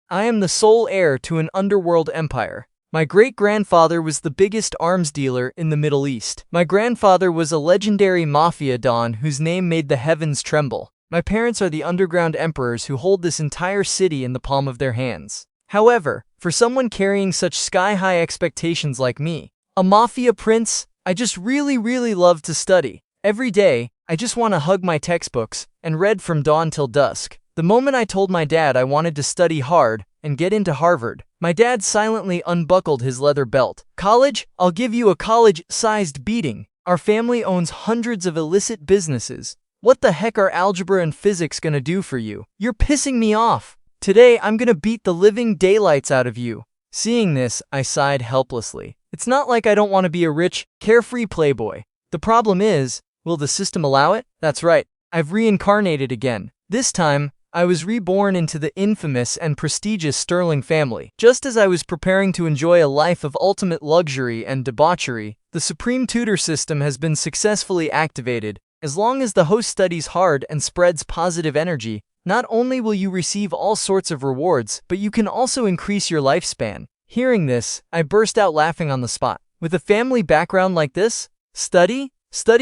I am the sole heir to an underworld empire. My great-grandfather was the biggest arms dealer in the Middle East. My grandfather was a legendary mafia don whose name made the heavens tremble. My parents are the underground emperors who hold this entire city in the palm of their hands. However, for someone carrying such sky-high expectations like me, a mafia prince, I just really love to study. Every day, I just want to hug my textbooks and read from dawn till dusk. The moment I told my dad I wanted to study hard and get into Harvard, my dad silently unbuckled his leather belt. College? I'll give you a college-sized beating. Our family owns hundreds of illicit businesses. What the heck are algebra and physics gonna do for you? You're pissing me off. Today, I'm gonna beat the living daylights out of you. Seeing this, I sighed helplessly. It's not like I don't want to be a rich, carefree playboy. The problem is, will the system allow it? That's right, I've reincarnated again. This time, I was reborn into the infamous and prestigious Sterling family. Just as I was preparing to enjoy a life of ultimate luxury and debauchery, the Supreme Tutor system has been successfully activated. As long as the host studies hard and spreads positive energy, not only will you receive all sorts of rewards, but you can also increase your lifespan. Hearing this, I burst out laughing on the spot. With a family background like this, study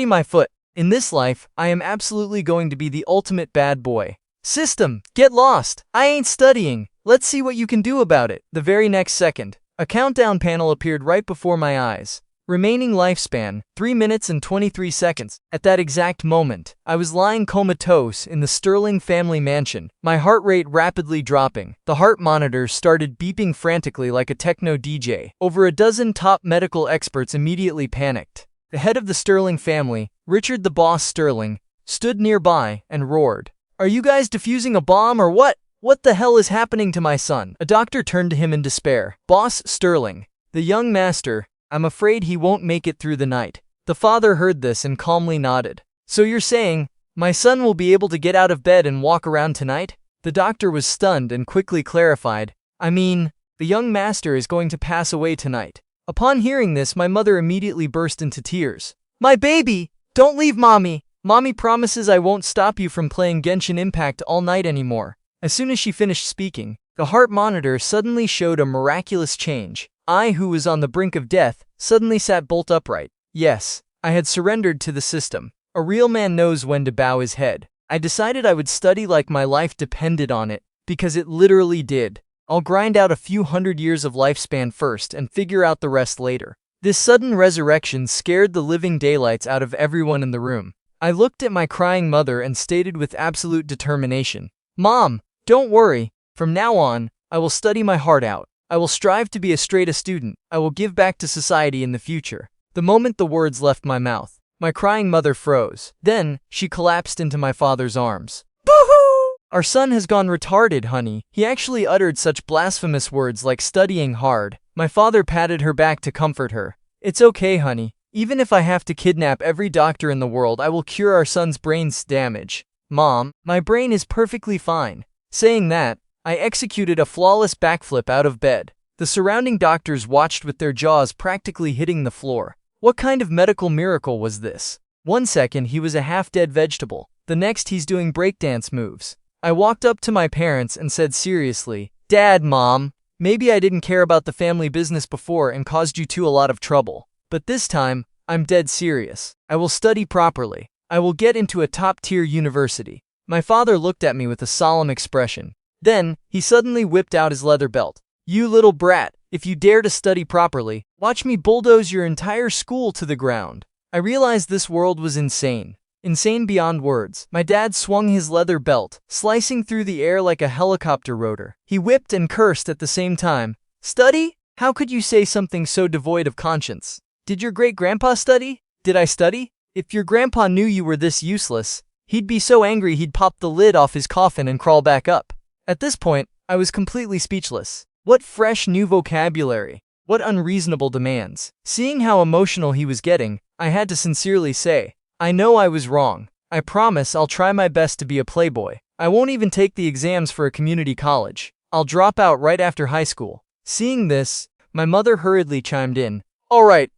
my foot. In this life, I am absolutely going to be the ultimate bad boy. System, get lost. I ain't studying. Let's see what you can do about it. The very next second, a countdown panel appeared right before my eyes. Remaining lifespan, 3 minutes and 23 seconds. At that exact moment, I was lying comatose in the Sterling family mansion, my heart rate rapidly dropping. The heart monitors started beeping frantically like a techno DJ. Over a dozen top medical experts immediately panicked. The head of the Sterling family, Richard the Boss Sterling, stood nearby and roared, "Are you guys defusing a bomb or what? What the hell is happening to my son?" A doctor turned to him in despair. "Boss Sterling, the young master, I'm afraid he won't make it through the night." The father heard this and calmly nodded. "So you're saying, my son will be able to get out of bed and walk around tonight?" The doctor was stunned and quickly clarified, "I mean, the young master is going to pass away tonight." Upon hearing this, my mother immediately burst into tears. "My baby! Don't leave mommy! Mommy promises I won't stop you from playing Genshin Impact all night anymore." As soon as she finished speaking, the heart monitor suddenly showed a miraculous change. I, who was on the brink of death, suddenly sat bolt upright. Yes, I had surrendered to the system. A real man knows when to bow his head. I decided I would study like my life depended on it, because it literally did. I'll grind out a few hundred years of lifespan first and figure out the rest later. This sudden resurrection scared the living daylights out of everyone in the room. I looked at my crying mother and stated with absolute determination, "Mom, don't worry. From now on, I will study my heart out. I will strive to be as straight a student. I will give back to society in the future." The moment the words left my mouth, my crying mother froze. Then, she collapsed into my father's arms. "Boo-hoo! Our son has gone retarded, honey." He actually uttered such blasphemous words like studying hard. My father patted her back to comfort her. "It's okay, honey. Even if I have to kidnap every doctor in the world, I will cure our son's brain's damage." "Mom, my brain is perfectly fine." Saying that, I executed a flawless backflip out of bed. The surrounding doctors watched with their jaws practically hitting the floor. What kind of medical miracle was this? One second he was a half-dead vegetable. The next he's doing breakdance moves. I walked up to my parents and said seriously, "Dad, Mom, maybe I didn't care about the family business before and caused you two a lot of trouble. But this time, I'm dead serious. I will study properly. I will get into a top-tier university." My father looked at me with a solemn expression. Then, he suddenly whipped out his leather belt. "You little brat, if you dare to study properly, watch me bulldoze your entire school to the ground." I realized this world was insane. Insane beyond words. My dad swung his leather belt, slicing through the air like a helicopter rotor. He whipped and cursed at the same time. "Study? How could you say something so devoid of conscience? Did your great-grandpa study? Did I study? If your grandpa knew you were this useless, he'd be so angry he'd pop the lid off his coffin and crawl back up." At this point, I was completely speechless. What fresh new vocabulary? What unreasonable demands? Seeing how emotional he was getting, I had to sincerely say, "I know I was wrong. I promise I'll try my best to be a playboy. I won't even take the exams for a community college. I'll drop out right after high school." Seeing this, my mother hurriedly chimed in. All right.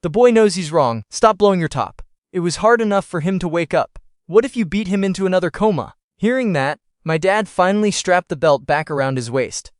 The boy knows he's wrong. Stop blowing your top. It was hard enough for him to wake up. What if you beat him into another coma?" Hearing that, My dad finally strapped the belt back around his waist.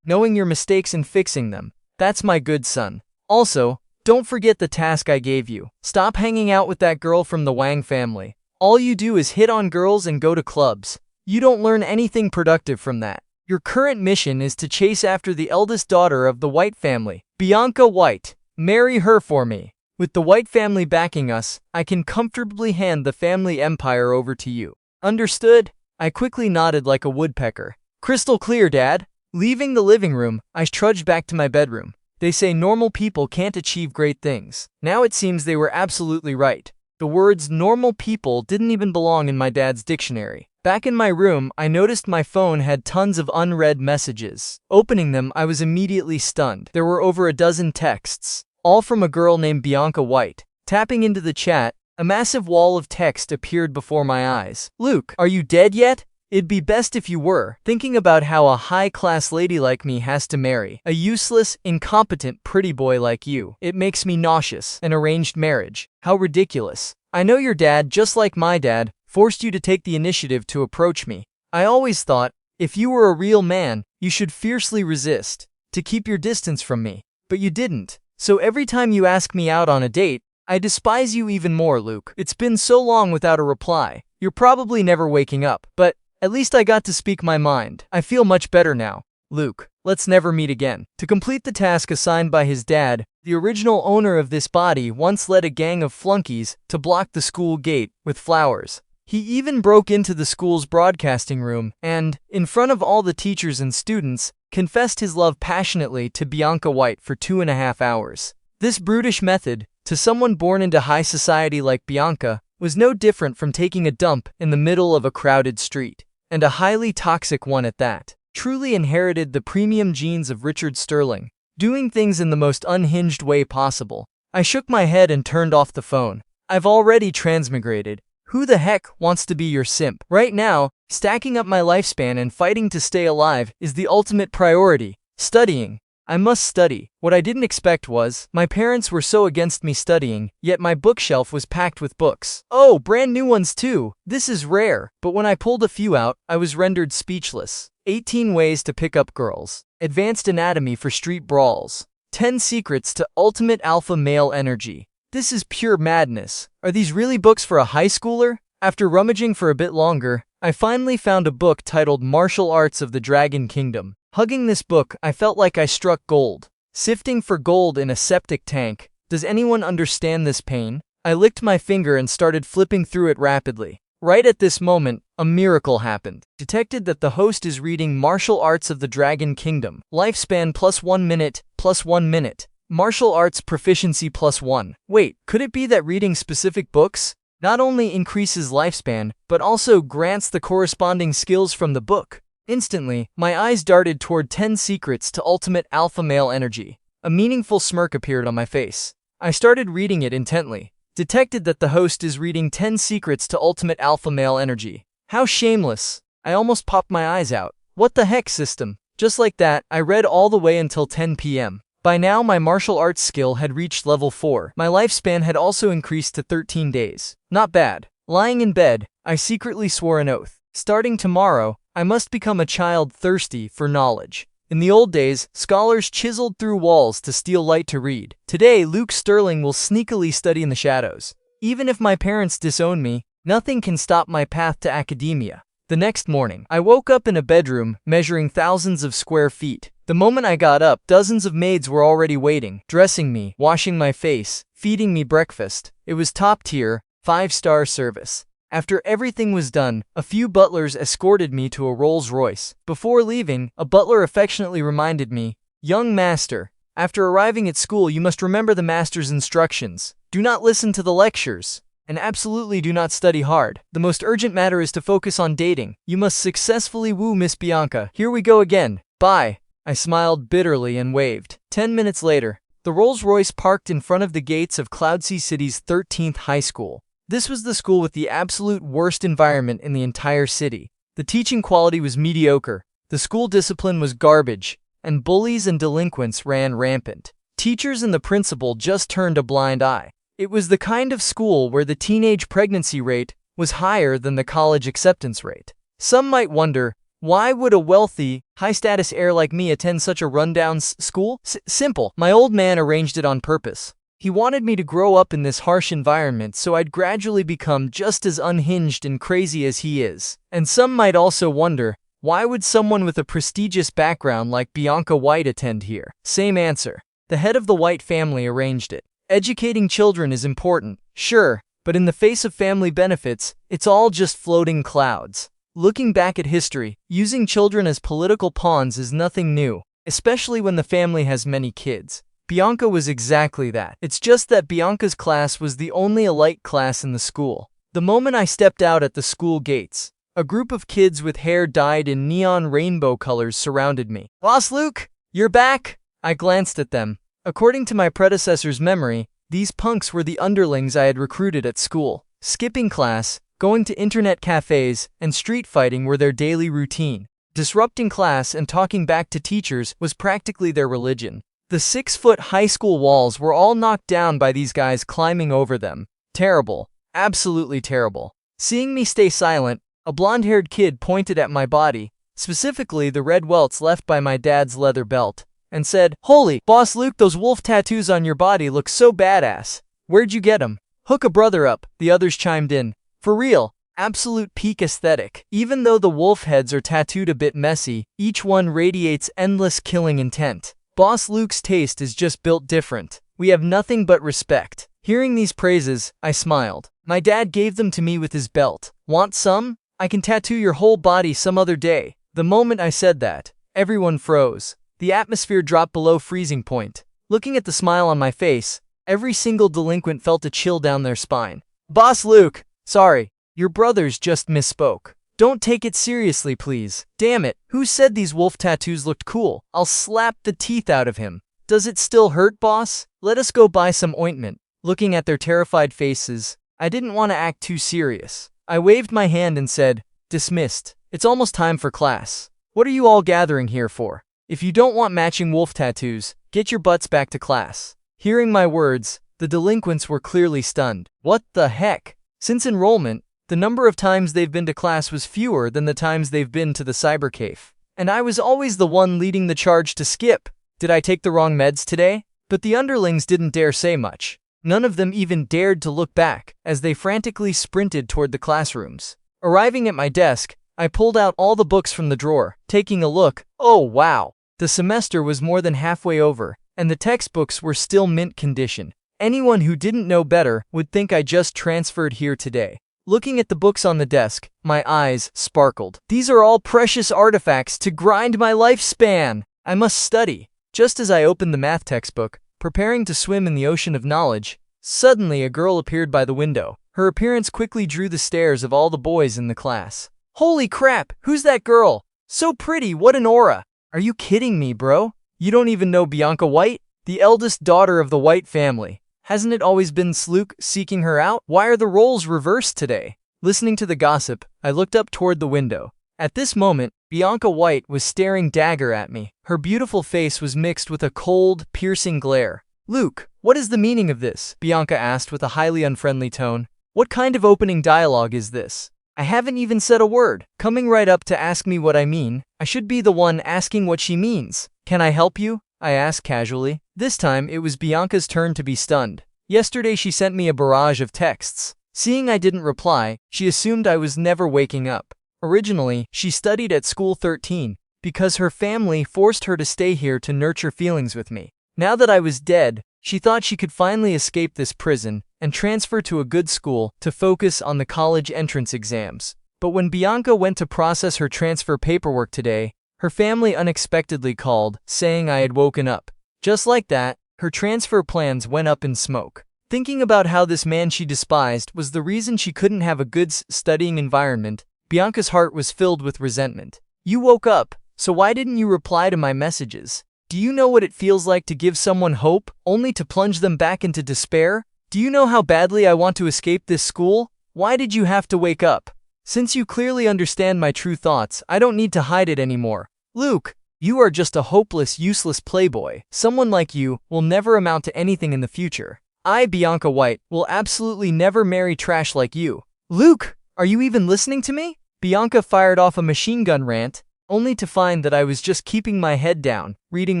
Knowing your mistakes and fixing them. That's my good son. Also, don't forget the task I gave you. Stop hanging out with that girl from the Wang family. All you do is hit on girls and go to clubs. You don't learn anything productive from that. Your current mission is to chase after the eldest daughter of the White family, Bianca White. Marry her for me. With the White family backing us, I can comfortably hand the family empire over to you. Understood? I quickly nodded like a woodpecker. Crystal clear, Dad. Leaving the living room, I trudged back to my bedroom. They say normal people can't achieve great things. Now it seems they were absolutely right. The words normal people didn't even belong in my dad's dictionary. Back in my room, I noticed my phone had tons of unread messages. Opening them, I was immediately stunned. There were over a dozen texts, all from a girl named Bianca White. Tapping into the chat, a massive wall of text appeared before my eyes. Luke, are you dead yet? It'd be best if you were. Thinking about how a high-class lady like me has to marry a useless, incompetent pretty boy like you. It makes me nauseous. An arranged marriage. How ridiculous. I know your dad, just like my dad, forced you to take the initiative to approach me. I always thought, if you were a real man, you should fiercely resist, to keep your distance from me. But you didn't. So every time you ask me out on a date, I despise you even more, Luke. It's been so long without a reply. You're probably never waking up, but at least I got to speak my mind. I feel much better now. Luke, let's never meet again. To complete the task assigned by his dad, the original owner of this body once led a gang of flunkies to block the school gate with flowers. He even broke into the school's broadcasting room and, in front of all the teachers and students, confessed his love passionately to Bianca White for 2.5 hours. This brutish method, to someone born into high society like Bianca, was no different from taking a dump in the middle of a crowded street. And a highly toxic one at that. Truly inherited the premium genes of Richard Sterling, doing things in the most unhinged way possible. I shook my head and turned off the phone. I've already transmigrated. Who the heck wants to be your simp? Right now, stacking up my lifespan and fighting to stay alive is the ultimate priority. Studying. I must study. What I didn't expect was, my parents were so against me studying, yet my bookshelf was packed with books. Oh, brand new ones too. This is rare. But when I pulled a few out, I was rendered speechless. 18 Ways to Pick Up Girls. Advanced Anatomy for Street Brawls. 10 Secrets to Ultimate Alpha Male Energy. This is pure madness. Are these really books for a high schooler? After rummaging for a bit longer, I finally found a book titled Martial Arts of the Dragon Kingdom. Hugging this book, I felt like I struck gold. Sifting for gold in a septic tank. Does anyone understand this pain? I licked my finger and started flipping through it rapidly. Right at this moment, a miracle happened. Detected that the host is reading Martial Arts of the Dragon Kingdom. Lifespan plus 1 minute, plus 1 minute. Martial Arts Proficiency plus 1. Wait, could it be that reading specific books not only increases lifespan, but also grants the corresponding skills from the book? Instantly, my eyes darted toward 10 Secrets to Ultimate Alpha Male Energy. A meaningful smirk appeared on my face. I started reading it intently. Detected that the host is reading 10 Secrets to Ultimate Alpha Male Energy. How shameless. I almost popped my eyes out. What the heck, system? Just like that, I read all the way until 10 p.m. By now, my martial arts skill had reached level 4. My lifespan had also increased to 13 days. Not bad. Lying in bed, I secretly swore an oath. Starting tomorrow, I must become a child thirsty for knowledge. In the old days, scholars chiseled through walls to steal light to read. Today, Luke Sterling will sneakily study in the shadows. Even if my parents disown me, nothing can stop my path to academia. The next morning, I woke up in a bedroom measuring thousands of square feet. The moment I got up, dozens of maids were already waiting, dressing me, washing my face, feeding me breakfast. It was top-tier, 5-star service. After everything was done, a few butlers escorted me to a Rolls-Royce. Before leaving, a butler affectionately reminded me, "Young master, after arriving at school you must remember the master's instructions. Do not listen to the lectures, and absolutely do not study hard. The most urgent matter is to focus on dating. You must successfully woo Miss Bianca. Here we go again. Bye." I smiled bitterly and waved. 10 minutes later, the Rolls-Royce parked in front of the gates of Cloudsea City's 13th high school. This was the school with the absolute worst environment in the entire city. The teaching quality was mediocre, the school discipline was garbage, and bullies and delinquents ran rampant. Teachers and the principal just turned a blind eye. It was the kind of school where the teenage pregnancy rate was higher than the college acceptance rate. Some might wonder, why would a wealthy, high-status heir like me attend such a rundown school? Simple. My old man arranged it on purpose. He wanted me to grow up in this harsh environment so I'd gradually become just as unhinged and crazy as he is. And some might also wonder, why would someone with a prestigious background like Bianca White attend here? Same answer. The head of the White family arranged it. Educating children is important, sure, but in the face of family benefits, it's all just floating clouds. Looking back at history, using children as political pawns is nothing new, especially when the family has many kids. Bianca was exactly that. It's just that Bianca's class was the only elite class in the school. The moment I stepped out at the school gates, a group of kids with hair dyed in neon rainbow colors surrounded me. "Boss Luke, you're back!" I glanced at them. According to my predecessor's memory, these punks were the underlings I had recruited at school. Skipping class, going to internet cafes, and street fighting were their daily routine. Disrupting class and talking back to teachers was practically their religion. The 6-foot high school walls were all knocked down by these guys climbing over them. Terrible. Absolutely terrible. Seeing me stay silent, a blonde-haired kid pointed at my body, specifically the red welts left by my dad's leather belt, and said, "Holy, Boss Luke, those wolf tattoos on your body look so badass. Where'd you get 'em?" "Hook a brother up," the others chimed in. "For real. Absolute peak aesthetic." Even though the wolf heads are tattooed a bit messy, each one radiates endless killing intent. Boss Luke's taste is just built different. We have nothing but respect. Hearing these praises, I smiled. My dad gave them to me with his belt. "Want some? I can tattoo your whole body some other day." The moment I said that, everyone froze. The atmosphere dropped below freezing point. Looking at the smile on my face, every single delinquent felt a chill down their spine. "Boss Luke, sorry, your brothers just misspoke. Don't take it seriously, please." "Damn it, who said these wolf tattoos looked cool? I'll slap the teeth out of him." "Does it still hurt, boss? Let us go buy some ointment." Looking at their terrified faces, I didn't want to act too serious. I waved my hand and said, "Dismissed. It's almost time for class. What are you all gathering here for? If you don't want matching wolf tattoos, get your butts back to class." Hearing my words, the delinquents were clearly stunned. What the heck? Since enrollment, the number of times they've been to class was fewer than the times they've been to the cyber cave. And I was always the one leading the charge to skip. Did I take the wrong meds today? But the underlings didn't dare say much. None of them even dared to look back, as they frantically sprinted toward the classrooms. Arriving at my desk, I pulled out all the books from the drawer. Taking a look, oh wow! The semester was more than halfway over, and the textbooks were still mint condition. Anyone who didn't know better would think I just transferred here today. Looking at the books on the desk, my eyes sparkled. These are all precious artifacts to grind my lifespan. I must study. Just as I opened the math textbook, preparing to swim in the ocean of knowledge, suddenly a girl appeared by the window. Her appearance quickly drew the stares of all the boys in the class. "Holy crap, who's that girl? So pretty, what an aura." "Are you kidding me, bro? You don't even know Bianca White? The eldest daughter of the White family. Hasn't it always been Sluke seeking her out? Why are the roles reversed today?" Listening to the gossip, I looked up toward the window. At this moment, Bianca White was staring dagger at me. Her beautiful face was mixed with a cold, piercing glare. "Luke, what is the meaning of this?" Bianca asked with a highly unfriendly tone. "What kind of opening dialogue is this? I haven't even said a word. Coming right up to ask me what I mean. I should be the one asking what she means. Can I help you?" I asked casually. This time, it was Bianca's turn to be stunned. Yesterday she sent me a barrage of texts. Seeing I didn't reply, she assumed I was never waking up. Originally, she studied at school 13, because her family forced her to stay here to nurture feelings with me. Now that I was dead, she thought she could finally escape this prison and transfer to a good school to focus on the college entrance exams. But when Bianca went to process her transfer paperwork today, her family unexpectedly called, saying I had woken up. Just like that, her transfer plans went up in smoke. Thinking about how this man she despised was the reason she couldn't have a good studying environment, Bianca's heart was filled with resentment. "You woke up, so why didn't you reply to my messages? Do you know what it feels like to give someone hope, only to plunge them back into despair? Do you know how badly I want to escape this school? Why did you have to wake up? Since you clearly understand my true thoughts, I don't need to hide it anymore. Luke, you are just a hopeless, useless playboy. Someone like you will never amount to anything in the future. I, Bianca White, will absolutely never marry trash like you." "Luke, are you even listening to me?" Bianca fired off a machine gun rant, only to find that I was just keeping my head down, reading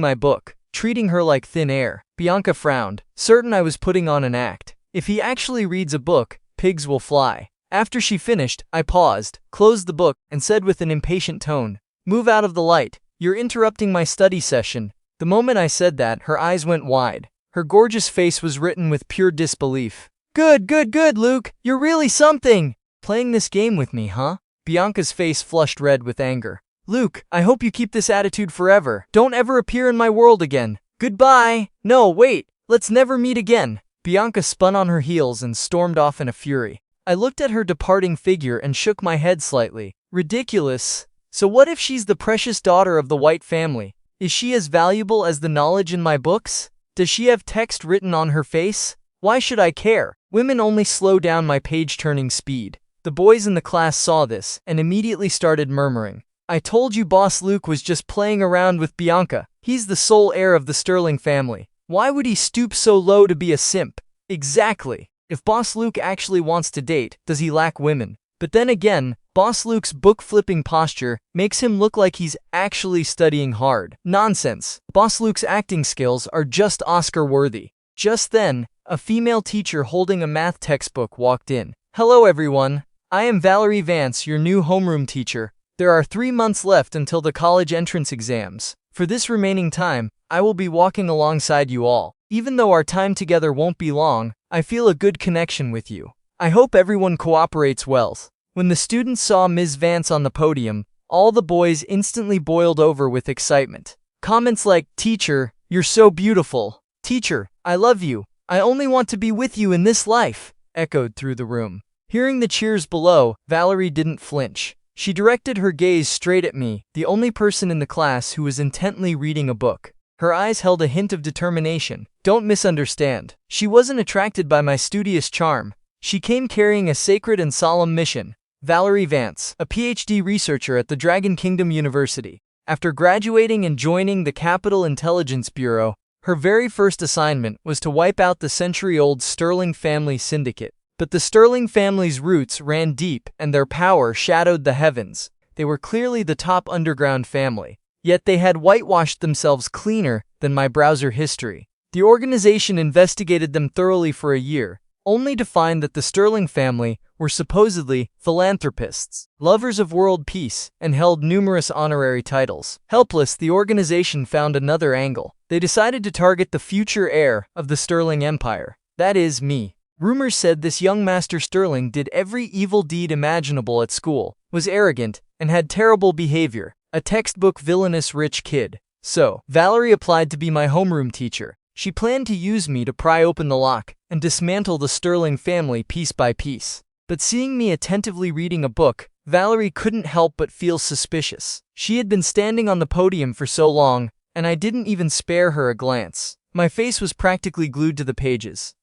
my book, treating her like thin air. Bianca frowned, certain I was putting on an act. If he actually reads a book, pigs will fly. After she finished, I paused, closed the book, and said with an impatient tone, "Move out of the light. You're interrupting my study session." The moment I said that, her eyes went wide. Her gorgeous face was written with pure disbelief. Good, Luke. You're really something. Playing this game with me, huh? Bianca's face flushed red with anger. Luke, I hope you keep this attitude forever. Don't ever appear in my world again. Goodbye. No, wait. Let's never meet again. Bianca spun on her heels and stormed off in a fury. I looked at her departing figure and shook my head slightly. Ridiculous. So what if she's the precious daughter of the White family? Is she as valuable as the knowledge in my books? Does she have text written on her face? Why should I care? Women only slow down my page-turning speed. The boys in the class saw this and immediately started murmuring. I told you Boss Luke was just playing around with Bianca. He's the sole heir of the Sterling family. Why would he stoop so low to be a simp? Exactly. If Boss Luke actually wants to date, does he lack women? But then again, Boss Luke's book-flipping posture makes him look like he's actually studying hard. Nonsense. Boss Luke's acting skills are just Oscar-worthy. Just then, a female teacher holding a math textbook walked in. Hello everyone. I am Valerie Vance, your new homeroom teacher. There are 3 months left until the college entrance exams. For this remaining time, I will be walking alongside you all. Even though our time together won't be long, I feel a good connection with you. I hope everyone cooperates well. When the students saw Ms. Vance on the podium, all the boys instantly boiled over with excitement. Comments like, "Teacher, you're so beautiful. Teacher, I love you. I only want to be with you in this life," echoed through the room. Hearing the cheers below, Valerie didn't flinch. She directed her gaze straight at me, the only person in the class who was intently reading a book. Her eyes held a hint of determination. Don't misunderstand. She wasn't attracted by my studious charm. She came carrying a sacred and solemn mission. Valerie Vance, a PhD researcher at the Dragon Kingdom University. After graduating and joining the Capital Intelligence Bureau, her very first assignment was to wipe out the century-old Sterling family syndicate. But the Sterling family's roots ran deep and their power shadowed the heavens. They were clearly the top underground family. Yet they had whitewashed themselves cleaner than my browser history. The organization investigated them thoroughly for a year, only to find that the Sterling family were supposedly philanthropists, lovers of world peace, and held numerous honorary titles. Helpless, the organization found another angle. They decided to target the future heir of the Sterling Empire. That is, me. Rumors said this young Master Sterling did every evil deed imaginable at school, was arrogant, and had terrible behavior. A textbook villainous rich kid. So, Valerie applied to be my homeroom teacher. She planned to use me to pry open the lock and dismantle the Sterling family piece by piece. But seeing me attentively reading a book, Valerie couldn't help but feel suspicious. She had been standing on the podium for so long, and I didn't even spare her a glance. My face was practically glued to the pages.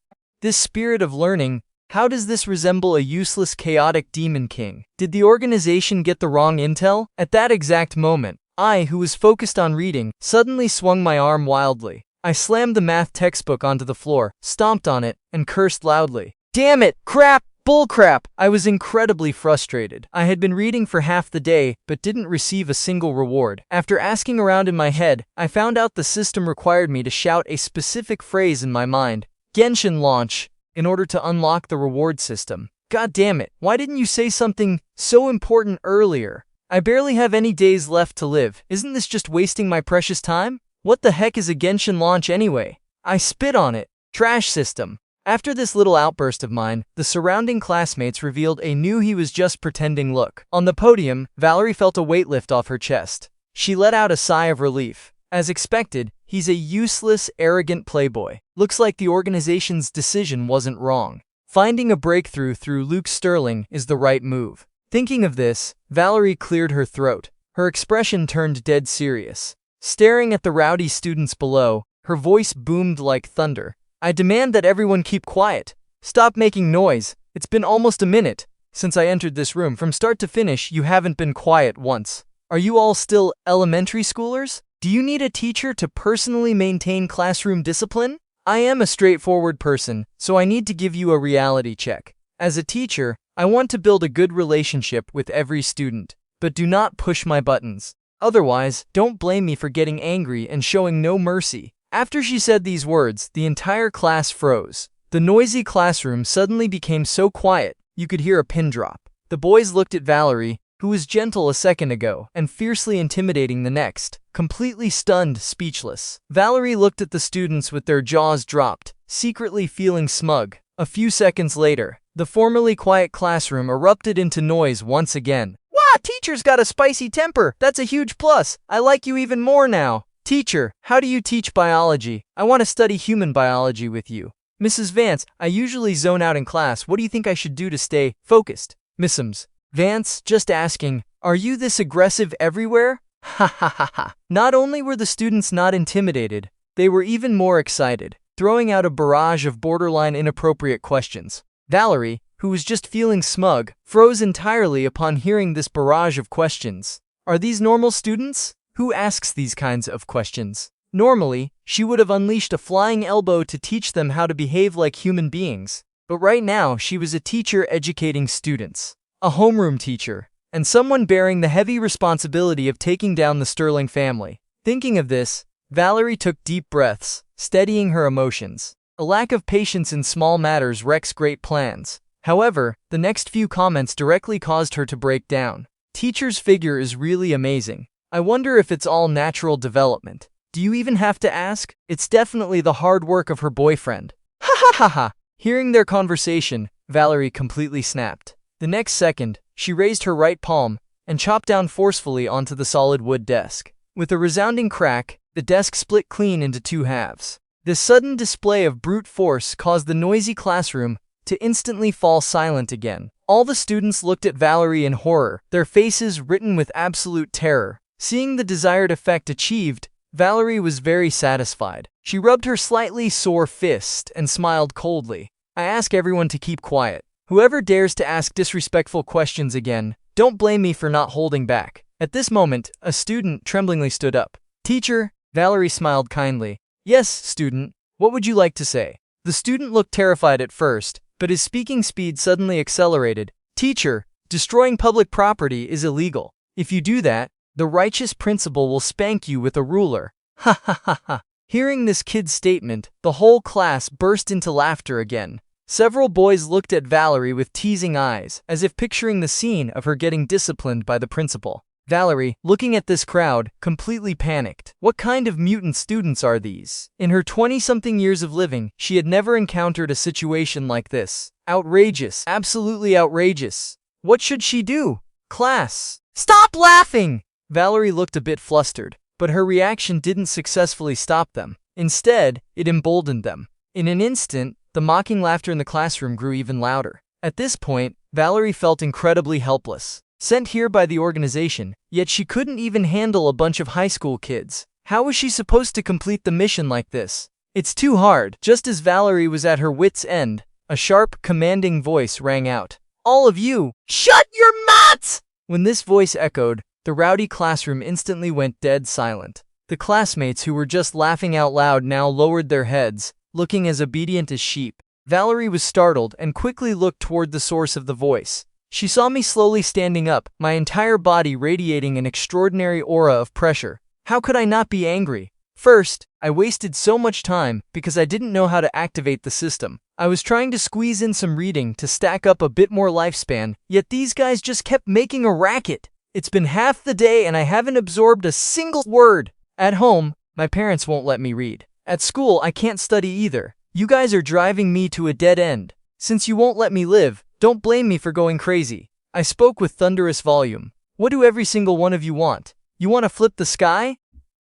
This spirit of learning, how does this resemble a useless chaotic demon king? Did the organization get the wrong intel? At that exact moment, I, who was focused on reading, suddenly swung my arm wildly. I slammed the math textbook onto the floor, stomped on it, and cursed loudly. Damn it! Crap! Bullcrap! I was incredibly frustrated. I had been reading for half the day, but didn't receive a single reward. After asking around in my head, I found out the system required me to shout a specific phrase in my mind. Genshin launch, in order to unlock the reward system. God damn it, why didn't you say something so important earlier? I barely have any days left to live. Isn't this just wasting my precious time? What the heck is a Genshin launch anyway? I spit on it. Trash system. After this little outburst of mine, the surrounding classmates revealed a knew he was just pretending look. On the podium, Valerie felt a weight lift off her chest. She let out a sigh of relief. As expected, he's a useless, arrogant playboy. Looks like the organization's decision wasn't wrong. Finding a breakthrough through Luke Sterling is the right move. Thinking of this, Valerie cleared her throat. Her expression turned dead serious. Staring at the rowdy students below, her voice boomed like thunder. I demand that everyone keep quiet. Stop making noise. It's been almost a minute since I entered this room. From start to finish, you haven't been quiet once. Are you all still elementary schoolers? Do you need a teacher to personally maintain classroom discipline? I am a straightforward person, so I need to give you a reality check. As a teacher, I want to build a good relationship with every student, but do not push my buttons. Otherwise, don't blame me for getting angry and showing no mercy. After she said these words, the entire class froze. The noisy classroom suddenly became so quiet, you could hear a pin drop. The boys looked at Valerie, who was gentle a second ago and fiercely intimidating the next, completely stunned, speechless. Valerie looked at the students with their jaws dropped, secretly feeling smug. A few seconds later, the formerly quiet classroom erupted into noise once again. Wow, teacher's got a spicy temper. That's a huge plus. I like you even more now. Teacher, how do you teach biology? I want to study human biology with you. Mrs. Vance, I usually zone out in class. What do you think I should do to stay focused? Mrs. Vance, just asking, are you this aggressive everywhere? Ha ha ha ha. Not only were the students not intimidated, they were even more excited, throwing out a barrage of borderline inappropriate questions. Valerie, who was just feeling smug, froze entirely upon hearing this barrage of questions. Are these normal students? Who asks these kinds of questions? Normally, she would have unleashed a flying elbow to teach them how to behave like human beings. But right now, she was a teacher educating students, a homeroom teacher, and someone bearing the heavy responsibility of taking down the Sterling family. Thinking of this, Valerie took deep breaths, steadying her emotions. A lack of patience in small matters wrecks great plans. However, the next few comments directly caused her to break down. Teacher's figure is really amazing. I wonder if it's all natural development. Do you even have to ask? It's definitely the hard work of her boyfriend. Ha ha ha ha! Hearing their conversation, Valerie completely snapped. The next second, she raised her right palm and chopped down forcefully onto the solid wood desk. With a resounding crack, the desk split clean into two halves. This sudden display of brute force caused the noisy classroom to instantly fall silent again. All the students looked at Valerie in horror, their faces written with absolute terror. Seeing the desired effect achieved, Valerie was very satisfied. She rubbed her slightly sore fist and smiled coldly. I ask everyone to keep quiet. Whoever dares to ask disrespectful questions again, don't blame me for not holding back. At this moment, a student tremblingly stood up. Teacher, Valerie smiled kindly. Yes, student, what would you like to say? The student looked terrified at first, but his speaking speed suddenly accelerated. Teacher, destroying public property is illegal. If you do that, the righteous principal will spank you with a ruler. Ha ha ha ha. Hearing this kid's statement, the whole class burst into laughter again. Several boys looked at Valerie with teasing eyes, as if picturing the scene of her getting disciplined by the principal. Valerie, looking at this crowd, completely panicked. What kind of mutant students are these? In her 20-something years of living, she had never encountered a situation like this. Outrageous. Absolutely outrageous. What should she do? Class, stop laughing! Valerie looked a bit flustered, but her reaction didn't successfully stop them. Instead, it emboldened them. In an instant, the mocking laughter in the classroom grew even louder. At this point, Valerie felt incredibly helpless. Sent here by the organization, yet she couldn't even handle a bunch of high school kids. How was she supposed to complete the mission like this? It's too hard. Just as Valerie was at her wit's end, a sharp, commanding voice rang out. All of you, shut your mouths! When this voice echoed, the rowdy classroom instantly went dead silent. The classmates who were just laughing out loud now lowered their heads, looking as obedient as sheep. Valerie was startled and quickly looked toward the source of the voice. She saw me slowly standing up, my entire body radiating an extraordinary aura of pressure. How could I not be angry? First, I wasted so much time because I didn't know how to activate the system. I was trying to squeeze in some reading to stack up a bit more lifespan, yet these guys just kept making a racket. It's been half the day and I haven't absorbed a single word. At home, my parents won't let me read. At school, I can't study either. You guys are driving me to a dead end. Since you won't let me live, don't blame me for going crazy. I spoke with thunderous volume. What do every single one of you want? You want to flip the sky?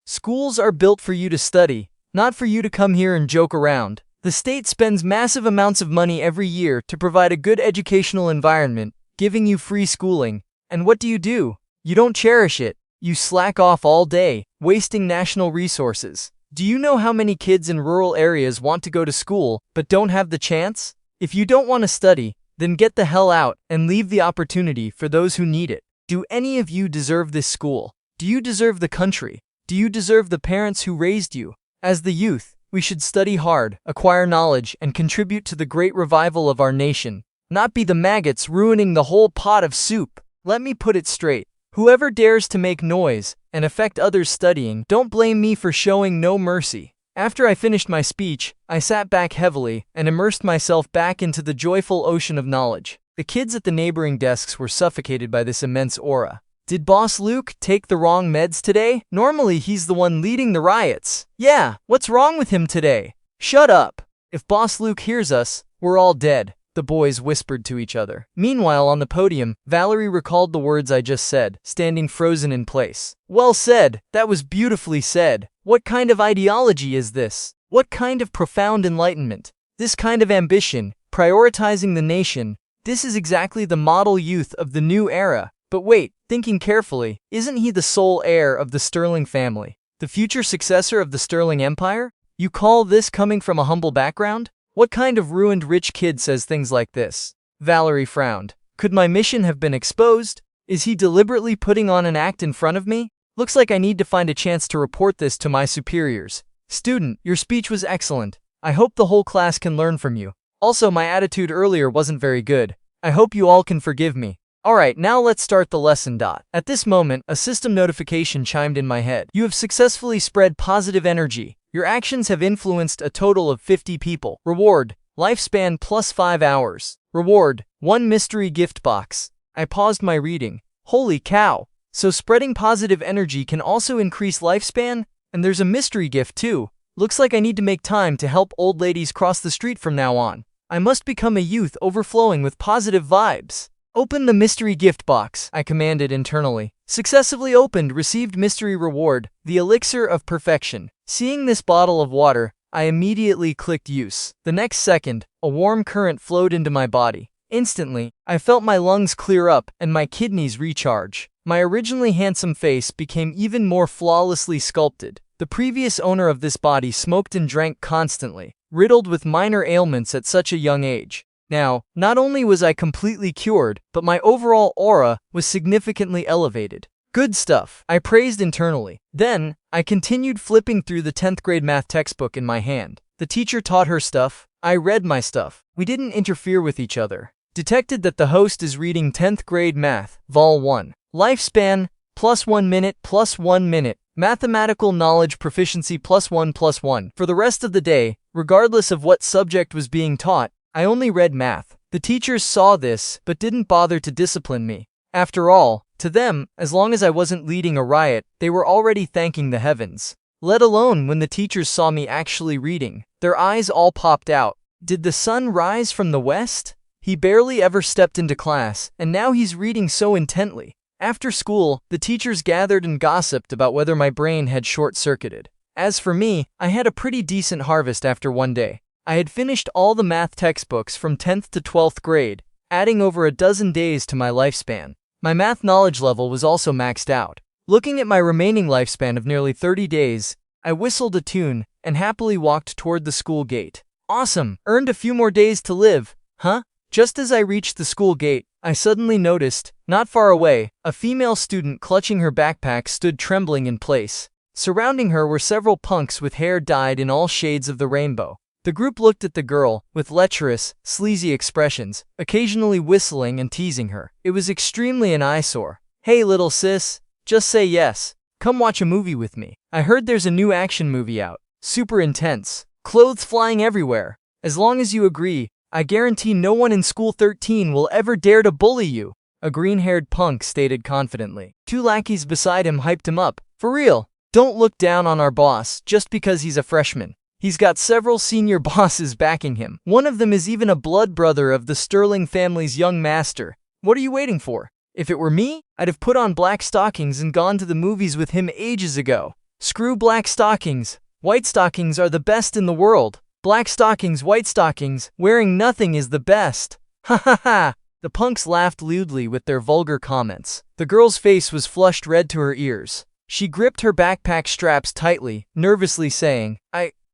Schools are built for you to study, not for you to come here and joke around. The state spends massive amounts of money every year to provide a good educational environment, giving you free schooling. And what do? You don't cherish it. You slack off all day, wasting national resources. Do you know how many kids in rural areas want to go to school, but don't have the chance? If you don't want to study, then get the hell out and leave the opportunity for those who need it. Do any of you deserve this school? Do you deserve the country? Do you deserve the parents who raised you? As the youth, we should study hard, acquire knowledge, and contribute to the great revival of our nation. not be the maggots ruining the whole pot of soup. Let me put it straight. Whoever dares to make noise and affect others studying, don't blame me for showing no mercy. After I finished my speech, I sat back heavily and immersed myself back into the joyful ocean of knowledge. The kids at the neighboring desks were suffocated by this immense aura. Did Boss Luke take the wrong meds today? Normally he's the one leading the riots. Yeah, what's wrong with him today? Shut up. If Boss Luke hears us, we're all dead, the boys whispered to each other. Meanwhile, on the podium, Valerie recalled the words I just said, standing frozen in place. Well said, that was beautifully said. What kind of ideology is this? What kind of profound enlightenment? This kind of ambition, prioritizing the nation, this is exactly the model youth of the new era. But wait, thinking carefully, isn't he the sole heir of the Sterling family? The future successor of the Sterling Empire? You call this coming from a humble background? What kind of ruined rich kid says things like this? Valerie frowned. Could my mission have been exposed? Is he deliberately putting on an act in front of me? Looks like I need to find a chance to report this to my superiors. Student, your speech was excellent. I hope the whole class can learn from you. Also, my attitude earlier wasn't very good. I hope you all can forgive me. Alright, now let's start the lesson. At this moment, a system notification chimed in my head. You have successfully spread positive energy. Your actions have influenced a total of 50 people. Reward, lifespan plus 5 hours. Reward, 1 mystery gift box. I paused my reading. Holy cow! So spreading positive energy can also increase lifespan? And there's a mystery gift too. Looks like I need to make time to help old ladies cross the street from now on. I must become a youth overflowing with positive vibes. Open the mystery gift box, I commanded internally. Successfully opened, received mystery reward, the elixir of perfection. Seeing this bottle of water, I immediately clicked use. The next second, a warm current flowed into my body. Instantly, I felt my lungs clear up and my kidneys recharge. My originally handsome face became even more flawlessly sculpted. The previous owner of this body smoked and drank constantly, riddled with minor ailments at such a young age. Now, not only was I completely cured, but my overall aura was significantly elevated. Good stuff, I praised internally. Then, I continued flipping through the 10th grade math textbook in my hand. The teacher taught her stuff, I read my stuff. We didn't interfere with each other. Detected that the host is reading 10th grade math, Vol 1. Lifespan, plus 1 minute plus 1 minute. Mathematical knowledge proficiency plus 1 plus 1. For the rest of the day, regardless of what subject was being taught, I only read math. The teachers saw this, but didn't bother to discipline me. After all, to them, as long as I wasn't leading a riot, they were already thanking the heavens. Let alone when the teachers saw me actually reading. Their eyes all popped out. Did the sun rise from the west? He barely ever stepped into class, and now he's reading so intently. After school, the teachers gathered and gossiped about whether my brain had short-circuited. As for me, I had a pretty decent harvest after one day. I had finished all the math textbooks from 10th to 12th grade, adding over a dozen days to my lifespan. My math knowledge level was also maxed out. Looking at my remaining lifespan of nearly 30 days, I whistled a tune and happily walked toward the school gate. Awesome! Earned a few more days to live, huh? Just as I reached the school gate, I suddenly noticed, not far away, a female student clutching her backpack stood trembling in place. Surrounding her were several punks with hair dyed in all shades of the rainbow. The group looked at the girl with lecherous, sleazy expressions, occasionally whistling and teasing her. It was extremely an eyesore. Hey little sis, just say yes. Come watch a movie with me. I heard there's a new action movie out. Super intense. Clothes flying everywhere. As long as you agree, I guarantee no one in School 13 will ever dare to bully you, a green-haired punk stated confidently. 2 lackeys beside him hyped him up. For real, don't look down on our boss just because he's a freshman. He's got several senior bosses backing him. One of them is even a blood brother of the Sterling family's young master. What are you waiting for? If it were me, I'd have put on black stockings and gone to the movies with him ages ago. Screw black stockings. White stockings are the best in the world. Black stockings, white stockings, wearing nothing is the best. Ha ha ha. The punks laughed lewdly with their vulgar comments. The girl's face was flushed red to her ears. She gripped her backpack straps tightly, nervously saying,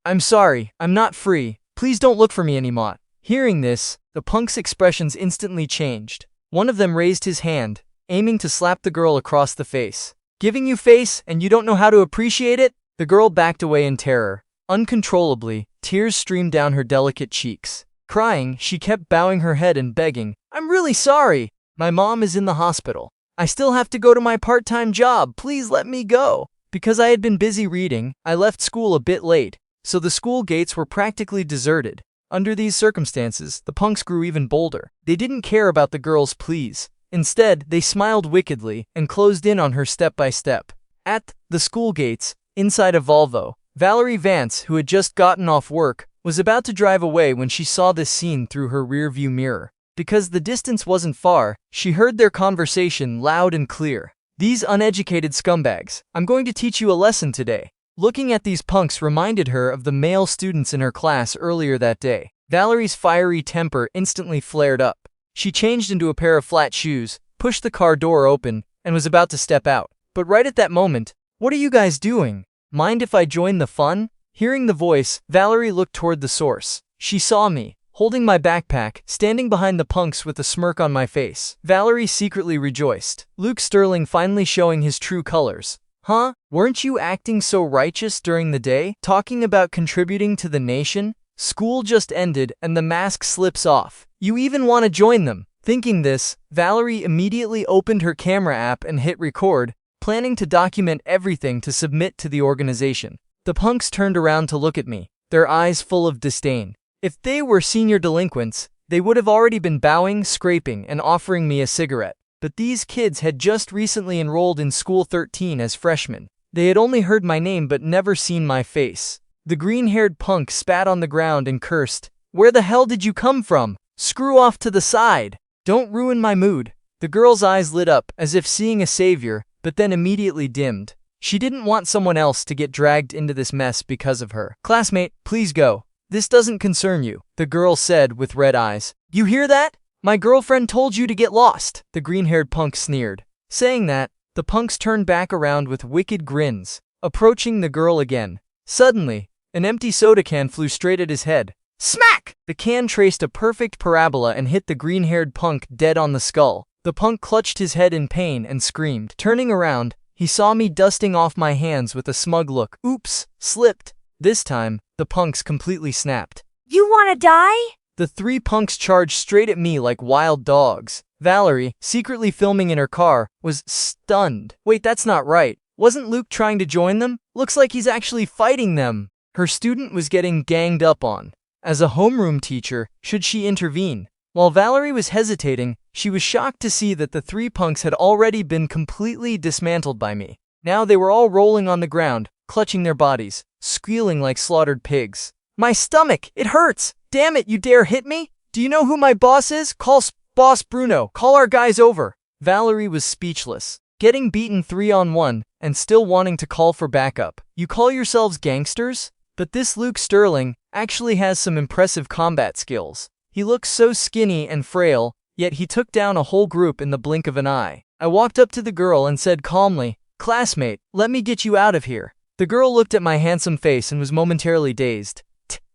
I'm sorry, I'm not free. Please don't look for me anymore. Hearing this, the punk's expressions instantly changed. One of them raised his hand, aiming to slap the girl across the face. Giving you face and you don't know how to appreciate it? The girl backed away in terror. Uncontrollably, tears streamed down her delicate cheeks. Crying, she kept bowing her head and begging, "I'm really sorry. My mom is in the hospital. I still have to go to my part-time job. Please let me go." Because I had been busy reading, I left school a bit late, so the school gates were practically deserted. Under these circumstances, the punks grew even bolder. They didn't care about the girl's pleas. Instead, they smiled wickedly and closed in on her step by step. At the school gates, inside a Volvo, Valerie Vance, who had just gotten off work, was about to drive away when she saw this scene through her rearview mirror. Because the distance wasn't far, she heard their conversation loud and clear. "These uneducated scumbags, I'm going to teach you a lesson today." Looking at these punks reminded her of the male students in her class earlier that day. Valerie's fiery temper instantly flared up. She changed into a pair of flat shoes, pushed the car door open, and was about to step out. But right at that moment, "What are you guys doing? Mind if I join the fun?" Hearing the voice, Valerie looked toward the source. She saw me, holding my backpack, standing behind the punks with a smirk on my face. Valerie secretly rejoiced. Luke Sterling finally showing his true colors. "Huh? Weren't you acting so righteous during the day, talking about contributing to the nation? School just ended and the mask slips off. You even want to join them." Thinking this, Valerie immediately opened her camera app and hit record, planning to document everything to submit to the organization. The punks turned around to look at me, their eyes full of disdain. If they were senior delinquents, they would have already been bowing, scraping, and offering me a cigarette. But these kids had just recently enrolled in School 13 as freshmen. They had only heard my name but never seen my face. The green-haired punk spat on the ground and cursed, "Where the hell did you come from? Screw off to the side. Don't ruin my mood." The girl's eyes lit up as if seeing a savior, but then immediately dimmed. She didn't want someone else to get dragged into this mess because of her. "Classmate, please go. This doesn't concern you," the girl said with red eyes. "You hear that? My girlfriend told you to get lost," the green-haired punk sneered. Saying that, the punks turned back around with wicked grins, approaching the girl again. Suddenly, an empty soda can flew straight at his head. Smack! The can traced a perfect parabola and hit the green-haired punk dead on the skull. The punk clutched his head in pain and screamed. Turning around, he saw me dusting off my hands with a smug look. "Oops, slipped." This time, the punks completely snapped. "You wanna die?" The three punks charged straight at me like wild dogs. Valerie, secretly filming in her car, was stunned. "Wait, that's not right. Wasn't Luke trying to join them? Looks like he's actually fighting them." Her student was getting ganged up on. As a homeroom teacher, should she intervene? While Valerie was hesitating, she was shocked to see that the three punks had already been completely dismantled by me. Now they were all rolling on the ground, clutching their bodies, squealing like slaughtered pigs. "My stomach! It hurts! Damn it, you dare hit me? Do you know who my boss is? Call Boss Bruno. Call our guys over." Valerie was speechless. Getting beaten 3-on-1 and still wanting to call for backup. You call yourselves gangsters? But this Luke Sterling actually has some impressive combat skills. He looks so skinny and frail, yet he took down a whole group in the blink of an eye. I walked up to the girl and said calmly, "Classmate, let me get you out of here." The girl looked at my handsome face and was momentarily dazed.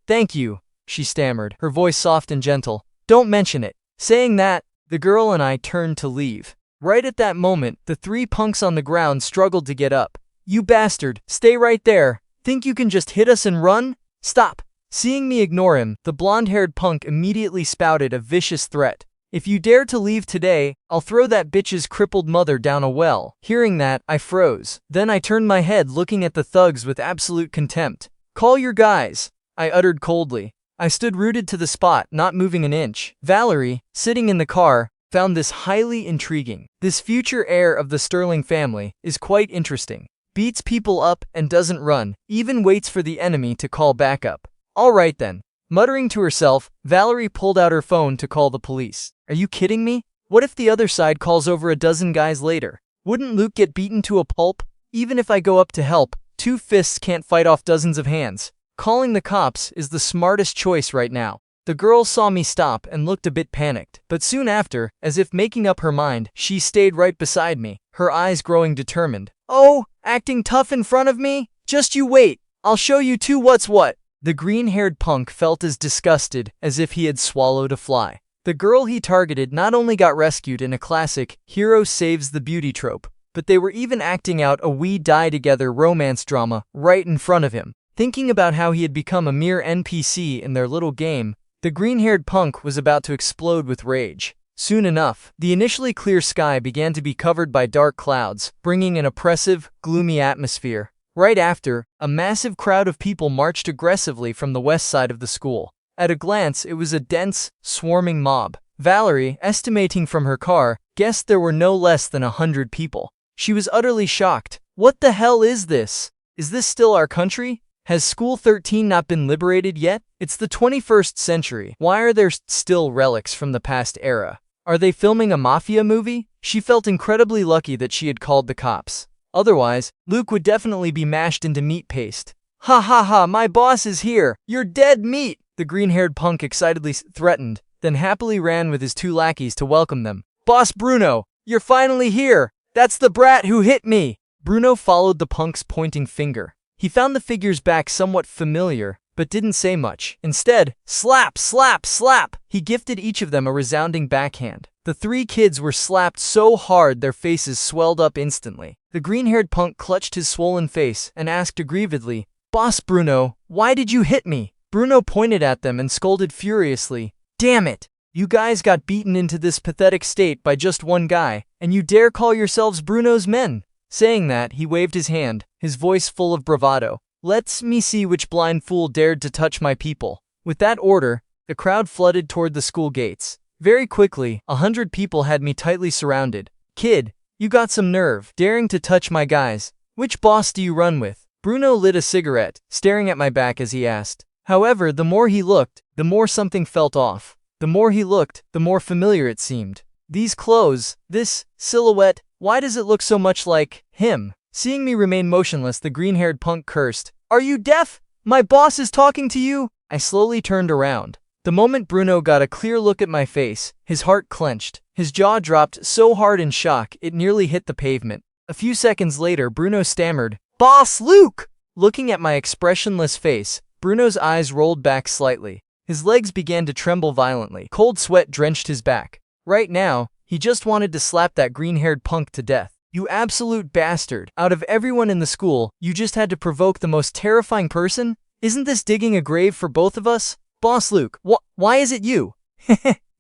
"Thank you," she stammered, her voice soft and gentle. "Don't mention it." Saying that, the girl and I turned to leave. Right at that moment, the three punks on the ground struggled to get up. "You bastard, stay right there. Think you can just hit us and run? Stop." Seeing me ignore him, the blonde-haired punk immediately spouted a vicious threat. "If you dare to leave today, I'll throw that bitch's crippled mother down a well." Hearing that, I froze. Then I turned my head looking at the thugs with absolute contempt. "Call your guys," I uttered coldly. I stood rooted to the spot, not moving an inch. Valerie, sitting in the car, found this highly intriguing. This future heir of the Sterling family is quite interesting. Beats people up and doesn't run, even waits for the enemy to call backup. "All right then." Muttering to herself, Valerie pulled out her phone to call the police. Are you kidding me? What if the other side calls over a dozen guys later? Wouldn't Luke get beaten to a pulp? Even if I go up to help, 2 fists can't fight off dozens of hands. Calling the cops is the smartest choice right now. The girl saw me stop and looked a bit panicked, but soon after, as if making up her mind, she stayed right beside me, her eyes growing determined. "Oh, acting tough in front of me? Just you wait, I'll show you two what's what." The green-haired punk felt as disgusted as if he had swallowed a fly. The girl he targeted not only got rescued in a classic hero saves the beauty trope, but they were even acting out a we die together romance drama right in front of him. Thinking about how he had become a mere NPC in their little game, The green-haired punk was about to explode with rage. Soon enough, the initially clear sky began to be covered by dark clouds, bringing an oppressive, gloomy atmosphere. Right after, a massive crowd of people marched aggressively from the west side of the school. At a glance, it was a dense, swarming mob. Valerie, estimating from her car, guessed there were no less than 100 people. She was utterly shocked. What the hell is this? Is this still our country? Has School 13 not been liberated yet? It's the 21st century. Why are there still relics from the past era? Are they filming a mafia movie? She felt incredibly lucky that she had called the cops. Otherwise, Luke would definitely be mashed into meat paste. Ha ha ha, my boss is here! You're dead meat! The green-haired punk excitedly threatened, then happily ran with his 2 lackeys to welcome them. Boss Bruno, you're finally here! That's the brat who hit me! Bruno followed the punk's pointing finger. He found the figure's back somewhat familiar, but didn't say much. Instead, slap, slap, slap! He gifted each of them a resounding backhand. The 3 kids were slapped so hard their faces swelled up instantly. The green-haired punk clutched his swollen face and asked aggrievedly, Boss Bruno, why did you hit me? Bruno pointed at them and scolded furiously, Damn it! You guys got beaten into this pathetic state by just one guy, and you dare call yourselves Bruno's men? Saying that, he waved his hand, his voice full of bravado. Let me see which blind fool dared to touch my people. With that order, the crowd flooded toward the school gates. Very quickly, 100 people had me tightly surrounded. Kid, you got some nerve, daring to touch my guys. Which boss do you run with? Bruno lit a cigarette, staring at my back as he asked. However, the more he looked, the more something felt off. The more he looked, the more familiar it seemed. These clothes, this silhouette, why does it look so much like him? Seeing me remain motionless, the green-haired punk cursed. Are you deaf? My boss is talking to you! I slowly turned around. The moment Bruno got a clear look at my face, his heart clenched. His jaw dropped so hard in shock, it nearly hit the pavement. A few seconds later, Bruno stammered, Boss Luke! Looking at my expressionless face, Bruno's eyes rolled back slightly. His legs began to tremble violently. Cold sweat drenched his back. Right now, he just wanted to slap that green-haired punk to death. You absolute bastard. Out of everyone in the school, you just had to provoke the most terrifying person? Isn't this digging a grave for both of us? Boss Luke, why is it you?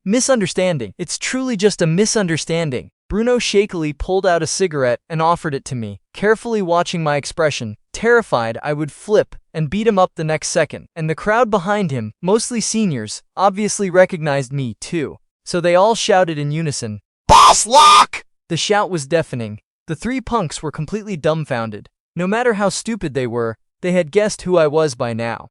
Misunderstanding. It's truly just a misunderstanding. Bruno shakily pulled out a cigarette and offered it to me, carefully watching my expression, terrified I would flip and beat him up the next second. And the crowd behind him, mostly seniors, obviously recognized me too. So they all shouted in unison, Boss Luke! The shout was deafening. The 3 punks were completely dumbfounded. No matter how stupid they were, they had guessed who I was by now.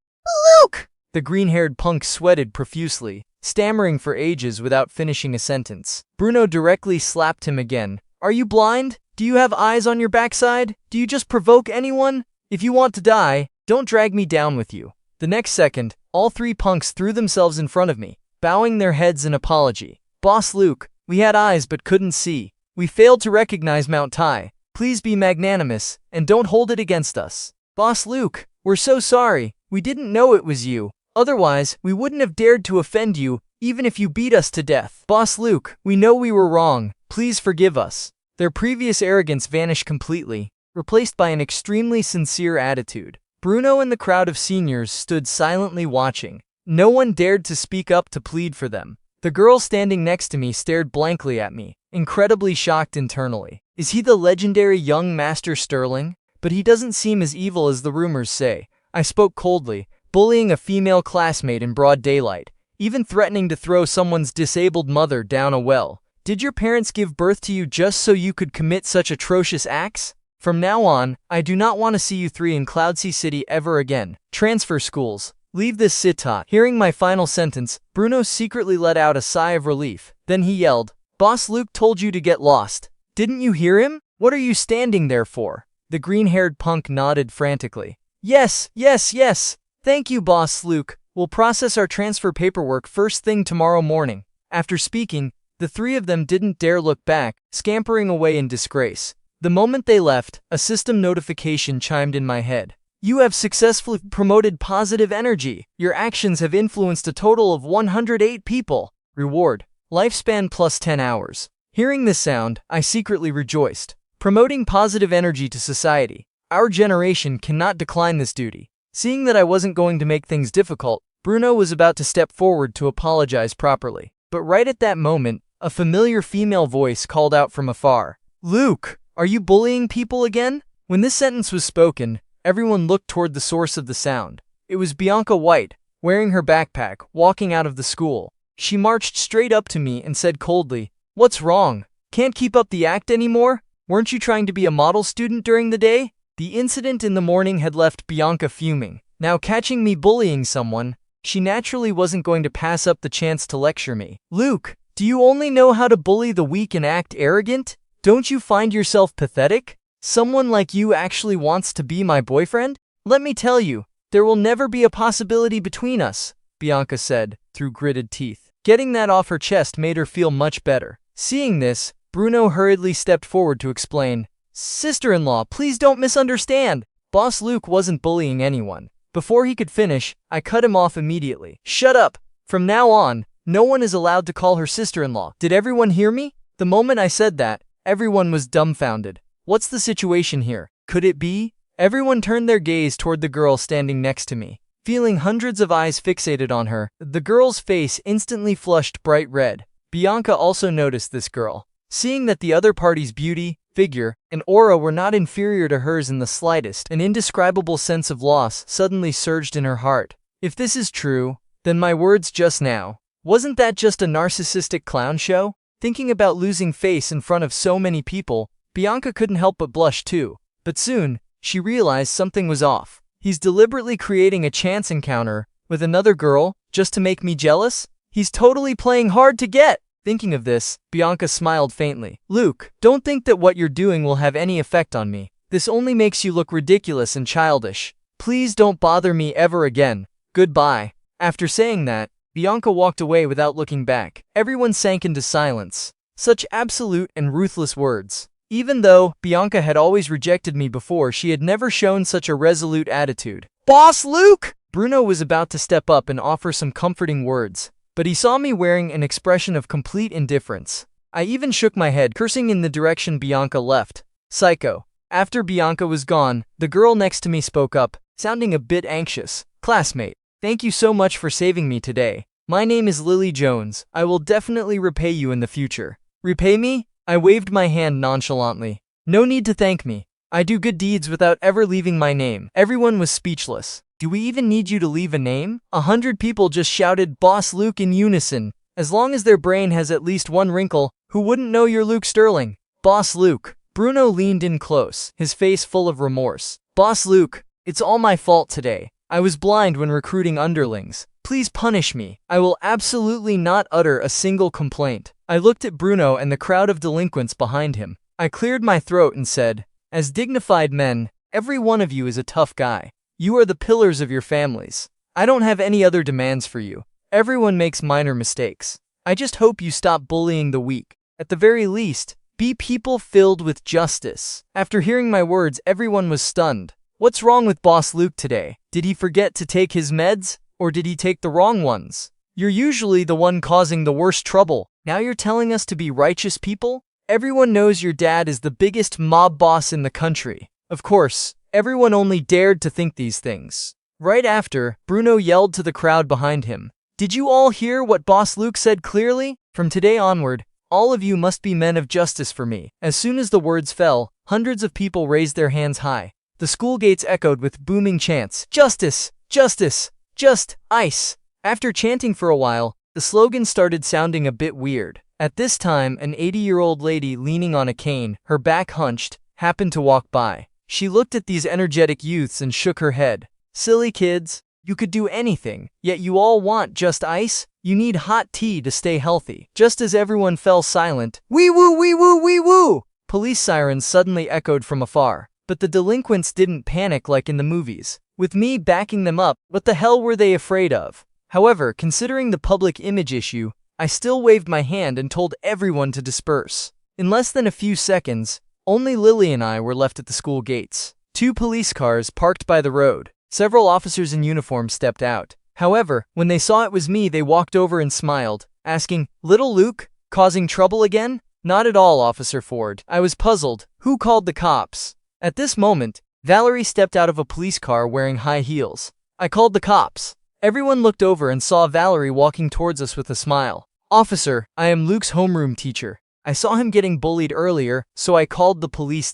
Luke! The green-haired punk sweated profusely, stammering for ages without finishing a sentence. Bruno directly slapped him again. Are you blind? Do you have eyes on your backside? Do you just provoke anyone? If you want to die, don't drag me down with you. The next second, all 3 punks threw themselves in front of me, bowing their heads in apology. Boss Luke, we had eyes but couldn't see. We failed to recognize Mount Tai. Please be magnanimous, and don't hold it against us. Boss Luke, we're so sorry. We didn't know it was you. Otherwise, we wouldn't have dared to offend you, even if you beat us to death. Boss Luke, we know we were wrong. Please forgive us. Their previous arrogance vanished completely, replaced by an extremely sincere attitude. Bruno and the crowd of seniors stood silently watching. No one dared to speak up to plead for them. The girl standing next to me stared blankly at me, incredibly shocked internally. Is he the legendary young Master Sterling? But he doesn't seem as evil as the rumors say. I spoke coldly, bullying a female classmate in broad daylight, even threatening to throw someone's disabled mother down a well. Did your parents give birth to you just so you could commit such atrocious acts? From now on, I do not want to see you 3 in Cloudsea City ever again. Transfer schools. Leave this city. Hearing my final sentence, Bruno secretly let out a sigh of relief. Then he yelled, Boss Luke told you to get lost. Didn't you hear him? What are you standing there for? The green-haired punk nodded frantically. Yes, yes, yes. Thank you, Boss Luke. We'll process our transfer paperwork first thing tomorrow morning. After speaking, the 3 of them didn't dare look back, scampering away in disgrace. The moment they left, a system notification chimed in my head. You have successfully promoted positive energy. Your actions have influenced a total of 108 people. Reward. Lifespan plus 10 hours. Hearing this sound, I secretly rejoiced. Promoting positive energy to society. Our generation cannot decline this duty. Seeing that I wasn't going to make things difficult, Bruno was about to step forward to apologize properly. But right at that moment, a familiar female voice called out from afar, "Luke, are you bullying people again?" When this sentence was spoken, everyone looked toward the source of the sound. It was Bianca White, wearing her backpack, walking out of the school. She marched straight up to me and said coldly, "What's wrong? Can't keep up the act anymore? Weren't you trying to be a model student during the day?" The incident in the morning had left Bianca fuming. Now catching me bullying someone, she naturally wasn't going to pass up the chance to lecture me. "Luke, do you only know how to bully the weak and act arrogant? Don't you find yourself pathetic? Someone like you actually wants to be my boyfriend? Let me tell you, there will never be a possibility between us," Bianca said, through gritted teeth. Getting that off her chest made her feel much better. Seeing this, Bruno hurriedly stepped forward to explain, "Sister-in-law, please don't misunderstand. Boss Luke wasn't bullying anyone." Before he could finish, I cut him off immediately. "Shut up! From now on, no one is allowed to call her sister-in-law. Did everyone hear me?" The moment I said that, everyone was dumbfounded. What's the situation here? Could it be? Everyone turned their gaze toward the girl standing next to me. Feeling hundreds of eyes fixated on her, the girl's face instantly flushed bright red. Bianca also noticed this girl. Seeing that the other party's beauty, figure, and aura were not inferior to hers in the slightest, an indescribable sense of loss suddenly surged in her heart. If this is true, then my words just now, wasn't that just a narcissistic clown show? Thinking about losing face in front of so many people, Bianca couldn't help but blush too. But soon, she realized something was off. He's deliberately creating a chance encounter with another girl just to make me jealous? He's totally playing hard to get. Thinking of this, Bianca smiled faintly. "Luke, don't think that what you're doing will have any effect on me. This only makes you look ridiculous and childish. Please don't bother me ever again. Goodbye." After saying that, Bianca walked away without looking back. Everyone sank into silence. Such absolute and ruthless words. Even though Bianca had always rejected me before, she had never shown such a resolute attitude. "Boss Luke!" Bruno was about to step up and offer some comforting words, but he saw me wearing an expression of complete indifference. I even shook my head, cursing in the direction Bianca left. Psycho. After Bianca was gone, the girl next to me spoke up, sounding a bit anxious. "Classmate, thank you so much for saving me today. My name is Lily Jones. I will definitely repay you in the future." "Repay me?" I waved my hand nonchalantly. "No need to thank me. I do good deeds without ever leaving my name." Everyone was speechless. "Do we even need you to leave a name?" 100 people just shouted "Boss Luke" in unison. As long as their brain has at least one wrinkle, who wouldn't know you're Luke Sterling? "Boss Luke." Bruno leaned in close, his face full of remorse. "Boss Luke, it's all my fault today. I was blind when recruiting underlings. Please punish me. I will absolutely not utter a single complaint." I looked at Bruno and the crowd of delinquents behind him. I cleared my throat and said, "As dignified men, every one of you is a tough guy. You are the pillars of your families. I don't have any other demands for you. Everyone makes minor mistakes. I just hope you stop bullying the weak. At the very least, be people filled with justice." After hearing my words, everyone was stunned. What's wrong with Boss Luke today? Did he forget to take his meds? Or did he take the wrong ones? You're usually the one causing the worst trouble. Now you're telling us to be righteous people? Everyone knows your dad is the biggest mob boss in the country. Of course, everyone only dared to think these things. Right after, Bruno yelled to the crowd behind him, "Did you all hear what Boss Luke said clearly? From today onward, all of you must be men of justice for me." As soon as the words fell, hundreds of people raised their hands high. The school gates echoed with booming chants, "Justice! Justice! Just ice!" After chanting for a while, the slogan started sounding a bit weird. At this time, an 80-year-old lady leaning on a cane, her back hunched, happened to walk by. She looked at these energetic youths and shook her head. "Silly kids, you could do anything, yet you all want just ice? You need hot tea to stay healthy." Just as everyone fell silent, "Wee woo, wee woo, wee woo!" Police sirens suddenly echoed from afar. But the delinquents didn't panic like in the movies. With me backing them up, what the hell were they afraid of? However, considering the public image issue, I still waved my hand and told everyone to disperse. In less than a few seconds, only Lily and I were left at the school gates. 2 police cars parked by the road. Several officers in uniform stepped out. However, when they saw it was me, they walked over and smiled, asking, "Little Luke, causing trouble again?" "Not at all, Officer Ford." I was puzzled. "Who called the cops?" At this moment, Valerie stepped out of a police car wearing high heels. "I called the cops." Everyone looked over and saw Valerie walking towards us with a smile. "Officer, I am Luke's homeroom teacher. I saw him getting bullied earlier, so I called the police.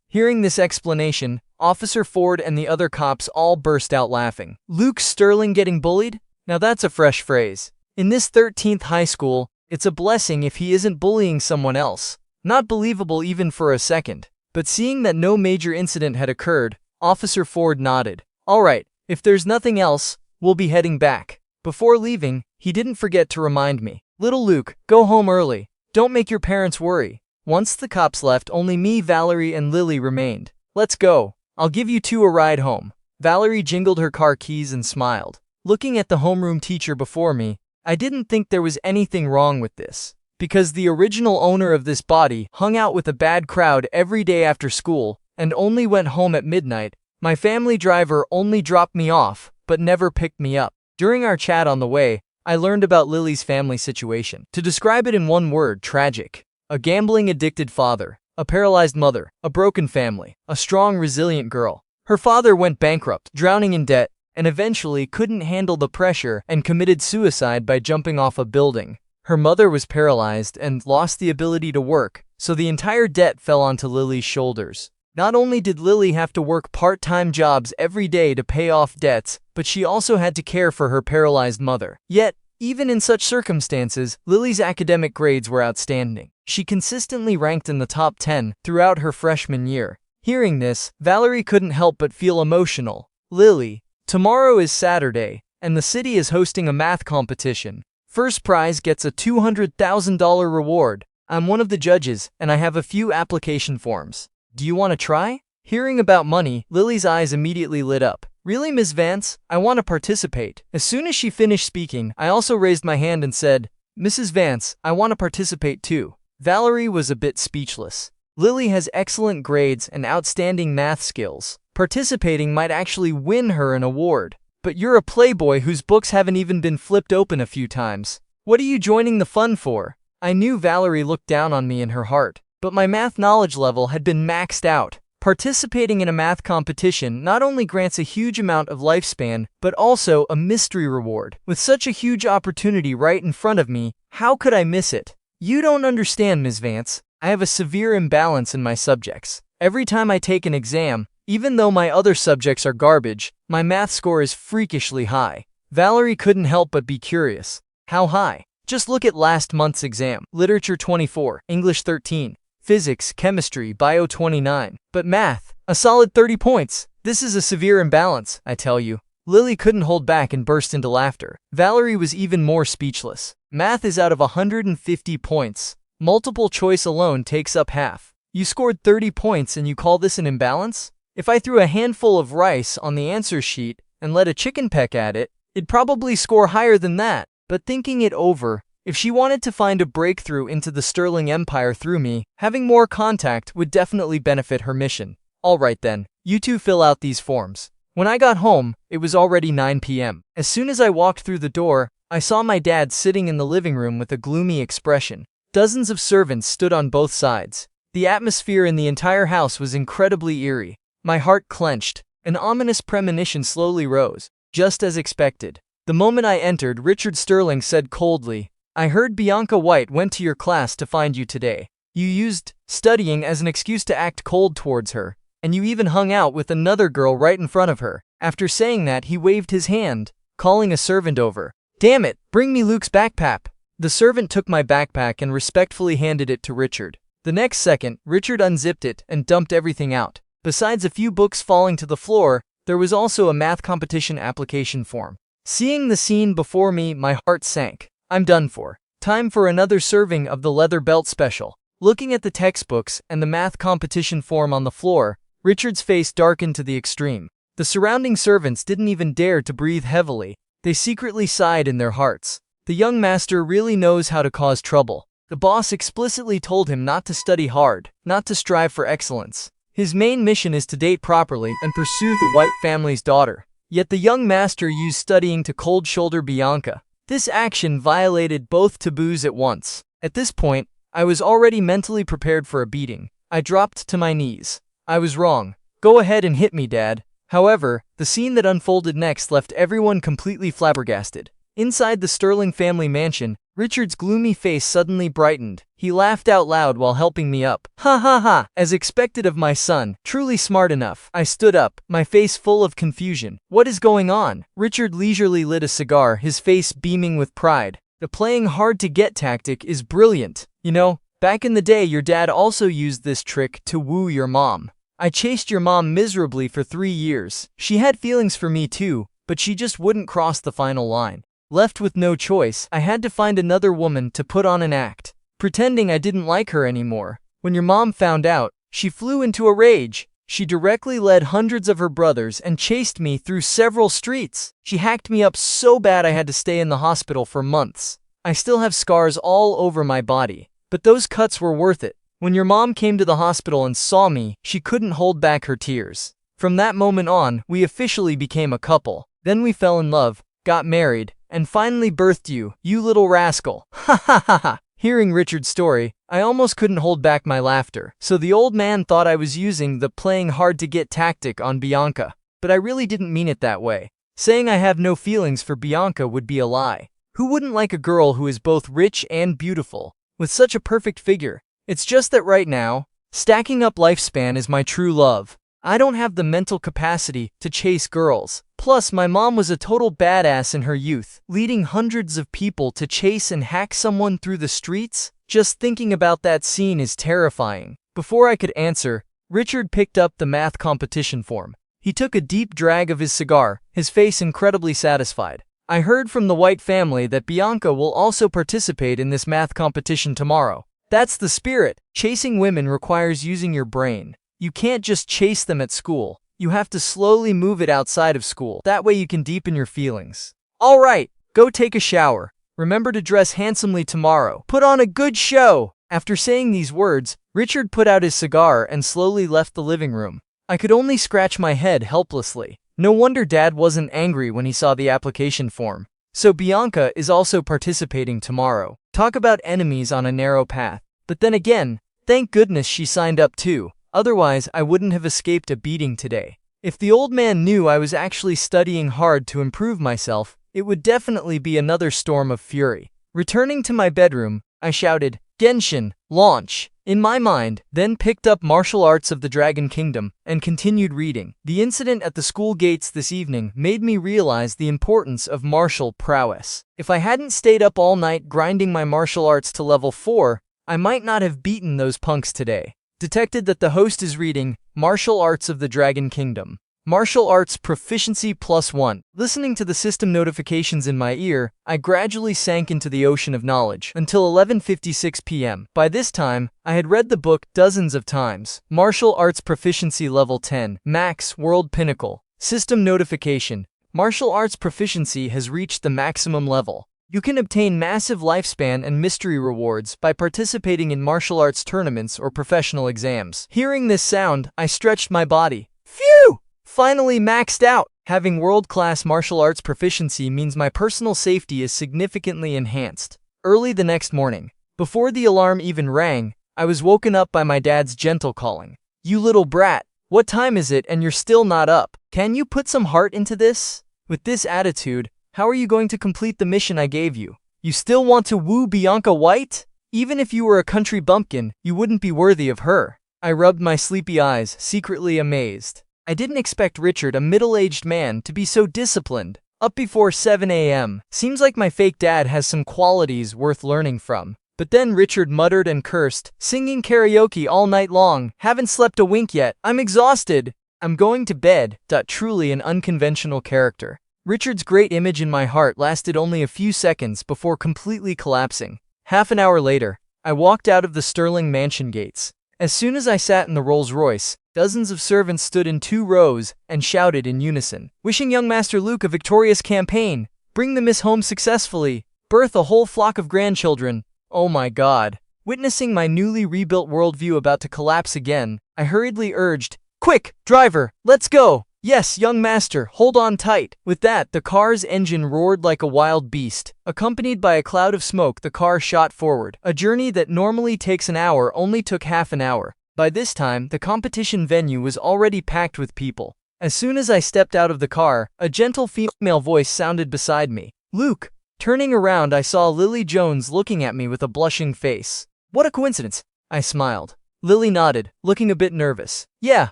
Hearing this explanation, Officer Ford and the other cops all burst out laughing. Luke Sterling getting bullied? Now that's a fresh phrase. In this 13th high school, it's a blessing if he isn't bullying someone else. Not believable even for a second. But seeing that no major incident had occurred, Officer Ford nodded. Alright, if there's nothing else, we'll be heading back. Before leaving, he didn't forget to remind me. Little Luke, go home early. Don't make your parents worry. Once the cops left, only me, Valerie, and Lily remained. Let's go. I'll give you two a ride home. Valerie jingled her car keys and smiled. Looking at the homeroom teacher before me, I didn't think there was anything wrong with this. Because the original owner of this body hung out with a bad crowd every day after school and only went home at midnight, my family driver only dropped me off but never picked me up. During our chat on the way, I learned about Lily's family situation. To describe it in one word, tragic. A gambling-addicted father, a paralyzed mother, a broken family, a strong, resilient girl. Her father went bankrupt, drowning in debt, and eventually couldn't handle the pressure and committed suicide by jumping off a building. Her mother was paralyzed and lost the ability to work, so the entire debt fell onto Lily's shoulders. Not only did Lily have to work part-time jobs every day to pay off debts, but she also had to care for her paralyzed mother. Yet, even in such circumstances, Lily's academic grades were outstanding. She consistently ranked in the top 10 throughout her freshman year. Hearing this, Valerie couldn't help but feel emotional. Lily, tomorrow is Saturday, and the city is hosting a math competition. First prize gets a $200,000 reward. I'm one of the judges, and I have a few application forms. Do you want to try? Hearing about money, Lily's eyes immediately lit up. Really, Miss Vance? I want to participate. As soon as she finished speaking, I also raised my hand and said, Mrs. Vance, I want to participate too. Valerie was a bit speechless. Lily has excellent grades and outstanding math skills. Participating might actually win her an award. But you're a playboy whose books haven't even been flipped open a few times. What are you joining the fun for? I knew Valerie looked down on me in her heart, but my math knowledge level had been maxed out. Participating in a math competition not only grants a huge amount of lifespan, but also a mystery reward. With such a huge opportunity right in front of me, how could I miss it? You don't understand, Ms. Vance. I have a severe imbalance in my subjects. Every time I take an exam, even though my other subjects are garbage, my math score is freakishly high. Valerie couldn't help but be curious. How high? Just look at last month's exam. Literature 24, English 13, Physics, Chemistry, Bio 29. But math, a solid 30 points. This is a severe imbalance, I tell you. Lily couldn't hold back and burst into laughter. Valerie was even more speechless. Math is out of 150 points. Multiple choice alone takes up half. You scored 30 points and you call this an imbalance? If I threw a handful of rice on the answer sheet and let a chicken peck at it, it'd probably score higher than that. But thinking it over, if she wanted to find a breakthrough into the Sterling Empire through me, having more contact would definitely benefit her mission. Alright then, you two fill out these forms. When I got home, it was already 9 p.m. As soon as I walked through the door, I saw my dad sitting in the living room with a gloomy expression. Dozens of servants stood on both sides. The atmosphere in the entire house was incredibly eerie. My heart clenched. An ominous premonition slowly rose, just as expected. The moment I entered, Richard Sterling said coldly, I heard Bianca White went to your class to find you today. You used studying as an excuse to act cold towards her, and you even hung out with another girl right in front of her. After saying that, he waved his hand, calling a servant over. Damn it, bring me Luke's backpack. The servant took my backpack and respectfully handed it to Richard. The next second, Richard unzipped it and dumped everything out. Besides a few books falling to the floor, there was also a math competition application form. Seeing the scene before me, my heart sank. I'm done for. Time for another serving of the leather belt special. Looking at the textbooks and the math competition form on the floor, Richard's face darkened to the extreme. The surrounding servants didn't even dare to breathe heavily. They secretly sighed in their hearts. The young master really knows how to cause trouble. The boss explicitly told him not to study hard, not to strive for excellence. His main mission is to date properly and pursue the White family's daughter. Yet the young master used studying to cold shoulder Bianca. This action violated both taboos at once. At this point, I was already mentally prepared for a beating. I dropped to my knees. I was wrong. Go ahead and hit me, Dad. However, the scene that unfolded next left everyone completely flabbergasted. Inside the Sterling family mansion, Richard's gloomy face suddenly brightened. He laughed out loud while helping me up. Ha ha ha! As expected of my son, truly smart enough. I stood up, my face full of confusion. What is going on? Richard leisurely lit a cigar, his face beaming with pride. The playing hard to get tactic is brilliant. You know, back in the day your dad also used this trick to woo your mom. I chased your mom miserably for 3 years. She had feelings for me too, but she just wouldn't cross the final line. Left with no choice, I had to find another woman to put on an act, pretending I didn't like her anymore. When your mom found out, she flew into a rage. She directly led hundreds of her brothers and chased me through several streets. She hacked me up so bad I had to stay in the hospital for months. I still have scars all over my body, but those cuts were worth it. When your mom came to the hospital and saw me, she couldn't hold back her tears. From that moment on, we officially became a couple. Then we fell in love, got married, and finally birthed you, you little rascal. Ha ha ha ha. Hearing Richard's story, I almost couldn't hold back my laughter. So the old man thought I was using the playing hard to get tactic on Bianca, but I really didn't mean it that way. Saying I have no feelings for Bianca would be a lie. Who wouldn't like a girl who is both rich and beautiful, with such a perfect figure? It's just that right now, stacking up lifespan is my true love. I don't have the mental capacity to chase girls. Plus, my mom was a total badass in her youth, leading hundreds of people to chase and hack someone through the streets. Just thinking about that scene is terrifying. Before I could answer, Richard picked up the math competition form. He took a deep drag of his cigar, his face incredibly satisfied. I heard from the White family that Bianca will also participate in this math competition tomorrow. That's the spirit. Chasing women requires using your brain. You can't just chase them at school. You have to slowly move it outside of school. That way you can deepen your feelings. Alright, go take a shower. Remember to dress handsomely tomorrow. Put on a good show! After saying these words, Richard put out his cigar and slowly left the living room. I could only scratch my head helplessly. No wonder Dad wasn't angry when he saw the application form. So Bianca is also participating tomorrow. Talk about enemies on a narrow path. But then again, thank goodness she signed up too. Otherwise, I wouldn't have escaped a beating today. If the old man knew I was actually studying hard to improve myself, it would definitely be another storm of fury. Returning to my bedroom, I shouted, "Genshin, launch!" in my mind, then picked up Martial Arts of the Dragon Kingdom and continued reading. The incident at the school gates this evening made me realize the importance of martial prowess. If I hadn't stayed up all night grinding my martial arts to level 4, I might not have beaten those punks today. Detected that the host is reading Martial Arts of the Dragon Kingdom. Martial Arts Proficiency +1. Listening to the system notifications in my ear, I gradually sank into the ocean of knowledge until 11:56 p.m. By this time, I had read the book dozens of times. Martial Arts Proficiency Level 10. Max World Pinnacle. System notification. Martial Arts Proficiency has reached the maximum level. You can obtain massive lifespan and mystery rewards by participating in martial arts tournaments or professional exams. Hearing this sound, I stretched my body. Phew! Finally maxed out! Having world-class martial arts proficiency means my personal safety is significantly enhanced. Early the next morning, before the alarm even rang, I was woken up by my dad's gentle calling. "You little brat, what time is it and you're still not up? Can you put some heart into this?" With this attitude, how are you going to complete the mission I gave you? You still want to woo Bianca White? Even if you were a country bumpkin, you wouldn't be worthy of her. I rubbed my sleepy eyes, secretly amazed. I didn't expect Richard, a middle-aged man, to be so disciplined. Up before 7 a.m. Seems like my fake dad has some qualities worth learning from. But then Richard muttered and cursed, singing karaoke all night long. Haven't slept a wink yet. I'm exhausted. I'm going to bed. Truly an unconventional character. Richard's great image in my heart lasted only a few seconds before completely collapsing. Half an hour later, I walked out of the Sterling mansion gates. As soon as I sat in the Rolls-Royce, dozens of servants stood in 2 rows and shouted in unison, "Wishing young Master Luke a victorious campaign, bring the miss home successfully, birth a whole flock of grandchildren." Oh my God. Witnessing my newly rebuilt worldview about to collapse again, I hurriedly urged, "Quick, driver, let's go!" "Yes, young master, hold on tight." With that, the car's engine roared like a wild beast. Accompanied by a cloud of smoke, the car shot forward. A journey that normally takes an hour only took half an hour. By this time, the competition venue was already packed with people. As soon as I stepped out of the car, a gentle female voice sounded beside me. Luke. Turning around, I saw Lily Jones looking at me with a blushing face. What a coincidence, I smiled. Lily nodded, looking a bit nervous. Yeah,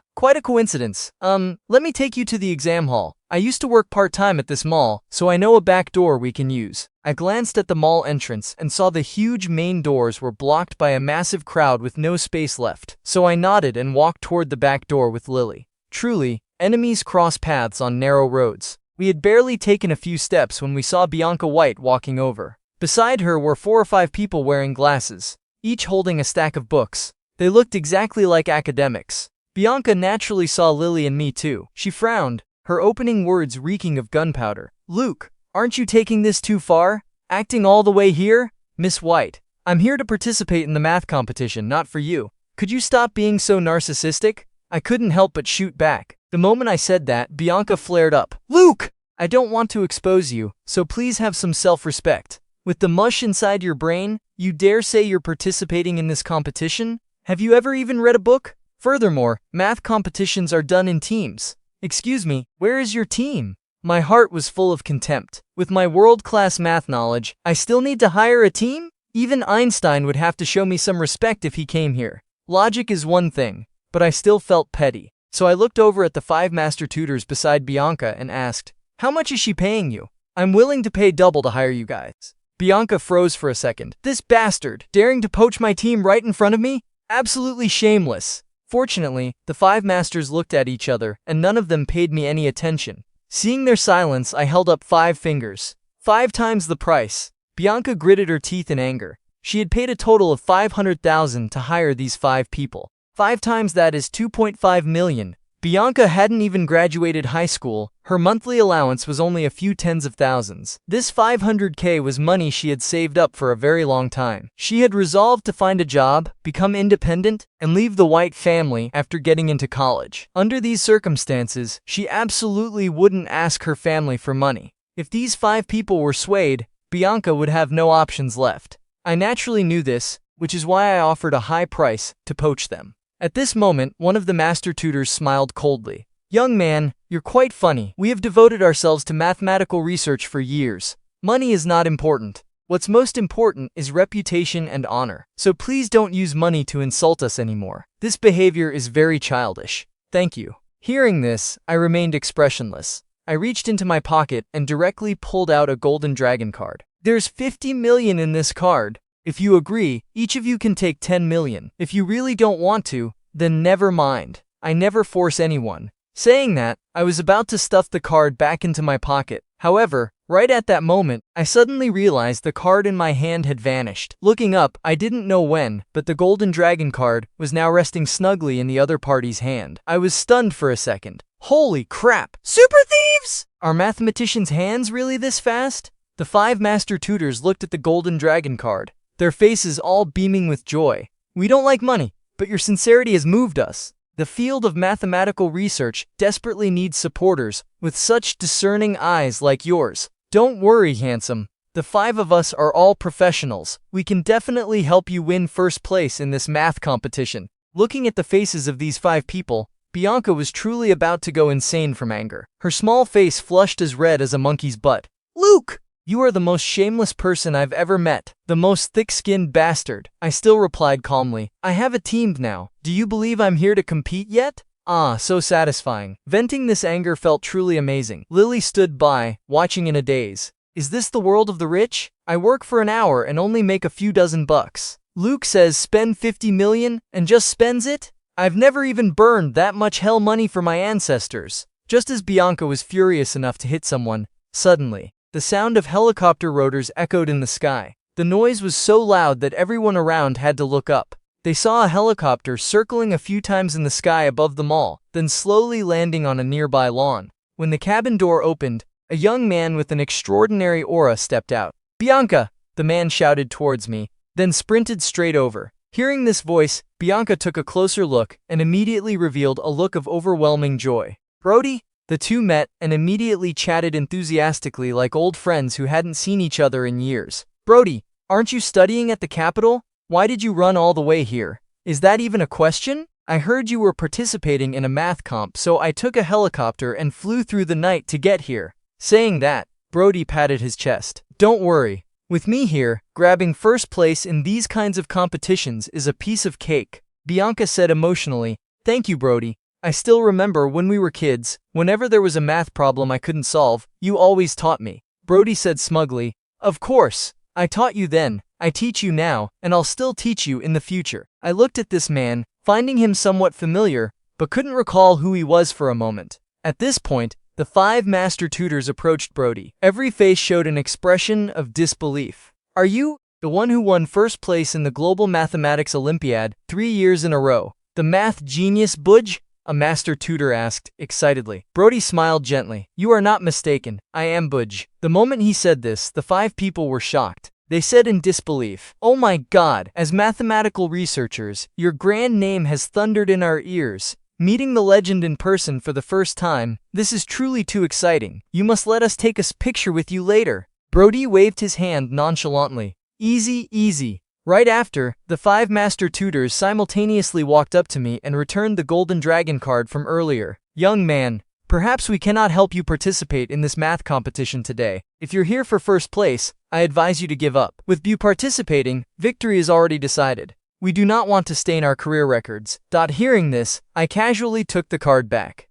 quite a coincidence. Let me take you to the exam hall. I used to work part-time at this mall, so I know a back door we can use. I glanced at the mall entrance and saw the huge main doors were blocked by a massive crowd with no space left. So I nodded and walked toward the back door with Lily. Truly, enemies cross paths on narrow roads. We had barely taken a few steps when we saw Bianca White walking over. Beside her were 4 or 5 people wearing glasses, each holding a stack of books. They looked exactly like academics. Bianca naturally saw Lily and me too. She frowned, her opening words reeking of gunpowder. Luke, aren't you taking this too far? Acting all the way here? Miss White, I'm here to participate in the math competition, not for you. Could you stop being so narcissistic? I couldn't help but shoot back. The moment I said that, Bianca flared up. Luke! I don't want to expose you, so please have some self-respect. With the mush inside your brain, you dare say you're participating in this competition? Have you ever even read a book? Furthermore, math competitions are done in teams. Excuse me, where is your team? My heart was full of contempt. With my world-class math knowledge, I still need to hire a team? Even Einstein would have to show me some respect if he came here. Logic is one thing, but I still felt petty. So I looked over at the 5 master tutors beside Bianca and asked, how much is she paying you? I'm willing to pay double to hire you guys. Bianca froze for a second. This bastard, daring to poach my team right in front of me? Absolutely shameless. Fortunately, the 5 masters looked at each other, and none of them paid me any attention. Seeing their silence, I held up 5 fingers. 5 times the price. Bianca gritted her teeth in anger. She had paid a total of $500,000 to hire these 5 people. 5 times that is $2.5 million. Bianca hadn't even graduated high school. Her monthly allowance was only a few tens of thousands. This $500K was money she had saved up for a very long time. She had resolved to find a job, become independent, and leave the White family after getting into college. Under these circumstances, she absolutely wouldn't ask her family for money. If these 5 people were swayed, Bianca would have no options left. I naturally knew this, which is why I offered a high price to poach them. At this moment, one of the master tutors smiled coldly. Young man, you're quite funny. We have devoted ourselves to mathematical research for years. Money is not important. What's most important is reputation and honor. So please don't use money to insult us anymore. This behavior is very childish. Thank you. Hearing this, I remained expressionless. I reached into my pocket and directly pulled out a golden dragon card. There's 50 million in this card. If you agree, each of you can take 10 million. If you really don't want to, then never mind. I never force anyone. Saying that, I was about to stuff the card back into my pocket. However, right at that moment, I suddenly realized the card in my hand had vanished. Looking up, I didn't know when, but the golden dragon card was now resting snugly in the other party's hand. I was stunned for a second. Holy crap! Super thieves! Are mathematicians' hands really this fast? The 5 master tutors looked at the golden dragon card, their faces all beaming with joy. We don't like money, but your sincerity has moved us. The field of mathematical research desperately needs supporters with such discerning eyes like yours. Don't worry, handsome. The 5 of us are all professionals. We can definitely help you win first place in this math competition. Looking at the faces of these 5 people, Bianca was truly about to go insane from anger. Her small face flushed as red as a monkey's butt. Luke! You are the most shameless person I've ever met. The most thick-skinned bastard. I still replied calmly. I have a team now. Do you believe I'm here to compete yet? Ah, so satisfying. Venting this anger felt truly amazing. Lily stood by, watching in a daze. Is this the world of the rich? I work for an hour and only make a few dozen bucks. Luke says spend 50 million and just spends it? I've never even burned that much hell money for my ancestors. Just as Bianca was furious enough to hit someone, suddenly, the sound of helicopter rotors echoed in the sky. The noise was so loud that everyone around had to look up. They saw a helicopter circling a few times in the sky above the mall, then slowly landing on a nearby lawn. When the cabin door opened, a young man with an extraordinary aura stepped out. Bianca! The man shouted towards me, then sprinted straight over. Hearing this voice, Bianca took a closer look and immediately revealed a look of overwhelming joy. Brody? The two met and immediately chatted enthusiastically like old friends who hadn't seen each other in years. Brody, aren't you studying at the Capitol? Why did you run all the way here? Is that even a question? I heard you were participating in a math comp, so I took a helicopter and flew through the night to get here. Saying that, Brody patted his chest. Don't worry. With me here, grabbing first place in these kinds of competitions is a piece of cake. Bianca said emotionally. Thank you, Brody. I still remember when we were kids, whenever there was a math problem I couldn't solve, you always taught me. Brody said smugly. Of course. I taught you then, I teach you now, and I'll still teach you in the future. I looked at this man, finding him somewhat familiar, but couldn't recall who he was for a moment. At this point, the 5 master tutors approached Brody. Every face showed an expression of disbelief. Are you the one who won first place in the Global Mathematics Olympiad 3 years in a row? The math genius Budge? A master tutor asked, excitedly. Brody smiled gently. You are not mistaken, I am Budge. The moment he said this, the 5 people were shocked. They said in disbelief, oh my god, as mathematical researchers, your grand name has thundered in our ears. Meeting the legend in person for the first time, this is truly too exciting. You must let us take a picture with you later. Brody waved his hand nonchalantly. Easy, easy. Right after, the 5 master tutors simultaneously walked up to me and returned the golden dragon card from earlier. Young man, perhaps we cannot help you participate in this math competition today. If you're here for first place, I advise you to give up. With you participating, victory is already decided. We do not want to stain our career records. Hearing this, I casually took the card back.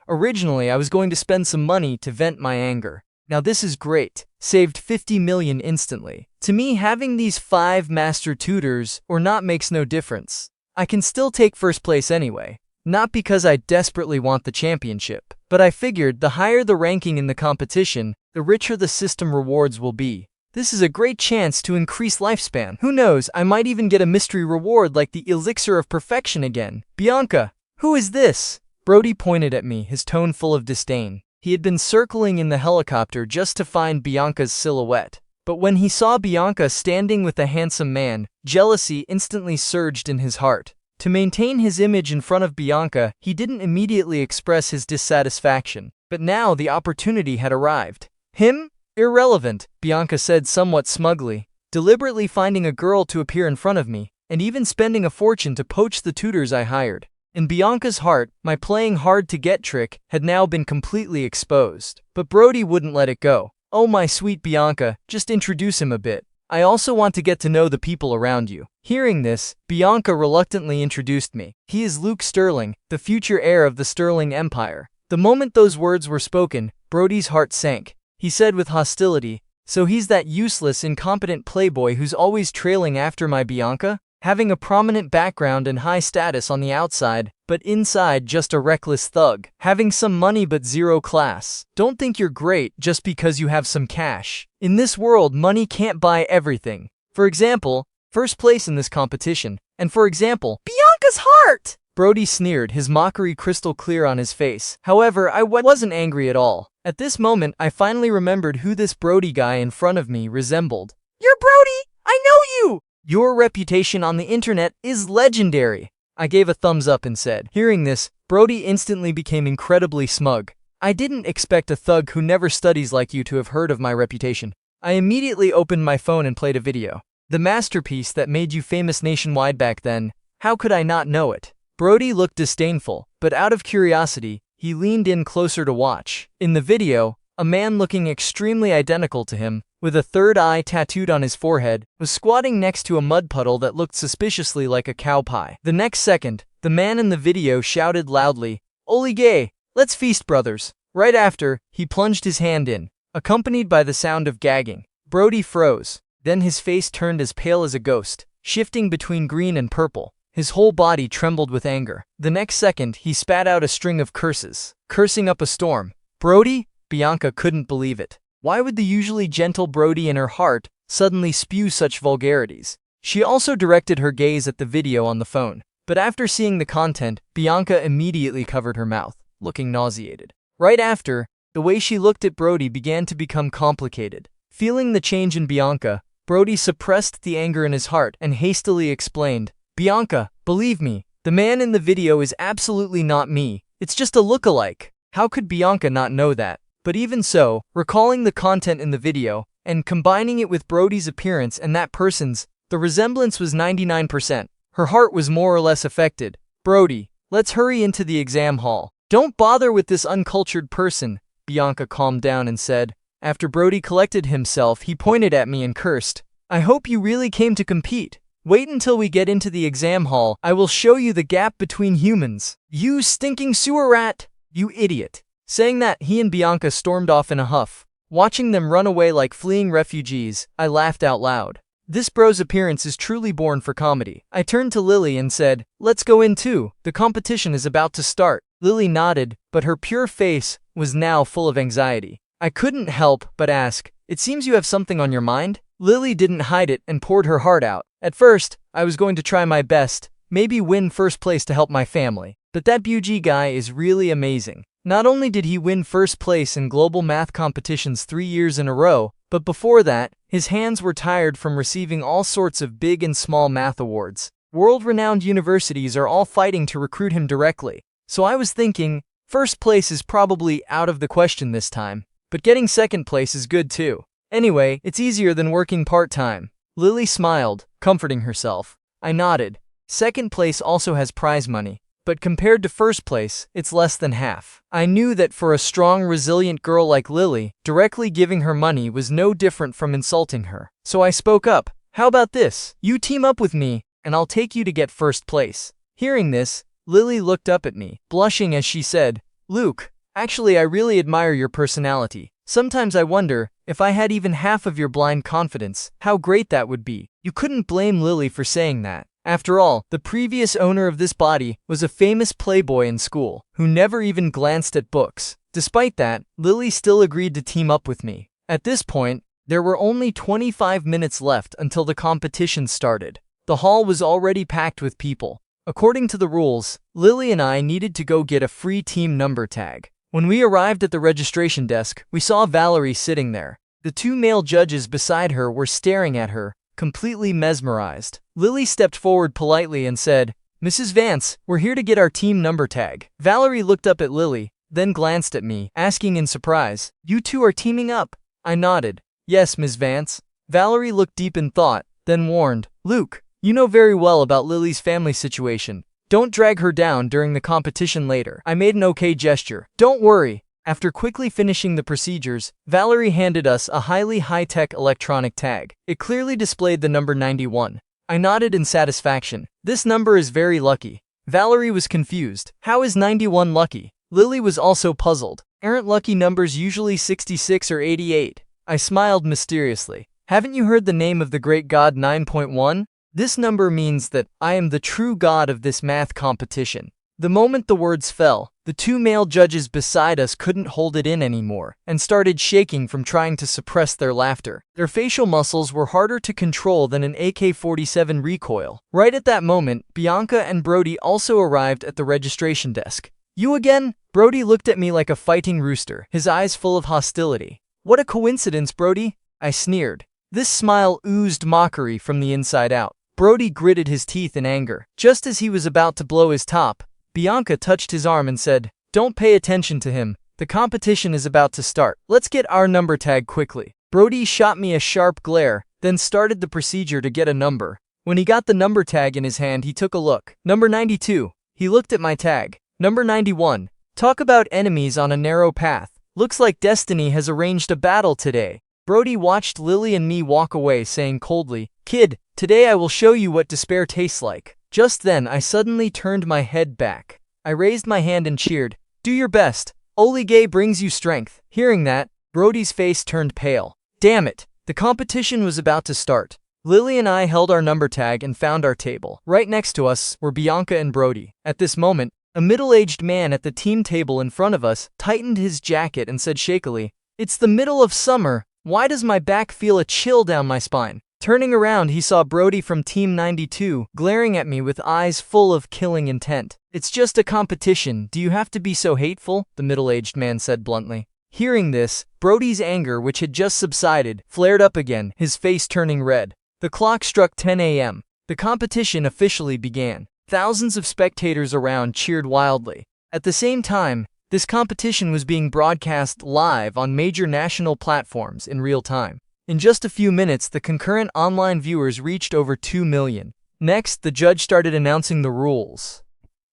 Originally I was going to spend some money to vent my anger. Now this is great. Saved 50 million instantly. To me, having these 5 master tutors or not makes no difference. I can still take first place anyway. Not because I desperately want the championship, but I figured the higher the ranking in the competition, the richer the system rewards will be. This is a great chance to increase lifespan. Who knows, I might even get a mystery reward like the elixir of perfection again. Bianca, who is this? Brody pointed at me, his tone full of disdain. He had been circling in the helicopter just to find Bianca's silhouette. But when he saw Bianca standing with a handsome man, jealousy instantly surged in his heart. To maintain his image in front of Bianca, he didn't immediately express his dissatisfaction. But now the opportunity had arrived. Him? Irrelevant, Bianca said somewhat smugly, deliberately finding a girl to appear in front of me, and even spending a fortune to poach the tutors I hired. In Bianca's heart, my playing hard to get trick had now been completely exposed. But Brody wouldn't let it go. Oh my sweet Bianca, just introduce him a bit. I also want to get to know the people around you. Hearing this, Bianca reluctantly introduced me. He is Luke Sterling, the future heir of the Sterling Empire. The moment those words were spoken, Brody's heart sank. He said with hostility, so he's that useless, incompetent playboy who's always trailing after my Bianca? Having a prominent background and high status on the outside, but inside just a reckless thug. Having some money but zero class. Don't think you're great just because you have some cash. In this world, money can't buy everything. For example, first place in this competition. And for example, Bianca's heart! Brody sneered, his mockery crystal clear on his face. However, I wasn't angry at all. At this moment, I finally remembered who this Brody guy in front of me resembled. You're Brody! I know you! Your reputation on the internet is legendary. I gave a thumbs up and said. Hearing this, Brody instantly became incredibly smug. I didn't expect a thug who never studies like you to have heard of my reputation. I immediately opened my phone and played a video. The masterpiece that made you famous nationwide back then. How could I not know it? Brody looked disdainful, but out of curiosity, he leaned in closer to watch. In the video, a man looking extremely identical to him, with a third eye tattooed on his forehead, was squatting next to a mud puddle that looked suspiciously like a cow pie. The next second, the man in the video shouted loudly, "Oligay, let's feast, brothers." Right after, he plunged his hand in, accompanied by the sound of gagging. Brody froze. Then his face turned as pale as a ghost, shifting between green and purple. His whole body trembled with anger. The next second, he spat out a string of curses, cursing up a storm. Brody? Bianca couldn't believe it. Why would the usually gentle Brody in her heart suddenly spew such vulgarities? She also directed her gaze at the video on the phone. But after seeing the content, Bianca immediately covered her mouth, looking nauseated. Right after, the way she looked at Brody began to become complicated. Feeling the change in Bianca, Brody suppressed the anger in his heart and hastily explained, Bianca, believe me, the man in the video is absolutely not me. It's just a look-alike. How could Bianca not know that? But even so, recalling the content in the video, and combining it with Brody's appearance and that person's, the resemblance was 99%. Her heart was more or less affected, Brody, let's hurry into the exam hall. Don't bother with this uncultured person, Bianca calmed down and said. After Brody collected himself, he pointed at me and cursed. I hope you really came to compete. Wait until we get into the exam hall. I will show you the gap between humans. You stinking sewer rat! You idiot. Saying that, he and Bianca stormed off in a huff. Watching them run away like fleeing refugees, I laughed out loud. This bro's appearance is truly born for comedy. I turned to Lily and said, let's go in too. The competition is about to start. Lily nodded, but her pure face was now full of anxiety. I couldn't help but ask, it seems you have something on your mind? Lily didn't hide it and poured her heart out. At first, I was going to try my best, maybe win first place to help my family. But that BG guy is really amazing. Not only did he win first place in global math competitions 3 years in a row, but before that, his hands were tired from receiving all sorts of big and small math awards. World-renowned universities are all fighting to recruit him directly. So I was thinking, first place is probably out of the question this time. But getting second place is good too. Anyway, it's easier than working part-time. Lily smiled, comforting herself. I nodded. Second place also has prize money. But compared to first place, it's less than half. I knew that for a strong, resilient girl like Lily, directly giving her money was no different from insulting her. So I spoke up. How about this? You team up with me, and I'll take you to get first place. Hearing this, Lily looked up at me, blushing as she said, Luke, actually I really admire your personality. Sometimes I wonder, if I had even half of your blind confidence, how great that would be. You couldn't blame Lily for saying that. After all, the previous owner of this body was a famous playboy in school, who never even glanced at books. Despite that, Lily still agreed to team up with me. At this point, there were only 25 minutes left until the competition started. The hall was already packed with people. According to the rules, Lily and I needed to go get a free team number tag. When we arrived at the registration desk, we saw Valerie sitting there. The 2 male judges beside her were staring at her, completely mesmerized. Lily stepped forward politely and said, Mrs. Vance, we're here to get our team number tag. Valerie looked up at Lily, then glanced at me, asking in surprise, you two are teaming up? I nodded. Yes, Ms. Vance. Valerie looked deep in thought, then warned, Luke, you know very well about Lily's family situation. Don't drag her down during the competition later. I made an okay gesture. Don't worry. After quickly finishing the procedures, Valerie handed us a highly high-tech electronic tag. It clearly displayed the number 91. I nodded in satisfaction. This number is very lucky. Valerie was confused. How is 91 lucky? Lily was also puzzled. Aren't lucky numbers usually 66 or 88? I smiled mysteriously. Haven't you heard the name of the great god 9.1? This number means that I am the true god of this math competition. The moment the words fell, the 2 male judges beside us couldn't hold it in anymore and started shaking from trying to suppress their laughter. Their facial muscles were harder to control than an AK-47 recoil. Right at that moment, Bianca and Brody also arrived at the registration desk. You again? Brody looked at me like a fighting rooster, his eyes full of hostility. What a coincidence, Brody, I sneered. This smile oozed mockery from the inside out. Brody gritted his teeth in anger. Just as he was about to blow his top, Bianca touched his arm and said, Don't pay attention to him. The competition is about to start. Let's get our number tag quickly. Brody shot me a sharp glare, then started the procedure to get a number. When he got the number tag in his hand, he took a look. Number 92. He looked at my tag. Number 91. Talk about enemies on a narrow path. Looks like destiny has arranged a battle today. Brody watched Lily and me walk away, saying coldly, Kid, today I will show you what despair tastes like. Just then, I suddenly turned my head back. I raised my hand and cheered, Do your best. Oligay brings you strength. Hearing that, Brody's face turned pale. Damn it. The competition was about to start. Lily and I held our number tag and found our table. Right next to us were Bianca and Brody. At this moment, a middle-aged man at the team table in front of us tightened his jacket and said shakily, It's the middle of summer. Why does my back feel a chill down my spine? Turning around, he saw Brody from Team 92 glaring at me with eyes full of killing intent. It's just a competition. Do you have to be so hateful? The middle-aged man said bluntly. Hearing this, Brody's anger, which had just subsided, flared up again, his face turning red. The clock struck 10 a.m. The competition officially began. Thousands of spectators around cheered wildly. At the same time, this competition was being broadcast live on major national platforms in real time. In just a few minutes, the concurrent online viewers reached over 2 million. Next, the judge started announcing the rules.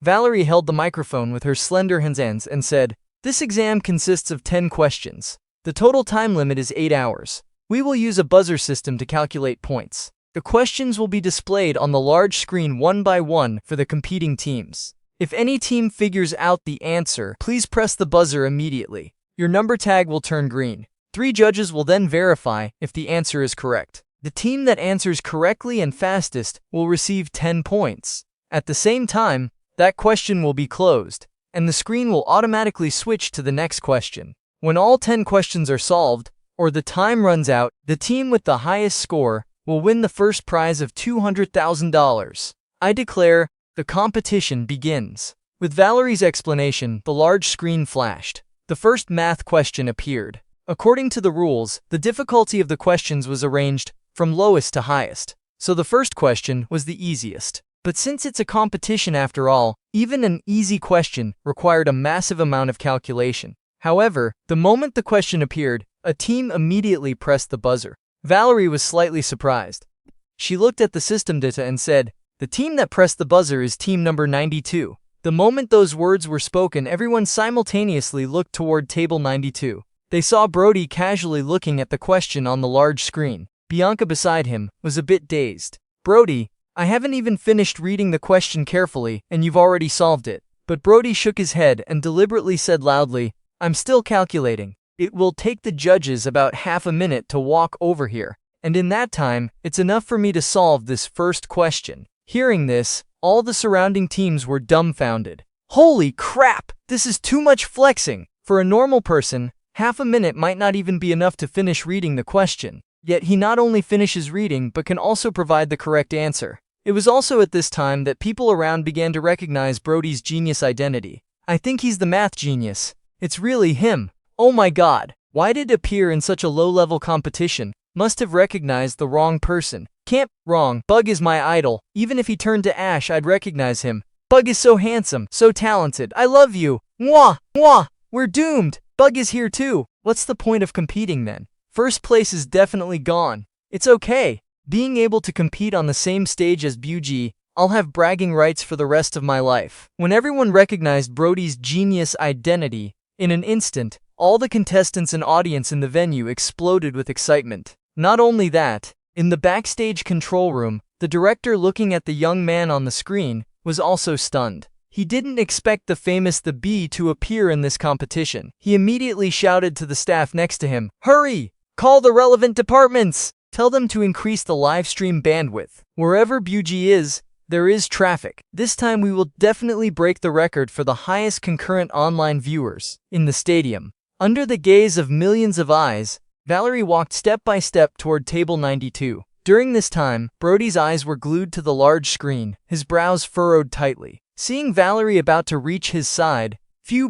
Valerie held the microphone with her slender hands and said, "This exam consists of 10 questions. The total time limit is 8 hours. We will use a buzzer system to calculate points. The questions will be displayed on the large screen one by one for the competing teams. If any team figures out the answer, please press the buzzer immediately. Your number tag will turn green. 3 judges will then verify if the answer is correct. The team that answers correctly and fastest will receive 10 points. At the same time, that question will be closed, and the screen will automatically switch to the next question. When all 10 questions are solved, or the time runs out, the team with the highest score will win the first prize of $200,000. I declare, the competition begins." With Valerie's explanation, the large screen flashed. The first math question appeared. According to the rules, the difficulty of the questions was arranged from lowest to highest, so the first question was the easiest. But since it's a competition after all, even an easy question required a massive amount of calculation. However, the moment the question appeared, a team immediately pressed the buzzer. Valerie was slightly surprised. She looked at the system data and said, "The team that pressed the buzzer is team number 92. The moment those words were spoken, everyone simultaneously looked toward table 92. They saw Brody casually looking at the question on the large screen. Bianca beside him was a bit dazed. "Brody, I haven't even finished reading the question carefully, and you've already solved it." But Brody shook his head and deliberately said loudly, "I'm still calculating. It will take the judges about half a minute to walk over here, and in that time, it's enough for me to solve this first question." Hearing this, all the surrounding teams were dumbfounded. Holy crap! This is too much flexing! For a normal person, half a minute might not even be enough to finish reading the question. Yet he not only finishes reading but can also provide the correct answer. It was also at this time that people around began to recognize Brody's genius identity. "I think he's the math genius. It's really him. Oh my god. Why did it appear in such a low-level competition? Must have recognized the wrong person. Can't, wrong. Bug is my idol. Even if he turned to ash, I'd recognize him. Bug is so handsome, so talented. I love you. Mwah, mwah. We're doomed. Bug is here too. What's the point of competing then? First place is definitely gone. It's okay. Being able to compete on the same stage as Buji, I'll have bragging rights for the rest of my life." When everyone recognized Brody's genius identity, in an instant, all the contestants and audience in the venue exploded with excitement. Not only that, in the backstage control room, the director looking at the young man on the screen was also stunned. He didn't expect the famous The Bee to appear in this competition. He immediately shouted to the staff next to him, "Hurry! Call the relevant departments! Tell them to increase the live stream bandwidth. Wherever Buji is, there is traffic. This time we will definitely break the record for the highest concurrent online viewers in the stadium." Under the gaze of millions of eyes, Valerie walked step by step toward table 92. During this time, Brody's eyes were glued to the large screen, his brows furrowed tightly. Seeing Valerie about to reach his side,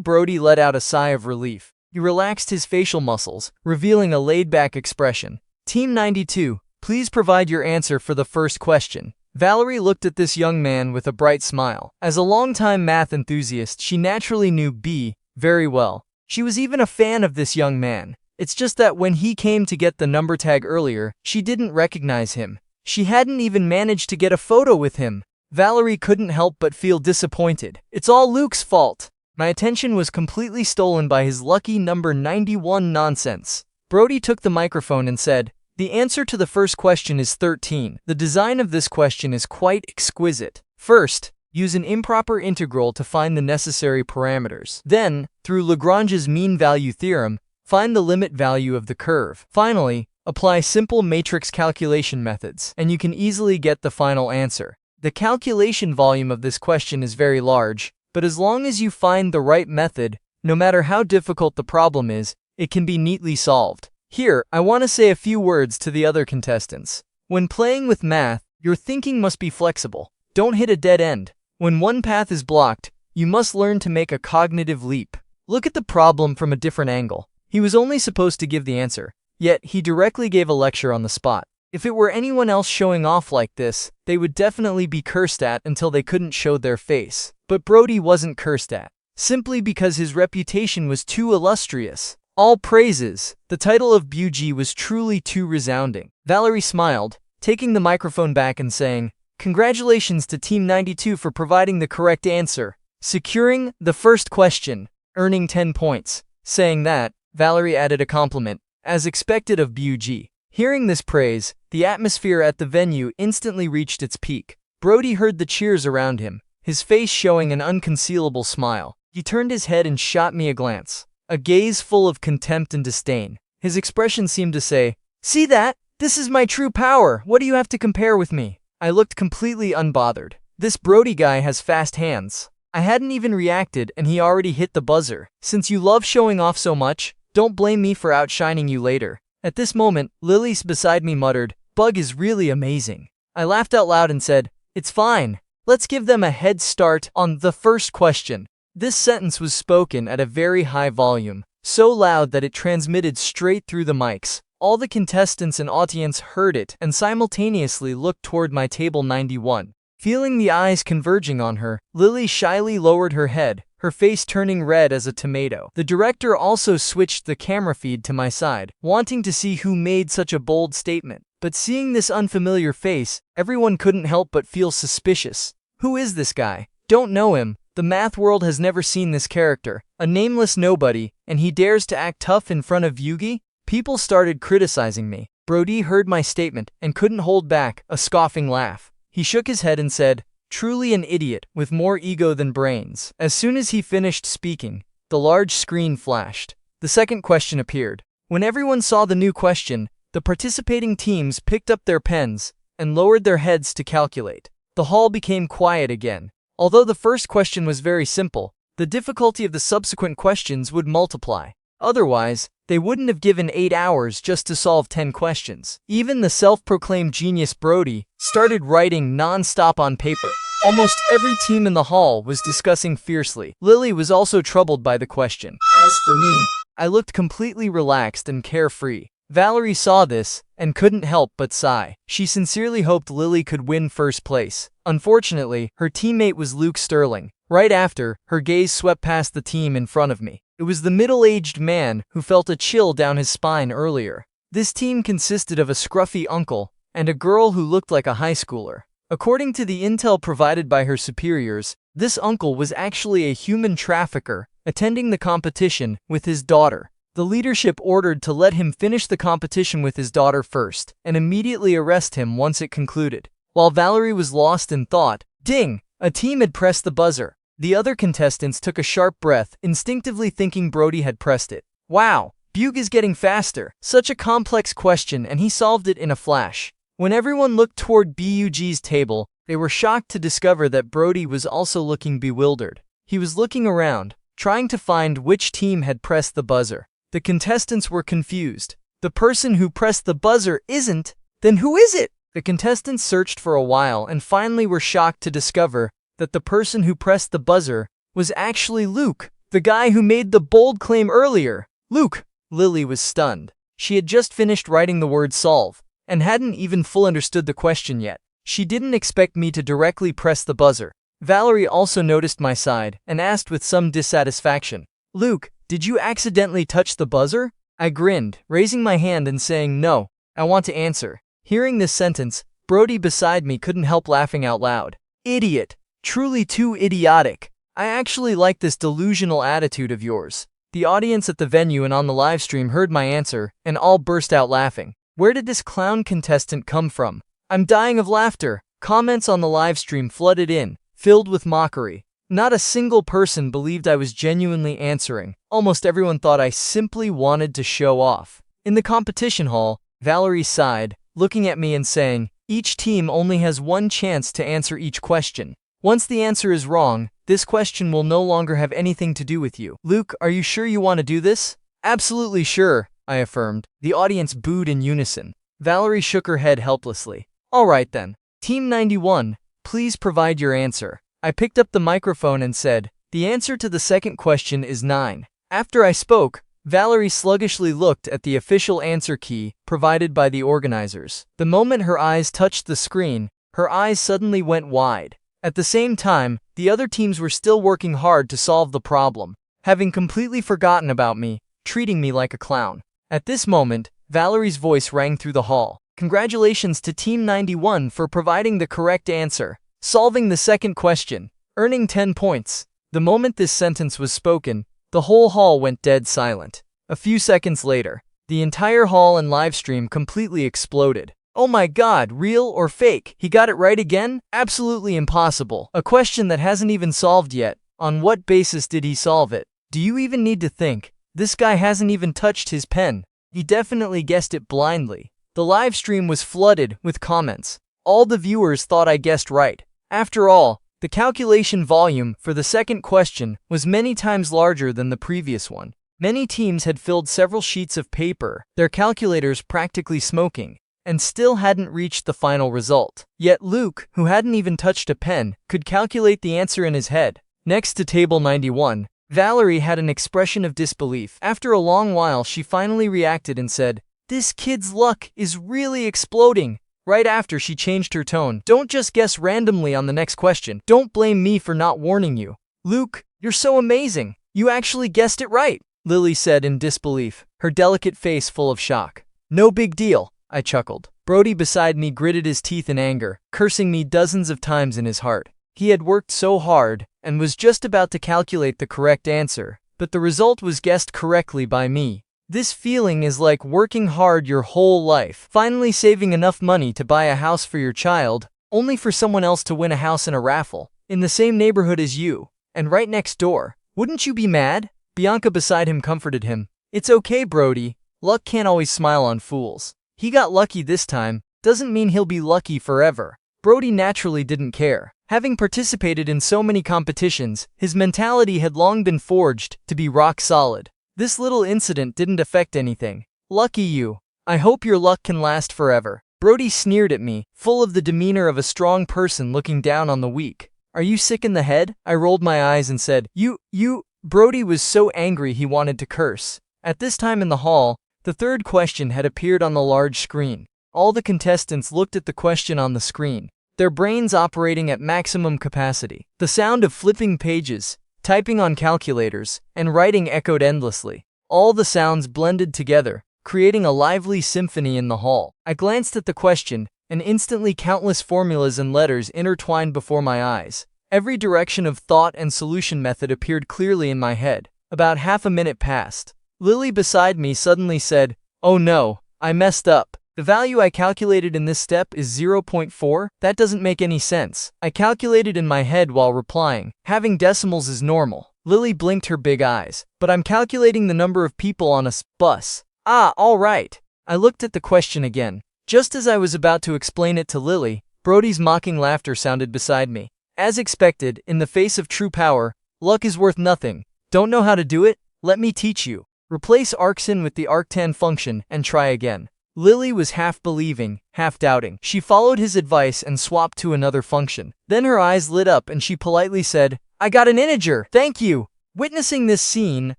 Brody let out a sigh of relief. He relaxed his facial muscles, revealing a laid-back expression. "Team 92, please provide your answer for the first question." Valerie looked at this young man with a bright smile. As a longtime math enthusiast, she naturally knew B very well. She was even a fan of this young man. It's just that when he came to get the number tag earlier, she didn't recognize him. She hadn't even managed to get a photo with him. Valerie couldn't help but feel disappointed. "It's all Luke's fault. My attention was completely stolen by his lucky number 91 nonsense." Brody took the microphone and said, "The answer to the first question is 13. The design of this question is quite exquisite. First, use an improper integral to find the necessary parameters. Then, through Lagrange's mean value theorem, find the limit value of the curve. Finally, apply simple matrix calculation methods, and you can easily get the final answer." The calculation volume of this question is very large, but as long as you find the right method, no matter how difficult the problem is, it can be neatly solved. Here, I want to say a few words to the other contestants. When playing with math, your thinking must be flexible. Don't hit a dead end. When one path is blocked, you must learn to make a cognitive leap. Look at the problem from a different angle. He was only supposed to give the answer, yet he directly gave a lecture on the spot. If it were anyone else showing off like this, they would definitely be cursed at until they couldn't show their face. But Brody wasn't cursed at, simply because his reputation was too illustrious. All praises. The title of Buji was truly too resounding. Valerie smiled, taking the microphone back and saying, "Congratulations to Team 92 for providing the correct answer. securing the first question, earning 10 points. Saying that, Valerie added a compliment, as expected of Bug. Hearing this praise, the atmosphere at the venue instantly reached its peak. Brody heard the cheers around him, his face showing an unconcealable smile. He turned his head and shot me a glance, a gaze full of contempt and disdain. His expression seemed to say, "See that? This is my true power. What do you have to compare with me?" I looked completely unbothered. This Brody guy has fast hands. I hadn't even reacted and he already hit the buzzer. Since you love showing off so much, don't blame me for outshining you later. At this moment, Lily beside me muttered, "Bug is really amazing." I laughed out loud and said, "It's fine. Let's give them a head start on the first question." This sentence was spoken at a very high volume, so loud that it transmitted straight through the mics. All the contestants and audience heard it and simultaneously looked toward my table 91. Feeling the eyes converging on her, Lily shyly lowered her head, her face turning red as a tomato. The director also switched the camera feed to my side, wanting to see who made such a bold statement. But seeing this unfamiliar face, everyone couldn't help but feel suspicious. Who is this guy? Don't know him. The math world has never seen this character, a nameless nobody, and he dares to act tough in front of Yugi? People started criticizing me. Brody heard my statement and couldn't hold back a scoffing laugh. He shook his head and said, "Truly an idiot with more ego than brains." As soon as he finished speaking, the large screen flashed. The second question appeared. When everyone saw the new question, the participating teams picked up their pens and lowered their heads to calculate. The hall became quiet again. Although the first question was very simple, the difficulty of the subsequent questions would multiply. Otherwise, they wouldn't have given 8 hours just to solve 10 questions. Even the self-proclaimed genius Brody started writing non-stop on paper. Almost every team in the hall was discussing fiercely. Lily was also troubled by the question. As for me, I looked completely relaxed and carefree. Valerie saw this and couldn't help but sigh. She sincerely hoped Lily could win first place. Unfortunately, her teammate was Luke Sterling. Right after, her gaze swept past the team in front of me. It was the middle-aged man who felt a chill down his spine earlier. This team consisted of a scruffy uncle and a girl who looked like a high schooler. According to the intel provided by her superiors, this uncle was actually a human trafficker attending the competition with his daughter. The leadership ordered to let him finish the competition with his daughter first and immediately arrest him once it concluded. While Valerie was lost in thought, ding! A team had pressed the buzzer. The other contestants took a sharp breath, instinctively thinking Brody had pressed it. Wow, Bug is getting faster. Such a complex question and he solved it in a flash. When everyone looked toward Bug's table, they were shocked to discover that Brody was also looking bewildered. He was looking around, trying to find which team had pressed the buzzer. The contestants were confused. The person who pressed the buzzer isn't, then who is it? The contestants searched for a while and finally were shocked to discover that the person who pressed the buzzer was actually Luke, the guy who made the bold claim earlier. Luke! Lily was stunned. She had just finished writing the word solve and hadn't even full understood the question yet. She didn't expect me to directly press the buzzer. Valerie also noticed my side and asked with some dissatisfaction, "Luke, did you accidentally touch the buzzer?" I grinned, raising my hand and saying, "No, I want to answer." Hearing this sentence, Brody beside me couldn't help laughing out loud. "Idiot. Truly too idiotic. I actually like this delusional attitude of yours." The audience at the venue and on the live stream heard my answer and all burst out laughing. Where did this clown contestant come from? I'm dying of laughter. Comments on the live stream flooded in, filled with mockery. Not a single person believed I was genuinely answering. Almost everyone thought I simply wanted to show off. In the competition hall, Valerie sighed, looking at me and saying, "Each team only has one chance to answer each question. Once the answer is wrong, this question will no longer have anything to do with you. Luke, are you sure you want to do this?" "Absolutely sure," I affirmed. The audience booed in unison. Valerie shook her head helplessly. "All right then. Team 91, please provide your answer." I picked up the microphone and said, "The answer to the second question is 9. After I spoke, Valerie sluggishly looked at the official answer key provided by the organizers. The moment her eyes touched the screen, her eyes suddenly went wide. At the same time, the other teams were still working hard to solve the problem, having completely forgotten about me, treating me like a clown. At this moment, Valerie's voice rang through the hall. "Congratulations to Team 91 for providing the correct answer, solving the second question, earning 10 points. The moment this sentence was spoken, the whole hall went dead silent. A few seconds later, the entire hall and livestream completely exploded. Oh my god, real or fake? He got it right again? Absolutely impossible. A question that hasn't even solved yet. On what basis did he solve it? Do you even need to think? This guy hasn't even touched his pen. He definitely guessed it blindly. The live stream was flooded with comments. All the viewers thought I guessed right. After all, the calculation volume for the second question was many times larger than the previous one. Many teams had filled several sheets of paper, their calculators practically smoking, and still hadn't reached the final result. Yet Luke, who hadn't even touched a pen, could calculate the answer in his head. Next to table 91, Valerie had an expression of disbelief. After a long while, she finally reacted and said, "This kid's luck is really exploding." Right after, she changed her tone. "Don't just guess randomly on the next question. Don't blame me for not warning you. Luke, you're so amazing. You actually guessed it right," Lily said in disbelief, her delicate face full of shock. "No big deal," I chuckled. Brody beside me gritted his teeth in anger, cursing me dozens of times in his heart. He had worked so hard, and was just about to calculate the correct answer, but the result was guessed correctly by me. This feeling is like working hard your whole life, finally saving enough money to buy a house for your child, only for someone else to win a house in a raffle, in the same neighborhood as you, and right next door. Wouldn't you be mad? Bianca beside him comforted him. "It's okay, Brody. Luck can't always smile on fools. He got lucky this time, doesn't mean he'll be lucky forever." Brody naturally didn't care. Having participated in so many competitions, his mentality had long been forged to be rock solid. This little incident didn't affect anything. "Lucky you. I hope your luck can last forever." Brody sneered at me, full of the demeanor of a strong person looking down on the weak. "Are you sick in the head?" I rolled my eyes and said, You. Brody was so angry he wanted to curse. At this time in the hall, the third question had appeared on the large screen. All the contestants looked at the question on the screen, their brains operating at maximum capacity. The sound of flipping pages, typing on calculators, and writing echoed endlessly. All the sounds blended together, creating a lively symphony in the hall. I glanced at the question, and instantly countless formulas and letters intertwined before my eyes. Every direction of thought and solution method appeared clearly in my head. About half a minute passed. Lily beside me suddenly said, "Oh no, I messed up. The value I calculated in this step is 0.4? That doesn't make any sense." I calculated in my head while replying. "Having decimals is normal." Lily blinked her big eyes. "But I'm calculating the number of people on a bus." "Ah, all right." I looked at the question again. Just as I was about to explain it to Lily, Brody's mocking laughter sounded beside me. As expected, in the face of true power, luck is worth nothing. Don't know how to do it? Let me teach you. Replace arcsin with the arctan function and try again. Lily was half believing, half doubting. She followed his advice and swapped to another function. Then her eyes lit up and she politely said, "I got an integer, thank you." Witnessing this scene,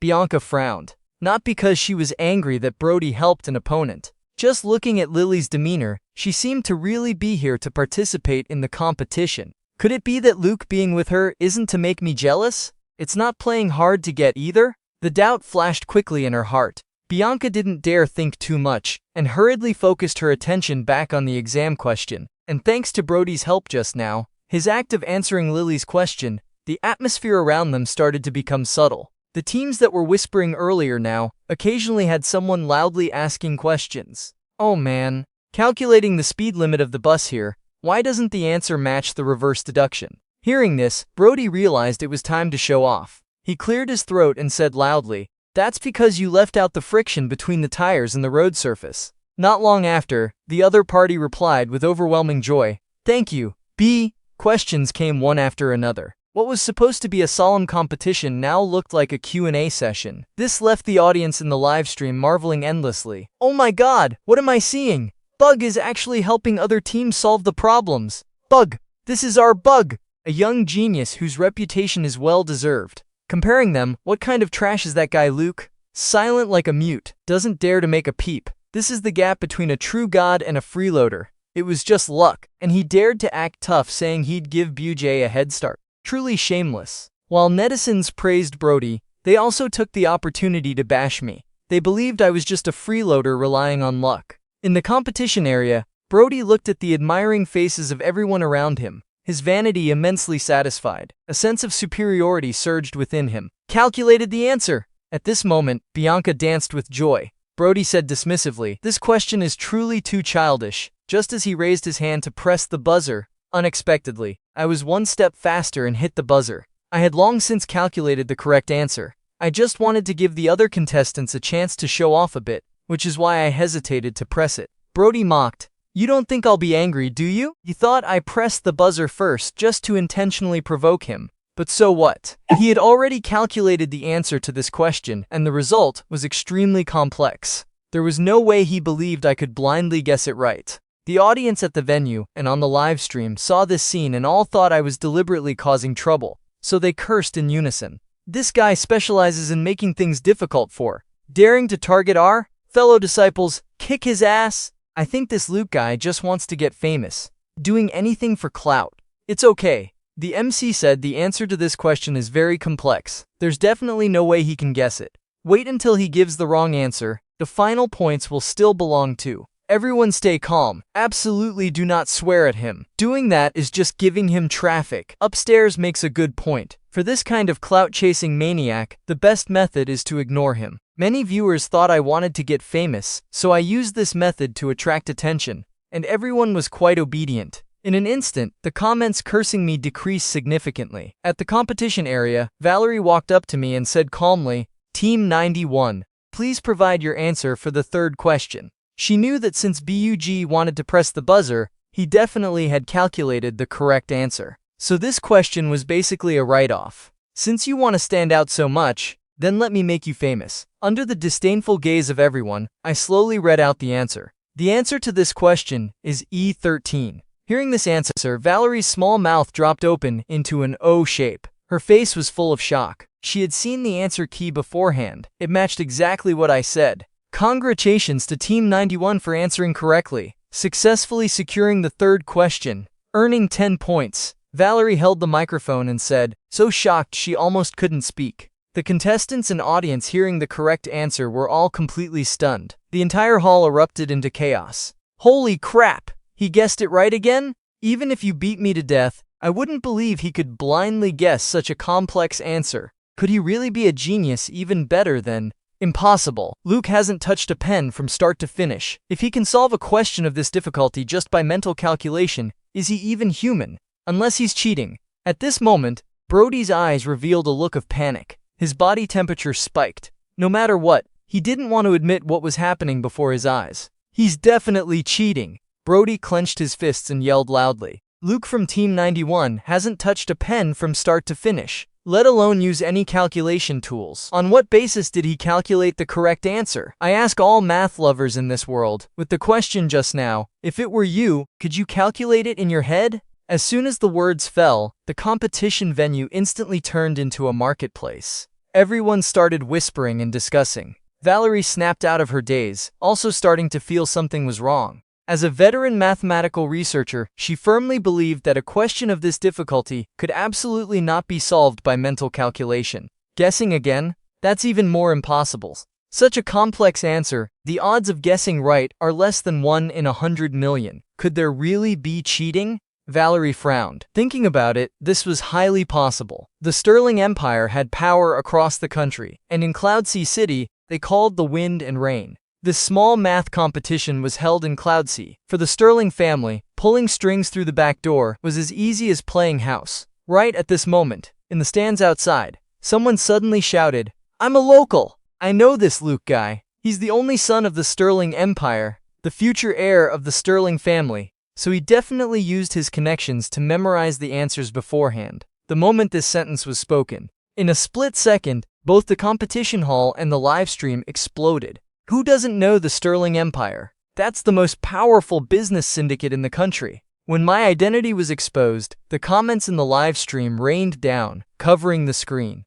Bianca frowned. Not because she was angry that Brody helped an opponent. Just looking at Lily's demeanor, she seemed to really be here to participate in the competition. Could it be that Luke being with her isn't to make me jealous? It's not playing hard to get either? The doubt flashed quickly in her heart. Bianca didn't dare think too much, and hurriedly focused her attention back on the exam question. And thanks to Brody's help just now, his act of answering Lily's question, the atmosphere around them started to become subtle. The teams that were whispering earlier now, occasionally had someone loudly asking questions. "Oh man, calculating the speed limit of the bus here, why doesn't the answer match the reverse deduction?" Hearing this, Brody realized it was time to show off. He cleared his throat and said loudly, "That's because you left out the friction between the tires and the road surface." Not long after, the other party replied with overwhelming joy, "Thank you, B." Questions came one after another. What was supposed to be a solemn competition now looked like a Q&A session. This left the audience in the livestream marveling endlessly. "Oh my god, what am I seeing? Bug is actually helping other teams solve the problems. Bug, this is our Bug, a young genius whose reputation is well deserved." Comparing them, what kind of trash is that guy Luke? Silent like a mute, doesn't dare to make a peep. This is the gap between a true god and a freeloader. It was just luck, and he dared to act tough saying he'd give Bujay a head start. Truly shameless. While netizens praised Brody, they also took the opportunity to bash me. They believed I was just a freeloader relying on luck. In the competition area, Brody looked at the admiring faces of everyone around him. his vanity immensely satisfied. A sense of superiority surged within him. Calculated the answer! At this moment, Bianca danced with joy. Brody said dismissively, "This question is truly too childish." Just as he raised his hand to press the buzzer, unexpectedly, I was one step faster and hit the buzzer. I had long since calculated the correct answer. I just wanted to give the other contestants a chance to show off a bit, which is why I hesitated to press it. Brody mocked, "You don't think I'll be angry, do you?" He thought I pressed the buzzer first just to intentionally provoke him. But so what? He had already calculated the answer to this question, and the result was extremely complex. There was no way he believed I could blindly guess it right. The audience at the venue and on the live stream saw this scene and all thought I was deliberately causing trouble, so they cursed in unison. This guy specializes in making things difficult for, daring to target our fellow disciples, kick his ass. I think this Luke guy just wants to get famous, doing anything for clout. It's okay. The MC said the answer to this question is very complex. There's definitely no way he can guess it. Wait until he gives the wrong answer. The final points will still belong to. Everyone stay calm. Absolutely do not swear at him. Doing that is just giving him traffic. Upstairs makes a good point. For this kind of clout-chasing maniac, the best method is to ignore him. Many viewers thought I wanted to get famous, so I used this method to attract attention, and everyone was quite obedient. In an instant, the comments cursing me decreased significantly. At the competition area, Valerie walked up to me and said calmly, "Team 91, please provide your answer for the third question." She knew that since Bug wanted to press the buzzer, he definitely had calculated the correct answer. So this question was basically a write-off. Since you want to stand out so much, then let me make you famous. Under the disdainful gaze of everyone, I slowly read out the answer. The answer to this question is E13. Hearing this answer, Valerie's small mouth dropped open into an O shape. Her face was full of shock. She had seen the answer key beforehand. It matched exactly what I said. Congratulations to Team 91 for answering correctly, successfully securing the third question, earning 10 points. Valerie held the microphone and said, so shocked she almost couldn't speak. The contestants and audience hearing the correct answer were all completely stunned. The entire hall erupted into chaos. Holy crap! He guessed it right again? Even if you beat me to death, I wouldn't believe he could blindly guess such a complex answer. Could he really be a genius even better than... Impossible. Luke hasn't touched a pen from start to finish. If he can solve a question of this difficulty just by mental calculation, is he even human? Unless he's cheating. At this moment, Brody's eyes revealed a look of panic. His body temperature spiked. No matter what, he didn't want to admit what was happening before his eyes. He's definitely cheating. Brody clenched his fists and yelled loudly. Luke from Team 91 hasn't touched a pen from start to finish, let alone use any calculation tools. On what basis did he calculate the correct answer? I ask all math lovers in this world, with the question just now, if it were you, could you calculate it in your head? As soon as the words fell, the competition venue instantly turned into a marketplace. Everyone started whispering and discussing. Valerie snapped out of her daze, also starting to feel something was wrong. As a veteran mathematical researcher, she firmly believed that a question of this difficulty could absolutely not be solved by mental calculation. Guessing again? That's even more impossible. Such a complex answer, the odds of guessing right are less than 1 in 100 million. Could there really be cheating? Valerie frowned. Thinking about it, this was highly possible. The Sterling Empire had power across the country, and in Cloudsea City, they called the wind and rain. This small math competition was held in Cloudsea. For the Sterling family, pulling strings through the back door was as easy as playing house. Right at this moment, in the stands outside, someone suddenly shouted, "I'm a local! I know this Luke guy. He's the only son of the Sterling Empire, the future heir of the Sterling family, so he definitely used his connections to memorize the answers beforehand." The moment this sentence was spoken, in a split second, both the competition hall and the live stream exploded. Who doesn't know the Sterling Empire? That's the most powerful business syndicate in the country. When my identity was exposed, the comments in the live stream rained down, covering the screen.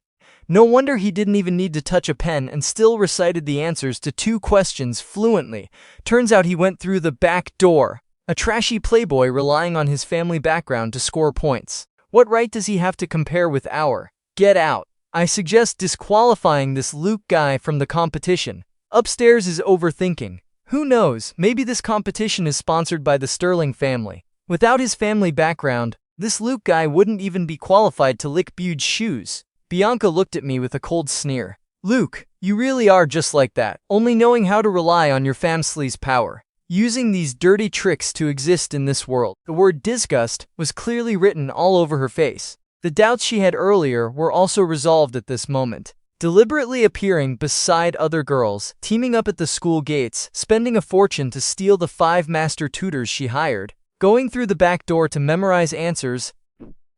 No wonder he didn't even need to touch a pen and still recited the answers to 2 questions fluently. Turns out he went through the back door. A trashy playboy relying on his family background to score points. What right does he have to compare with our? Get out. I suggest disqualifying this Luke guy from the competition. Upstairs is overthinking. Who knows, maybe this competition is sponsored by the Sterling family. Without his family background, This Luke guy wouldn't even be qualified to lick Bude's shoes. Bianca looked at me with a cold sneer. Luke, you really are just like that, only knowing how to rely on your family's power. Using these dirty tricks to exist in this world. The word disgust was clearly written all over her face. The doubts she had earlier were also resolved at this moment. Deliberately appearing beside other girls, teaming up at the school gates, spending a fortune to steal the 5 master tutors she hired, going through the back door to memorize answers.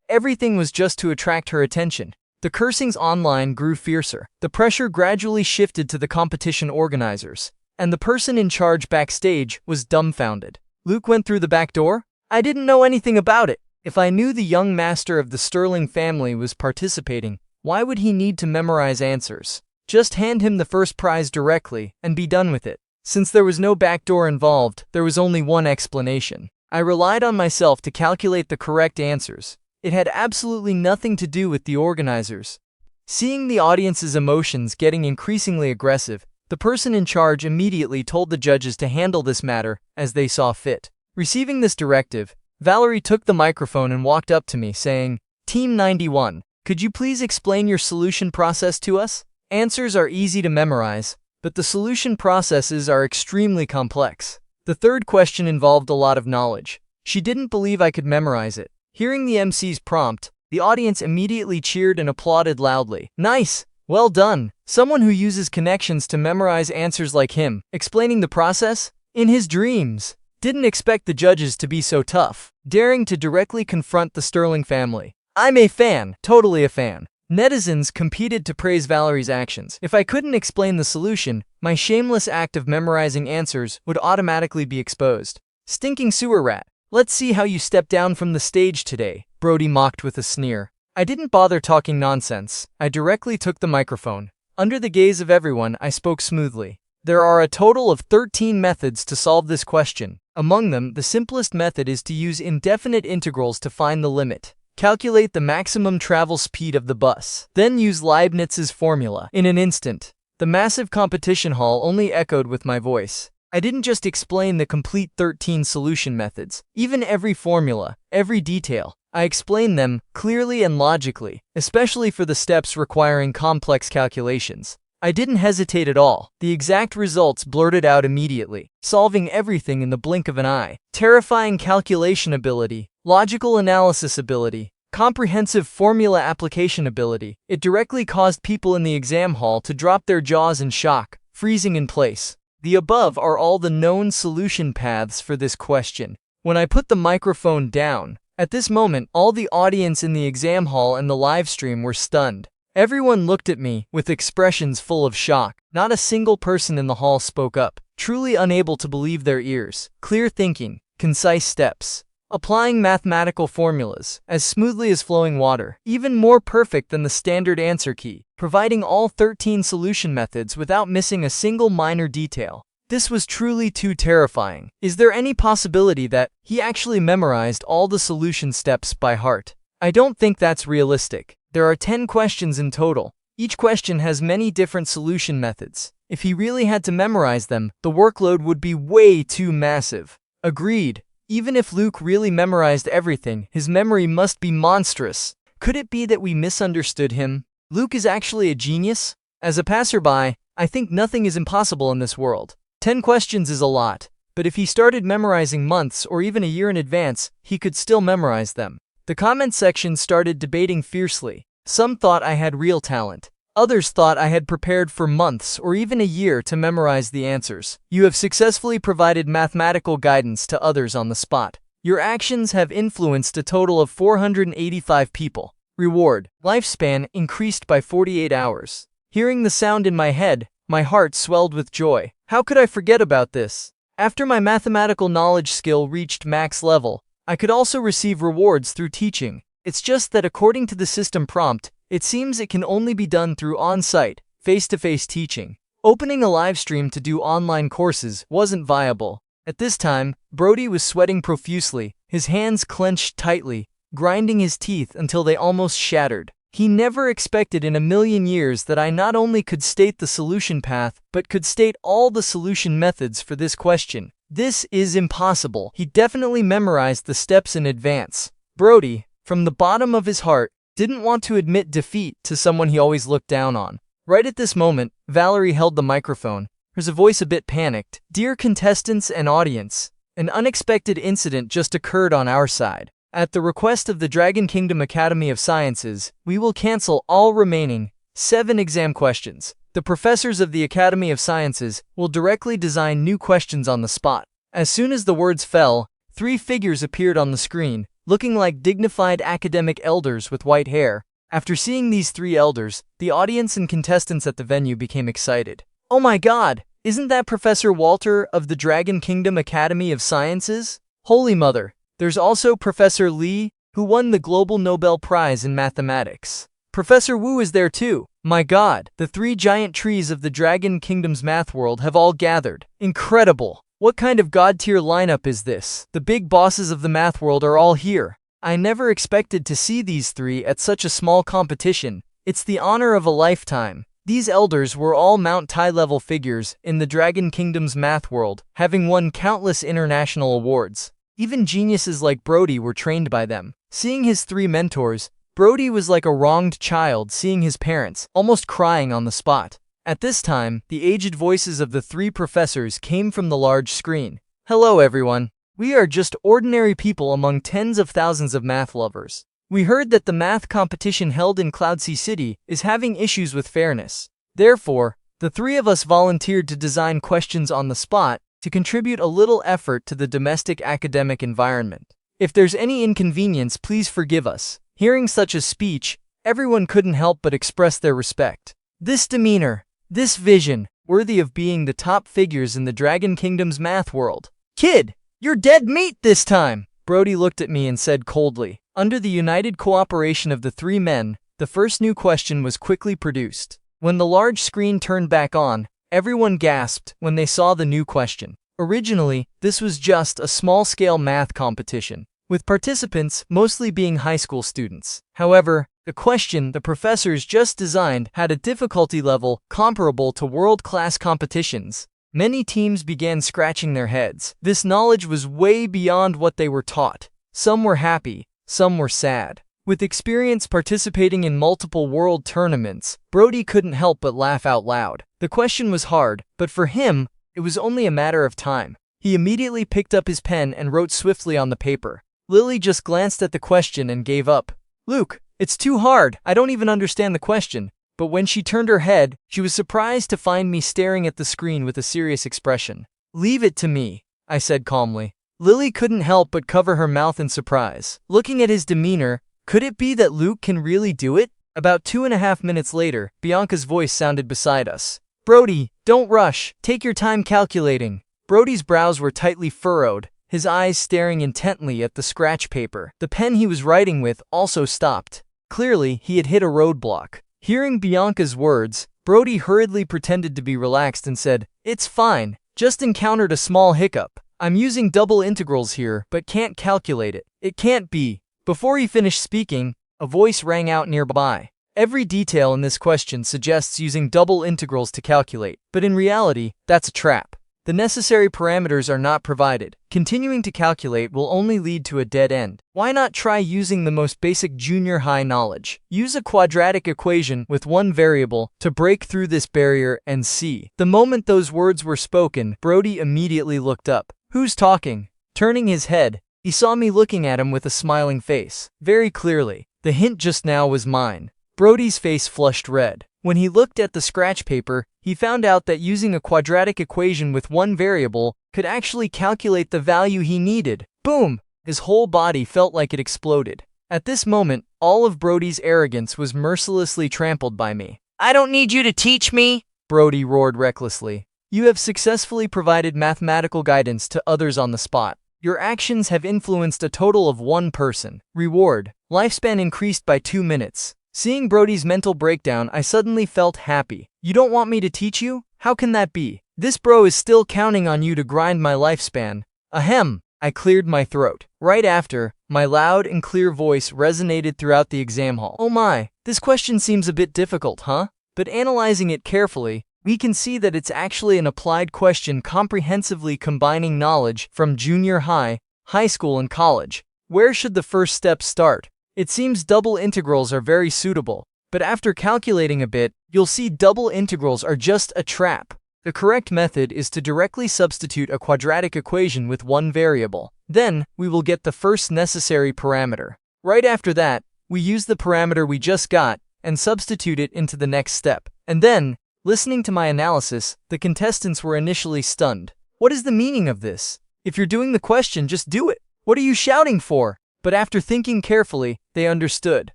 Everything was just to attract her attention. The cursings online grew fiercer. The pressure gradually shifted to the competition organizers, and the person in charge backstage was dumbfounded. Luke went through the back door? I didn't know anything about it. If I knew the young master of the Sterling family was participating, why would he need to memorize answers? Just hand him the first prize directly and be done with it. Since there was no backdoor involved, there was only one explanation. I relied on myself to calculate the correct answers. It had absolutely nothing to do with the organizers. Seeing the audience's emotions getting increasingly aggressive, the person in charge immediately told the judges to handle this matter as they saw fit. Receiving this directive, Valerie took the microphone and walked up to me, saying, Team 91. Could you please explain your solution process to us? Answers are easy to memorize, but the solution processes are extremely complex. The third question involved a lot of knowledge. She didn't believe I could memorize it. Hearing the MC's prompt, the audience immediately cheered and applauded loudly. Nice! Well done! Someone who uses connections to memorize answers like him. Explaining the process? In his dreams. Didn't expect the judges to be so tough. Daring to directly confront the Sterling family. I'm a fan, totally a fan. Netizens competed to praise Valerie's actions. If I couldn't explain the solution, my shameless act of memorizing answers would automatically be exposed. Stinking sewer rat. Let's see how you step down from the stage today, Brody mocked with a sneer. I didn't bother talking nonsense. I directly took the microphone. Under the gaze of everyone, I spoke smoothly. There are a total of 13 methods to solve this question. Among them, the simplest method is to use indefinite integrals to find the limit. Calculate the maximum travel speed of the bus. Then use Leibniz's formula. In an instant, the massive competition hall only echoed with my voice. I didn't just explain the complete 13 solution methods, even every formula, every detail. I explained them clearly and logically, especially for the steps requiring complex calculations. I didn't hesitate at all. The exact results blurted out immediately, solving everything in the blink of an eye. Terrifying calculation ability, logical analysis ability, comprehensive formula application ability. It directly caused people in the exam hall to drop their jaws in shock, freezing in place. The above are all the known solution paths for this question. When I put the microphone down, at this moment, all the audience in the exam hall and the live stream were stunned. Everyone looked at me with expressions full of shock. Not a single person in the hall spoke up, truly unable to believe their ears. Clear thinking, concise steps, applying mathematical formulas as smoothly as flowing water, even more perfect than the standard answer key, providing all 13 solution methods without missing a single minor detail. This was truly too terrifying. Is there any possibility that he actually memorized all the solution steps by heart? I don't think that's realistic. There are 10 questions in total. Each question has many different solution methods. If he really had to memorize them, the workload would be way too massive. Agreed. Even if Luke really memorized everything, his memory must be monstrous. Could it be that we misunderstood him? Luke is actually a genius? As a passerby, I think nothing is impossible in this world. 10 questions is a lot, but if he started memorizing months or even a year in advance, he could still memorize them. The comment section started debating fiercely. Some thought I had real talent. Others thought I had prepared for months or even a year to memorize the answers. You have successfully provided mathematical guidance to others on the spot. Your actions have influenced a total of 485 people. Reward. Lifespan increased by 48 hours. Hearing the sound in my head, my heart swelled with joy. How could I forget about this? After my mathematical knowledge skill reached max level, I could also receive rewards through teaching. It's just that according to the system prompt, it seems it can only be done through on-site, face-to-face teaching. Opening a live stream to do online courses wasn't viable. At this time, Brody was sweating profusely, his hands clenched tightly, grinding his teeth until they almost shattered. He never expected in a million years that I not only could state the solution path, but could state all the solution methods for this question. This is impossible. He definitely memorized the steps in advance. Brody, from the bottom of his heart, didn't want to admit defeat to someone he always looked down on. Right at this moment, Valerie held the microphone, her voice a bit panicked. "Dear contestants and audience, an unexpected incident just occurred on our side. At the request of the Dragon Kingdom Academy of Sciences, we will cancel all remaining 7 exam questions. The professors of the Academy of Sciences will directly design new questions on the spot." As soon as the words fell, 3 figures appeared on the screen, looking like dignified academic elders with white hair. After seeing these 3 elders, the audience and contestants at the venue became excited. "Oh my god, isn't that Professor Walter of the Dragon Kingdom Academy of Sciences? Holy mother, there's also Professor Lee, who won the Global Nobel Prize in Mathematics. Professor Wu is there too. My god, the 3 giant trees of the Dragon Kingdom's math world have all gathered. Incredible! What kind of god-tier lineup is this? The big bosses of the math world are all here. I never expected to see these 3 at such a small competition. It's the honor of a lifetime." These elders were all Mount Tai-level figures in the Dragon Kingdom's math world, having won countless international awards. Even geniuses like Brody were trained by them. Seeing his 3 mentors, Brody was like a wronged child seeing his parents, almost crying on the spot. At this time, the aged voices of the 3 professors came from the large screen. "Hello everyone. We are just ordinary people among tens of thousands of math lovers. We heard that the math competition held in Cloudsea City is having issues with fairness. Therefore, the 3 of us volunteered to design questions on the spot to contribute a little effort to the domestic academic environment. If there's any inconvenience, please forgive us." Hearing such a speech, everyone couldn't help but express their respect. This demeanor, this vision, worthy of being the top figures in the Dragon Kingdom's math world. "Kid, you're dead meat this time!" Brody looked at me and said coldly. Under the united cooperation of the 3 men, the first new question was quickly produced. When the large screen turned back on, everyone gasped when they saw the new question. Originally, this was just a small-scale math competition, with participants mostly being high school students. However, the question the professors just designed had a difficulty level comparable to world-class competitions. Many teams began scratching their heads. This knowledge was way beyond what they were taught. Some were happy, some were sad. With experience participating in multiple world tournaments, Brody couldn't help but laugh out loud. The question was hard, but for him, it was only a matter of time. He immediately picked up his pen and wrote swiftly on the paper. Lily just glanced at the question and gave up. "Luke, it's too hard. I don't even understand the question." But when she turned her head, she was surprised to find me staring at the screen with a serious expression. "Leave it to me," I said calmly. Lily couldn't help but cover her mouth in surprise. Looking at his demeanor, could it be that Luke can really do it? About 2.5 minutes later, Bianca's voice sounded beside us. "Brody, don't rush. Take your time calculating." Brody's brows were tightly furrowed, his eyes staring intently at the scratch paper. The pen he was writing with also stopped. Clearly, he had hit a roadblock. Hearing Bianca's words, Brody hurriedly pretended to be relaxed and said, "It's fine. Just encountered a small hiccup. I'm using double integrals here, but can't calculate it. It can't be." Before he finished speaking, a voice rang out nearby. Every detail in this question suggests using double integrals to calculate, but in reality, that's a trap. The necessary parameters are not provided. Continuing to calculate will only lead to a dead end. Why not try using the most basic junior high knowledge? Use a quadratic equation with one variable to break through this barrier and see. The moment those words were spoken, Brody immediately looked up. "Who's talking?" Turning his head, he saw me looking at him with a smiling face. Very clearly, the hint just now was mine. Brody's face flushed red. When he looked at the scratch paper, he found out that using a quadratic equation with one variable could actually calculate the value he needed. Boom! His whole body felt like it exploded. At this moment, all of Brody's arrogance was mercilessly trampled by me. "I don't need you to teach me!" Brody roared recklessly. "You have successfully provided mathematical guidance to others on the spot. Your actions have influenced a total of 1 person. Reward: lifespan increased by 2 minutes. Seeing Brody's mental breakdown, I suddenly felt happy. "You don't want me to teach you? How can that be? This bro is still counting on you to grind my lifespan." Ahem! I cleared my throat. Right after, my loud and clear voice resonated throughout the exam hall. "Oh my, this question seems a bit difficult, huh? But analyzing it carefully, we can see that it's actually an applied question comprehensively combining knowledge from junior high, high school, and college. Where should the first step start? It seems double integrals are very suitable, but after calculating a bit, you'll see double integrals are just a trap. The correct method is to directly substitute a quadratic equation with one variable. Then, we will get the first necessary parameter. Right after that, we use the parameter we just got and substitute it into the next step. And then, listening to my analysis, the contestants were initially stunned. What is the meaning of this? If you're doing the question, just do it. What are you shouting for? But after thinking carefully, they understood.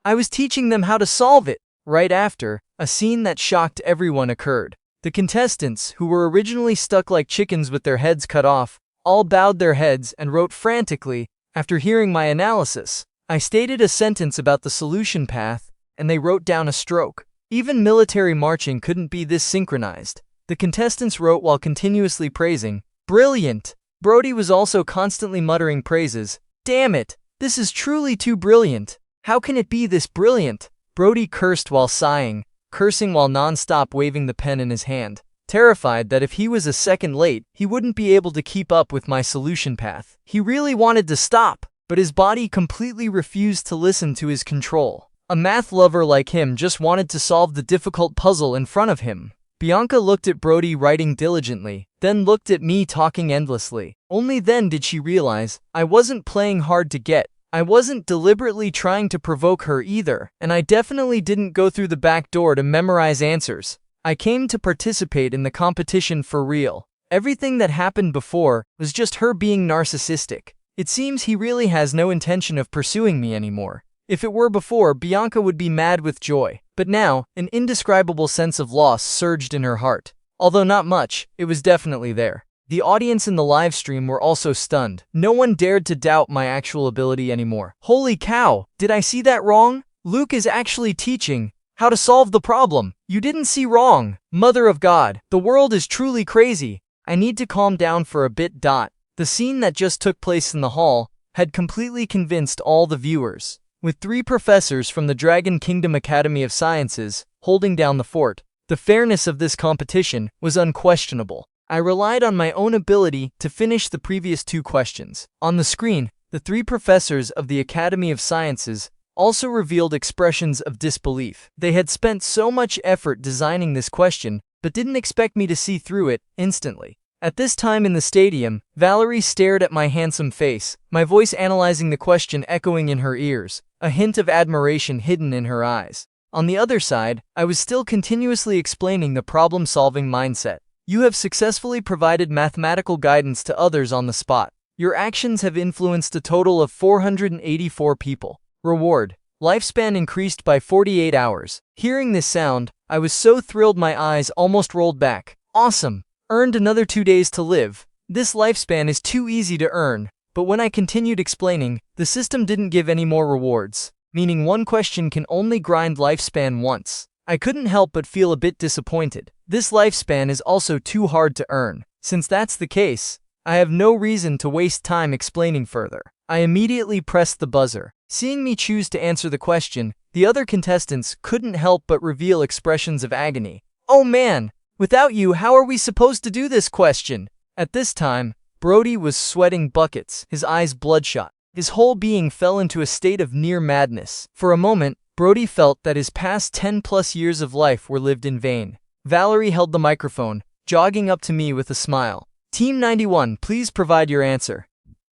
I was teaching them how to solve it. Right after, a scene that shocked everyone occurred. The contestants, who were originally stuck like chickens with their heads cut off, all bowed their heads and wrote frantically. After hearing my analysis, I stated a sentence about the solution path, and they wrote down a stroke. Even military marching couldn't be this synchronized. The contestants wrote while continuously praising. Brilliant! Brody was also constantly muttering praises. Damn it! This is truly too brilliant! How can it be this brilliant? Brody cursed while sighing, cursing while non-stop waving the pen in his hand, terrified that if he was a second late, he wouldn't be able to keep up with my solution path. He really wanted to stop, but his body completely refused to listen to his control. A math lover like him just wanted to solve the difficult puzzle in front of him. Bianca looked at Brody writing diligently, then looked at me talking endlessly. Only then did she realize I wasn't playing hard to get. I wasn't deliberately trying to provoke her either, and I definitely didn't go through the back door to memorize answers. I came to participate in the competition for real. Everything that happened before was just her being narcissistic. It seems he really has no intention of pursuing me anymore. If it were before, Bianca would be mad with joy. But now, an indescribable sense of loss surged in her heart. Although not much, it was definitely there. The audience in the live stream were also stunned. No one dared to doubt my actual ability anymore. Holy cow, did I see that wrong? Luke is actually teaching how to solve the problem. You didn't see wrong. Mother of God, the world is truly crazy. I need to calm down for a bit. The scene that just took place in the hall had completely convinced all the viewers. With 3 professors from the Dragon Kingdom Academy of Sciences holding down the fort, the fairness of this competition was unquestionable. I relied on my own ability to finish the previous 2 questions. On the screen, the 3 professors of the Academy of Sciences also revealed expressions of disbelief. They had spent so much effort designing this question, but didn't expect me to see through it instantly. At this time in the stadium, Valerie stared at my handsome face, my voice analyzing the question echoing in her ears, a hint of admiration hidden in her eyes. On the other side, I was still continuously explaining the problem-solving mindset. You have successfully provided mathematical guidance to others on the spot. Your actions have influenced a total of 484 people. Reward: lifespan increased by 48 hours. Hearing this sound, I was so thrilled my eyes almost rolled back. Awesome! Earned another 2 days to live. This lifespan is too easy to earn. But when I continued explaining, the system didn't give any more rewards, meaning one question can only grind lifespan once. I couldn't help but feel a bit disappointed. This lifespan is also too hard to earn. Since that's the case, I have no reason to waste time explaining further. I immediately pressed the buzzer. Seeing me choose to answer the question, the other contestants couldn't help but reveal expressions of agony. Oh man! Without you, how are we supposed to do this question? At this time, Brody was sweating buckets, his eyes bloodshot. His whole being fell into a state of near madness. For a moment, Brody felt that his past 10+ years of life were lived in vain. Valerie held the microphone, jogging up to me with a smile. Team 91, please provide your answer.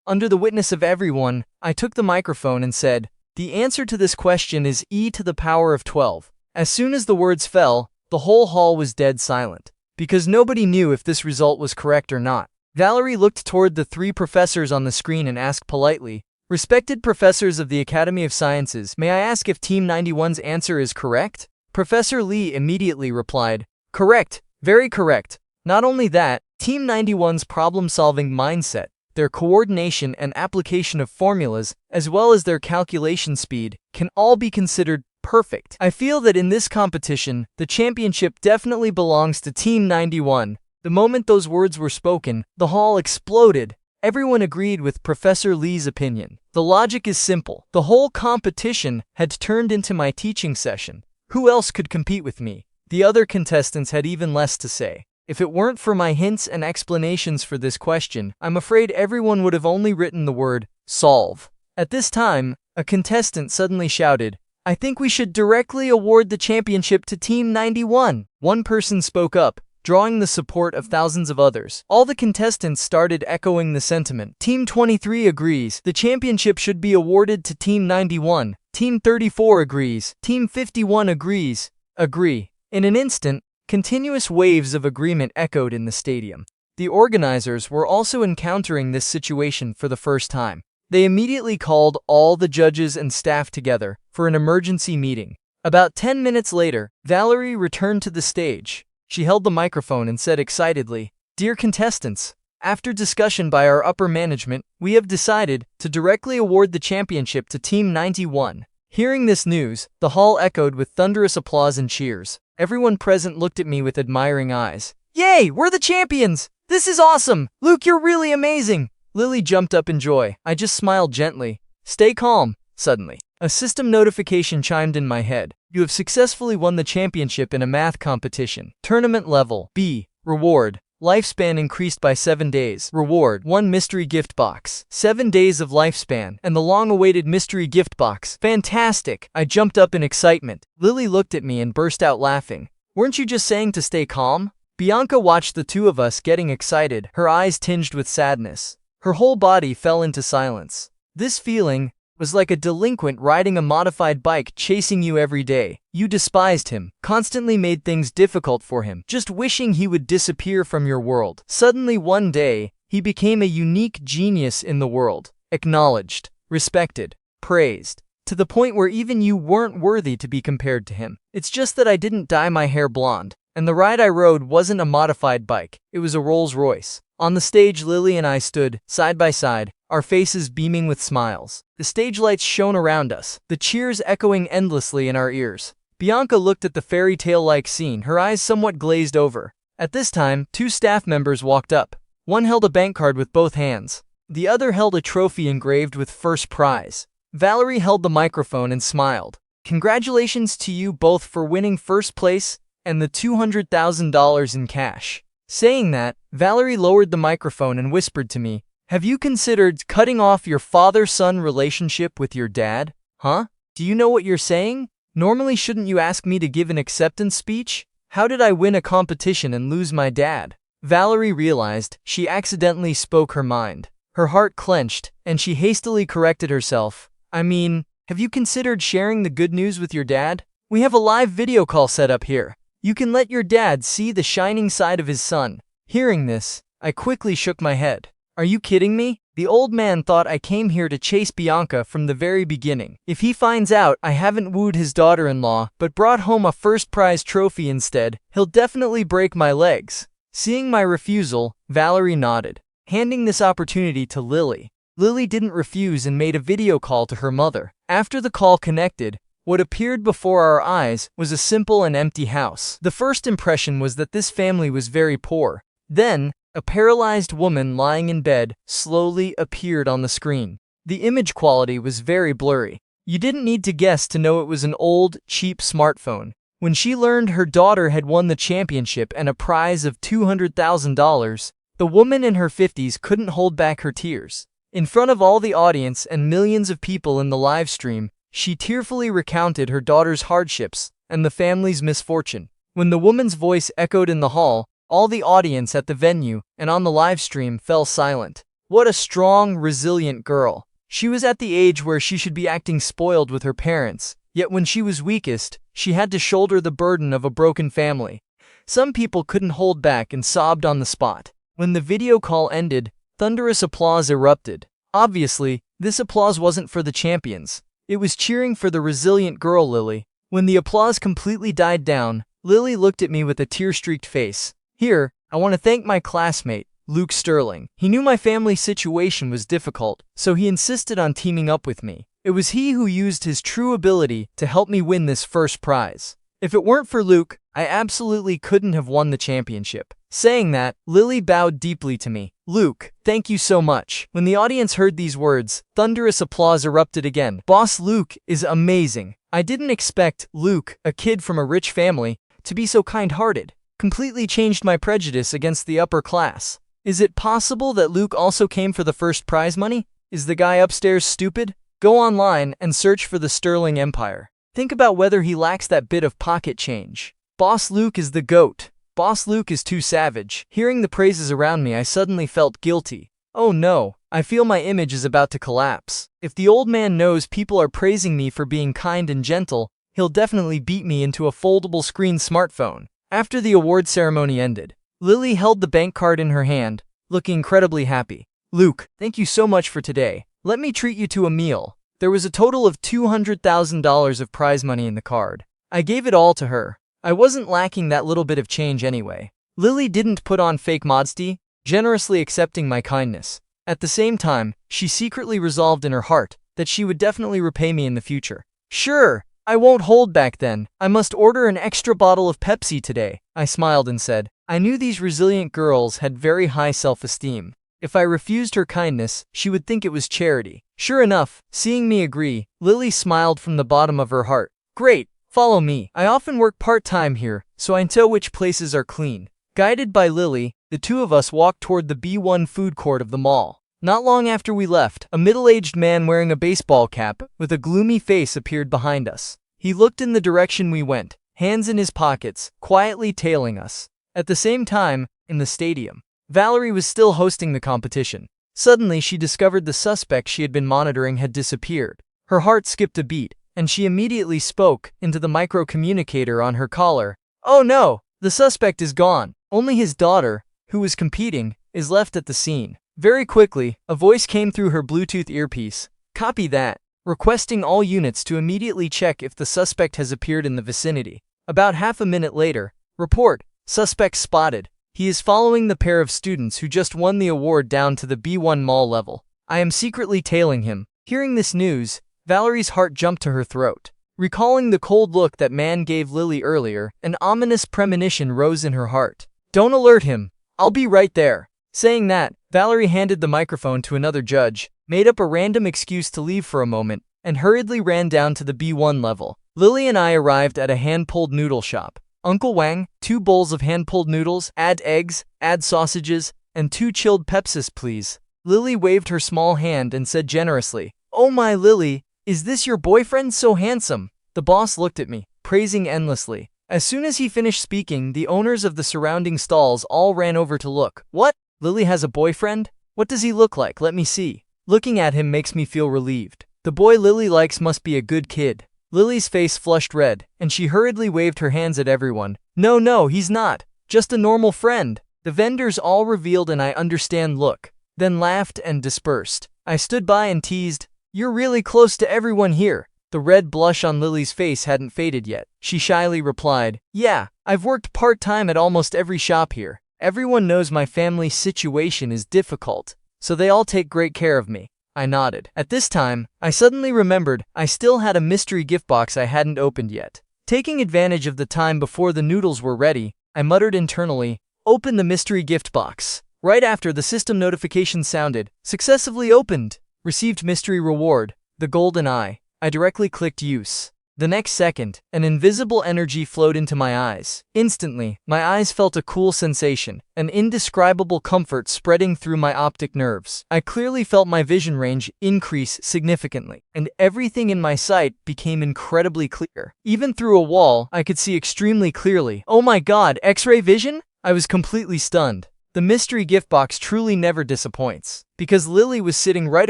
Under the witness of everyone, I took the microphone and said, the answer to this question is e to the power of 12. As soon as the words fell, the whole hall was dead silent, because nobody knew if this result was correct or not. Valerie looked toward the 3 professors on the screen and asked politely, respected professors of the Academy of Sciences, may I ask if Team 91's answer is correct? Professor Lee immediately replied, correct, very correct. Not only that, Team 91's problem-solving mindset, their coordination and application of formulas, as well as their calculation speed, can all be considered perfect. I feel that in this competition, the championship definitely belongs to Team 91. The moment those words were spoken, the hall exploded. Everyone agreed with Professor Lee's opinion. The logic is simple. The whole competition had turned into my teaching session. Who else could compete with me? The other contestants had even less to say. If it weren't for my hints and explanations for this question, I'm afraid everyone would have only written the word solve. At this time, A contestant suddenly shouted, "I think we should directly award the championship to Team 91. One person spoke up, drawing the support of thousands of others. All the contestants started echoing the sentiment. Team 23 agrees. The championship should be awarded to Team 91. Team 34 agrees. Team 51 agrees. Agree. In an instant, continuous waves of agreement echoed in the stadium. The organizers were also encountering this situation for the first time. They immediately called all the judges and staff together for an emergency meeting. About 10 minutes later, Valerie returned to the stage. She held the microphone and said excitedly, "Dear contestants, after discussion by our upper management, we have decided to directly award the championship to Team 91. Hearing this news, the hall echoed with thunderous applause and cheers. Everyone present looked at me with admiring eyes. "Yay, we're the champions! This is awesome! Luke, you're really amazing!" Lily jumped up in joy. I just smiled gently. "Stay calm." Suddenly, a system notification chimed in my head. "You have successfully won the championship in a math competition. Tournament level B. Reward. Lifespan increased by 7 days. Reward: 1 mystery gift box. 7 days of lifespan, and the long-awaited mystery gift box. Fantastic!" I jumped up in excitement. Lily looked at me and burst out laughing. "Weren't you just saying to stay calm?" Bianca watched the two of us getting excited, her eyes tinged with sadness. Her whole body fell into silence. This feeling was like a delinquent riding a modified bike chasing you every day. You despised him, constantly made things difficult for him, just wishing he would disappear from your world. Suddenly one day, he became a unique genius in the world, acknowledged, respected, praised, to the point where even you weren't worthy to be compared to him. It's just that I didn't dye my hair blonde, and the ride I rode wasn't a modified bike, it was a Rolls Royce. On the stage, Lily and I stood, side by side, our faces beaming with smiles. The stage lights shone around us, the cheers echoing endlessly in our ears. Bianca looked at the fairy tale-like scene, her eyes somewhat glazed over. At this time, 2 staff members walked up. One held a bank card with both hands. The other held a trophy engraved with first prize. Valerie held the microphone and smiled. "Congratulations to you both for winning first place and the $200,000 in cash." Saying that, Valerie lowered the microphone and whispered to me, "Have you considered cutting off your father-son relationship with your dad? Huh? Do you know what you're saying? Normally shouldn't you ask me to give an acceptance speech? How did I win a competition and lose my dad?" Valerie realized she accidentally spoke her mind. Her heart clenched, and she hastily corrected herself. "I mean, have you considered sharing the good news with your dad? We have a live video call set up here. You can let your dad see the shining side of his son." Hearing this, I quickly shook my head. "Are you kidding me? The old man thought I came here to chase Bianca from the very beginning. If he finds out I haven't wooed his daughter-in-law but brought home a first prize trophy instead, he'll definitely break my legs." Seeing my refusal, Valerie nodded, handing this opportunity to Lily. Lily didn't refuse and made a video call to her mother. After the call connected, what appeared before our eyes was a simple and empty house. The first impression was that this family was very poor. Then, a paralyzed woman lying in bed slowly appeared on the screen. The image quality was very blurry. You didn't need to guess to know it was an old, cheap smartphone. When she learned her daughter had won the championship and a prize of $200,000, the woman in her 50s couldn't hold back her tears. In front of all the audience and millions of people in the live stream, she tearfully recounted her daughter's hardships and the family's misfortune. When the woman's voice echoed in the hall, all the audience at the venue and on the live stream fell silent. What a strong, resilient girl. She was at the age where she should be acting spoiled with her parents, yet when she was weakest, she had to shoulder the burden of a broken family. Some people couldn't hold back and sobbed on the spot. When the video call ended, thunderous applause erupted. Obviously, this applause wasn't for the champions. It was cheering for the resilient girl Lily. When the applause completely died down, Lily looked at me with a tear-streaked face. "Here, I want to thank my classmate, Luke Sterling. He knew my family situation was difficult, so he insisted on teaming up with me. It was he who used his true ability to help me win this first prize. If it weren't for Luke, I absolutely couldn't have won the championship." Saying that, Lily bowed deeply to me. "Luke, thank you so much." When the audience heard these words, thunderous applause erupted again. "Boss Luke is amazing. I didn't expect Luke, a kid from a rich family, to be so kind-hearted. Completely changed my prejudice against the upper class. Is it possible that Luke also came for the first prize money? Is the guy upstairs stupid? Go online and search for the Sterling Empire. Think about whether he lacks that bit of pocket change. Boss Luke is the GOAT. Boss Luke is too savage. Hearing the praises around me, I suddenly felt guilty. Oh no, I feel my image is about to collapse. If the old man knows people are praising me for being kind and gentle, he'll definitely beat me into a foldable screen smartphone. After the award ceremony ended, Lily held the bank card in her hand, looking incredibly happy. Luke, thank you so much for today. Let me treat you to a meal. There was a total of $200,000 of prize money in the card. I gave it all to her. I wasn't lacking that little bit of change anyway. Lily didn't put on fake modesty, generously accepting my kindness. At the same time, she secretly resolved in her heart that she would definitely repay me in the future. Sure, I won't hold back then. I must order an extra bottle of Pepsi today, I smiled and said. I knew these resilient girls had very high self-esteem. If I refused her kindness, she would think it was charity. Sure enough, seeing me agree, Lily smiled from the bottom of her heart. Great, follow me. I often work part-time here, so I know which places are clean. Guided by Lily, the two of us walked toward the B1 food court of the mall. Not long after we left, a middle-aged man wearing a baseball cap with a gloomy face appeared behind us. He looked in the direction we went, hands in his pockets, quietly tailing us. At the same time, in the stadium, Valerie was still hosting the competition. Suddenly, she discovered the suspect she had been monitoring had disappeared. Her heart skipped a beat, and she immediately spoke into the micro-communicator on her collar. Oh no, the suspect is gone. Only his daughter, who was competing, is left at the scene. Very quickly, a voice came through her Bluetooth earpiece. Copy that. Requesting all units to immediately check if the suspect has appeared in the vicinity. About half a minute later, report, suspect spotted. He is following the pair of students who just won the award down to the B1 mall level. I am secretly tailing him. Hearing this news, Valerie's heart jumped to her throat. Recalling the cold look that man gave Lily earlier, an ominous premonition rose in her heart. Don't alert him. I'll be right there. Saying that, Valerie handed the microphone to another judge, made up a random excuse to leave for a moment, and hurriedly ran down to the B1 level. Lily and I arrived at a hand-pulled noodle shop. Uncle Wang, 2 bowls of hand-pulled noodles, add eggs, add sausages, and 2 chilled Pepsis, please. Lily waved her small hand and said generously, Oh my Lily, is this your boyfriend so handsome? The boss looked at me, praising endlessly. As soon as he finished speaking, the owners of the surrounding stalls all ran over to look. What? Lily has a boyfriend? What does he look like? Let me see. Looking at him makes me feel relieved. The boy Lily likes must be a good kid. Lily's face flushed red, and she hurriedly waved her hands at everyone. No, he's not. Just a normal friend. The vendors all revealed an I understand look, then laughed and dispersed. I stood by and teased, You're really close to everyone here. The red blush on Lily's face hadn't faded yet. She shyly replied, Yeah, I've worked part-time at almost every shop here. Everyone knows my family's situation is difficult, so they all take great care of me. I nodded. At this time, I suddenly remembered I still had a mystery gift box I hadn't opened yet. Taking advantage of the time before the noodles were ready, I muttered internally, Open the mystery gift box. Right after the system notification sounded, Successfully opened. Received mystery reward, the golden eye. I directly clicked use. The next second, an invisible energy flowed into my eyes. Instantly, my eyes felt a cool sensation, an indescribable comfort spreading through my optic nerves. I clearly felt my vision range increase significantly, and everything in my sight became incredibly clear. Even through a wall, I could see extremely clearly. Oh my god, X-ray vision? I was completely stunned. The mystery gift box truly never disappoints. Because Lily was sitting right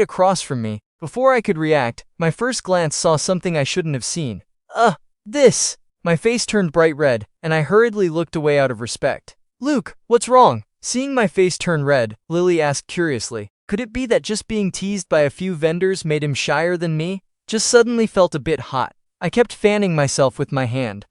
across from me, before I could react, my first glance saw something I shouldn't have seen. This! My face turned bright red, and I hurriedly looked away out of respect. Luke, what's wrong? Seeing my face turn red, Lily asked curiously, Could it be that just being teased by a few vendors made him shyer than me? Just suddenly felt a bit hot. I kept fanning myself with my hand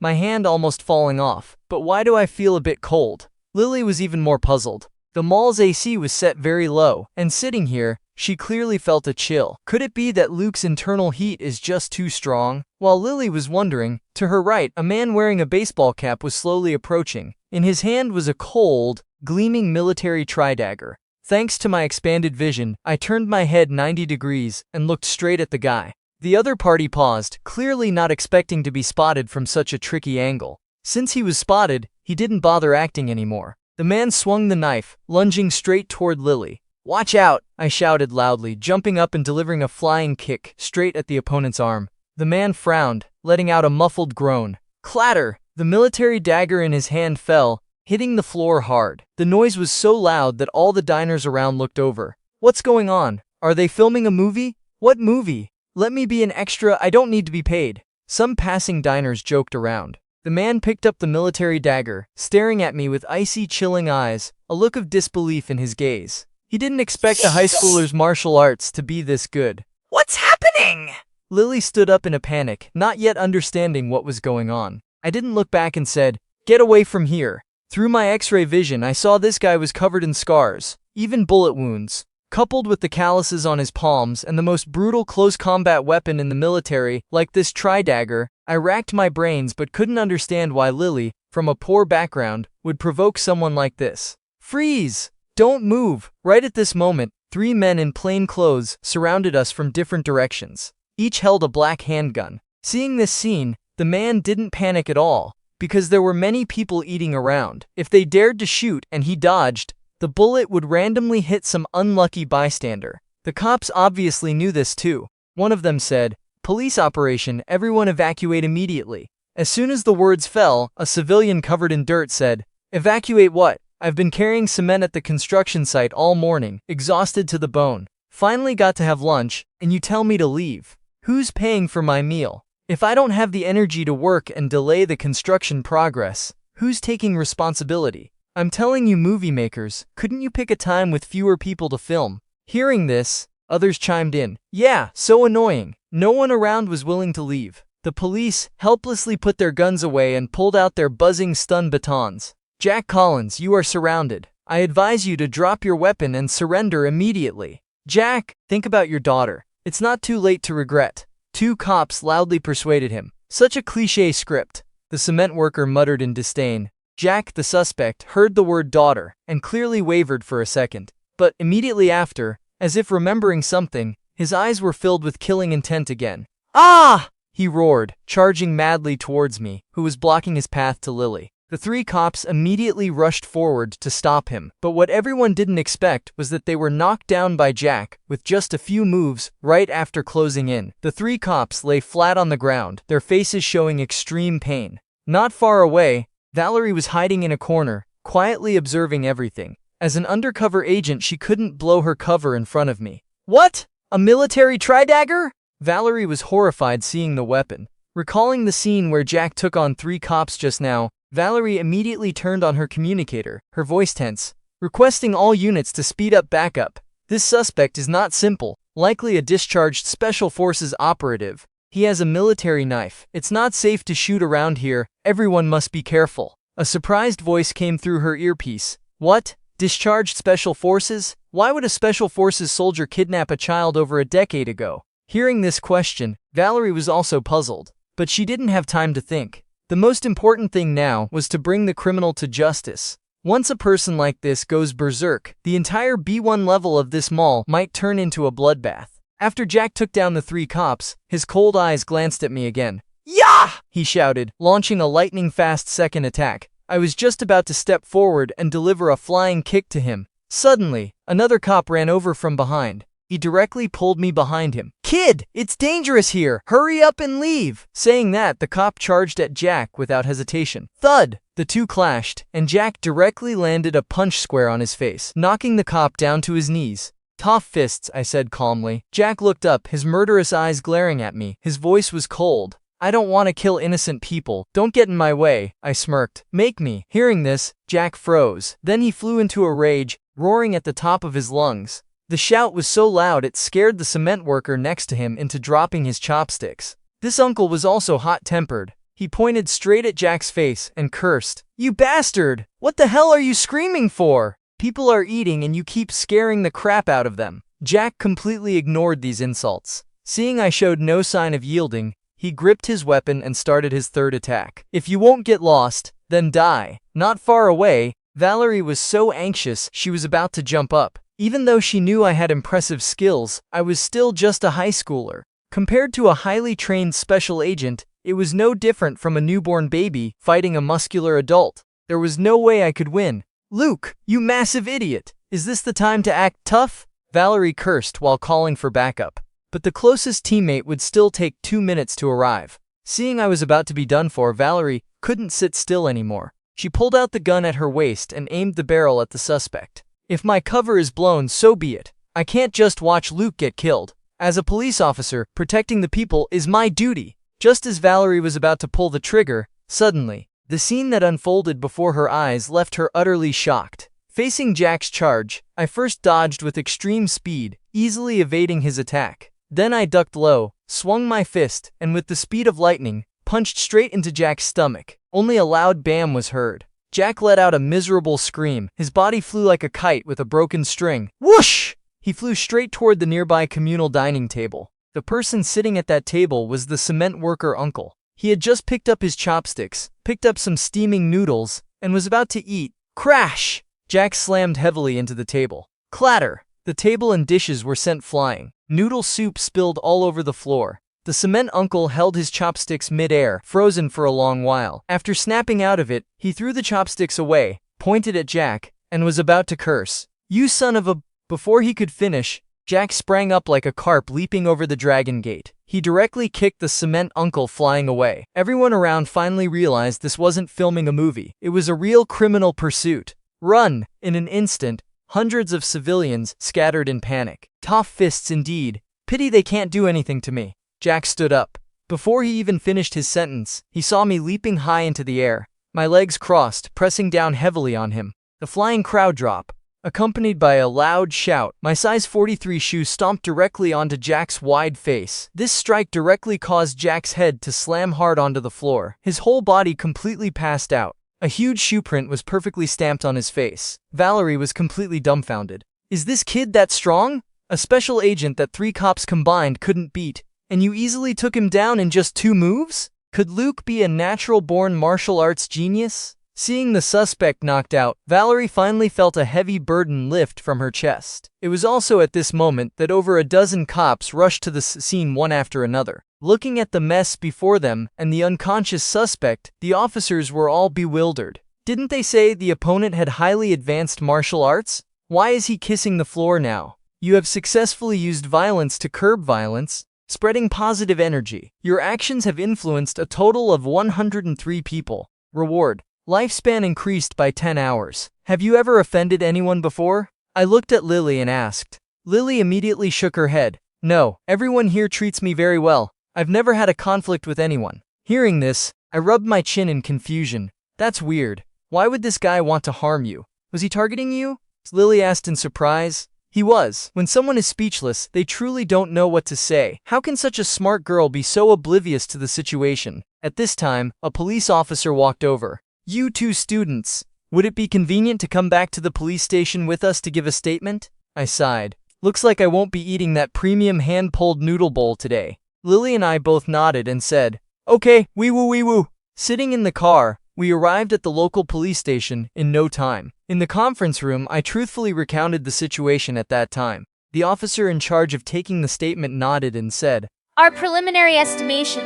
almost falling off. But why do I feel a bit cold? Lily was even more puzzled. The mall's AC was set very low, and sitting here, she clearly felt a chill. Could it be that Luke's internal heat is just too strong? While Lily was wondering, to her right, a man wearing a baseball cap was slowly approaching. In his hand was a cold, gleaming military tri-dagger. Thanks to my expanded vision, I turned my head 90 degrees and looked straight at the guy. The other party paused, clearly not expecting to be spotted from such a tricky angle. Since he was spotted, he didn't bother acting anymore. The man swung the knife, lunging straight toward Lily. Watch out, I shouted loudly, jumping up and delivering a flying kick straight at the opponent's arm. The man frowned, letting out a muffled groan. Clatter! The military dagger in his hand fell, hitting the floor hard. The noise was so loud that all the diners around looked over. What's going on? Are they filming a movie? What movie? Let me be an extra, I don't need to be paid. Some passing diners joked around. The man picked up the military dagger, staring at me with icy, chilling eyes, a look of disbelief in his gaze. He didn't expect a high schooler's martial arts to be this good. What's happening? Lily stood up in a panic, not yet understanding what was going on. I didn't look back and said, "Get away from here." Through my X-ray vision, I saw this guy was covered in scars, even bullet wounds. Coupled with the calluses on his palms and the most brutal close combat weapon in the military, like this tri-dagger, I racked my brains but couldn't understand why Lily, from a poor background, would provoke someone like this. Freeze! Don't move! Right at this moment, 3 men in plain clothes surrounded us from different directions. Each held a black handgun. Seeing this scene, the man didn't panic at all, because there were many people eating around. If they dared to shoot and he dodged, the bullet would randomly hit some unlucky bystander. The cops obviously knew this too. One of them said, "Police operation, everyone evacuate immediately." As soon as the words fell, a civilian covered in dirt said, "Evacuate what? I've been carrying cement at the construction site all morning, exhausted to the bone. Finally got to have lunch, and you tell me to leave. Who's paying for my meal? If I don't have the energy to work and delay the construction progress, who's taking responsibility? I'm telling you, movie makers, couldn't you pick a time with fewer people to film?" Hearing this, others chimed in. Yeah, so annoying. No one around was willing to leave. The police helplessly put their guns away and pulled out their buzzing stun batons. "Jack Collins, you are surrounded. I advise you to drop your weapon and surrender immediately." "Jack, think about your daughter. It's not too late to regret." 2 cops loudly persuaded him. Such a cliché script. The cement worker muttered in disdain. Jack, the suspect, heard the word daughter and clearly wavered for a second. But immediately after, as if remembering something, his eyes were filled with killing intent again. "Ah!" he roared, charging madly towards me, who was blocking his path to Lily. The 3 cops immediately rushed forward to stop him, but what everyone didn't expect was that they were knocked down by Jack with just a few moves right after closing in. The 3 cops lay flat on the ground, their faces showing extreme pain. Not far away, Valerie was hiding in a corner, quietly observing everything. As an undercover agent, she couldn't blow her cover in front of me. "What? A military tri-dagger?" Valerie was horrified seeing the weapon. Recalling the scene where Jack took on 3 cops just now, Valerie immediately turned on her communicator, her voice tense, requesting all units to speed up backup. This suspect is not simple, likely a discharged Special Forces operative. He has a military knife. It's not safe to shoot around here. Everyone must be careful. A surprised voice came through her earpiece. What? Discharged Special Forces? Why would a Special Forces soldier kidnap a child over a decade ago? Hearing this question, Valerie was also puzzled. But she didn't have time to think. The most important thing now was to bring the criminal to justice. Once a person like this goes berserk, the entire B1 level of this mall might turn into a bloodbath. After Jack took down the 3 cops, his cold eyes glanced at me again. "Yah!" he shouted, launching a lightning-fast second attack. I was just about to step forward and deliver a flying kick to him. Suddenly, another cop ran over from behind. He directly pulled me behind him. "Kid, it's dangerous here. Hurry up and leave." Saying that, the cop charged at Jack without hesitation. Thud! The 2 clashed, and Jack directly landed a punch square on his face, knocking the cop down to his knees. "Tough fists," I said calmly. Jack looked up, his murderous eyes glaring at me. His voice was cold. "I don't want to kill innocent people. Don't get in my way," I smirked. "Make me." Hearing this, Jack froze. Then he flew into a rage, roaring at the top of his lungs. The shout was so loud it scared the cement worker next to him into dropping his chopsticks. This uncle was also hot-tempered. He pointed straight at Jack's face and cursed. "You bastard! What the hell are you screaming for? People are eating and you keep scaring the crap out of them." Jack completely ignored these insults. Seeing I showed no sign of yielding, he gripped his weapon and started his 3rd attack. "If you won't get lost, then die." Not far away, Valerie was so anxious she was about to jump up. Even though she knew I had impressive skills, I was still just a high schooler. Compared to a highly trained special agent, it was no different from a newborn baby fighting a muscular adult. There was no way I could win. "Luke, you massive idiot! Is this the time to act tough? Valerie cursed while calling for backup. But the closest teammate would still take 2 minutes to arrive. Seeing I was about to be done for, Valerie couldn't sit still anymore. She pulled out the gun at her waist and aimed the barrel at the suspect. If my cover is blown, so be it. I can't just watch Luke get killed. As a police officer, protecting the people is my duty. Just as Valerie was about to pull the trigger, suddenly, the scene that unfolded before her eyes left her utterly shocked. Facing Jack's charge, I first dodged with extreme speed, easily evading his attack. Then I ducked low, swung my fist, and with the speed of lightning, punched straight into Jack's stomach. Only a loud bam was heard. Jack let out a miserable scream. His body flew like a kite with a broken string. Whoosh! He flew straight toward the nearby communal dining table. The person sitting at that table was the cement worker uncle. He had just picked up his chopsticks, picked up some steaming noodles, and was about to eat. Crash! Jack slammed heavily into the table. Clatter! The table and dishes were sent flying. Noodle soup spilled all over the floor. The cement uncle held his chopsticks mid-air, frozen for a long while. After snapping out of it, he threw the chopsticks away, pointed at Jack, and was about to curse. You son of a... Before he could finish, Jack sprang up like a carp leaping over the dragon gate. He directly kicked the cement uncle flying away. Everyone around finally realized this wasn't filming a movie. It was a real criminal pursuit. Run! In an instant, hundreds of civilians scattered in panic. Tough fists indeed. Pity they can't do anything to me. Jack stood up. Before he even finished his sentence, he saw me leaping high into the air. My legs crossed, pressing down heavily on him. The flying crowd drop, accompanied by a loud shout. My size 43 shoe stomped directly onto Jack's wide face. This strike directly caused Jack's head to slam hard onto the floor. His whole body completely passed out. A huge shoe print was perfectly stamped on his face. Valerie was completely dumbfounded. Is this kid that strong? A special agent that 3 cops combined couldn't beat, and you easily took him down in just 2 moves? Could Luke be a natural-born martial arts genius? Seeing the suspect knocked out, Valerie finally felt a heavy burden lift from her chest. It was also at this moment that over a dozen cops rushed to the scene one after another. Looking at the mess before them and the unconscious suspect, the officers were all bewildered. Didn't they say the opponent had highly advanced martial arts? Why is he kissing the floor now? You have successfully used violence to curb violence, spreading positive energy. Your actions have influenced a total of 103 people. Reward: lifespan increased by 10 hours. Have you ever offended anyone before? I looked at Lily and asked. Lily immediately shook her head. No, everyone here treats me very well. I've never had a conflict with anyone. Hearing this, I rubbed my chin in confusion. That's weird. Why would this guy want to harm you? Was he targeting you? Lily asked in surprise. He was. When someone is speechless, they truly don't know what to say. How can such a smart girl be so oblivious to the situation? At this time, a police officer walked over. You 2 students, would it be convenient to come back to the police station with us to give a statement? I sighed. Looks like I won't be eating that premium hand-pulled noodle bowl today. Lily and I both nodded and said, okay, wee woo. Sitting in the car, we arrived at the local police station in no time. In the conference room, I truthfully recounted the situation at that time. The officer in charge of taking the statement nodded and said, our preliminary estimation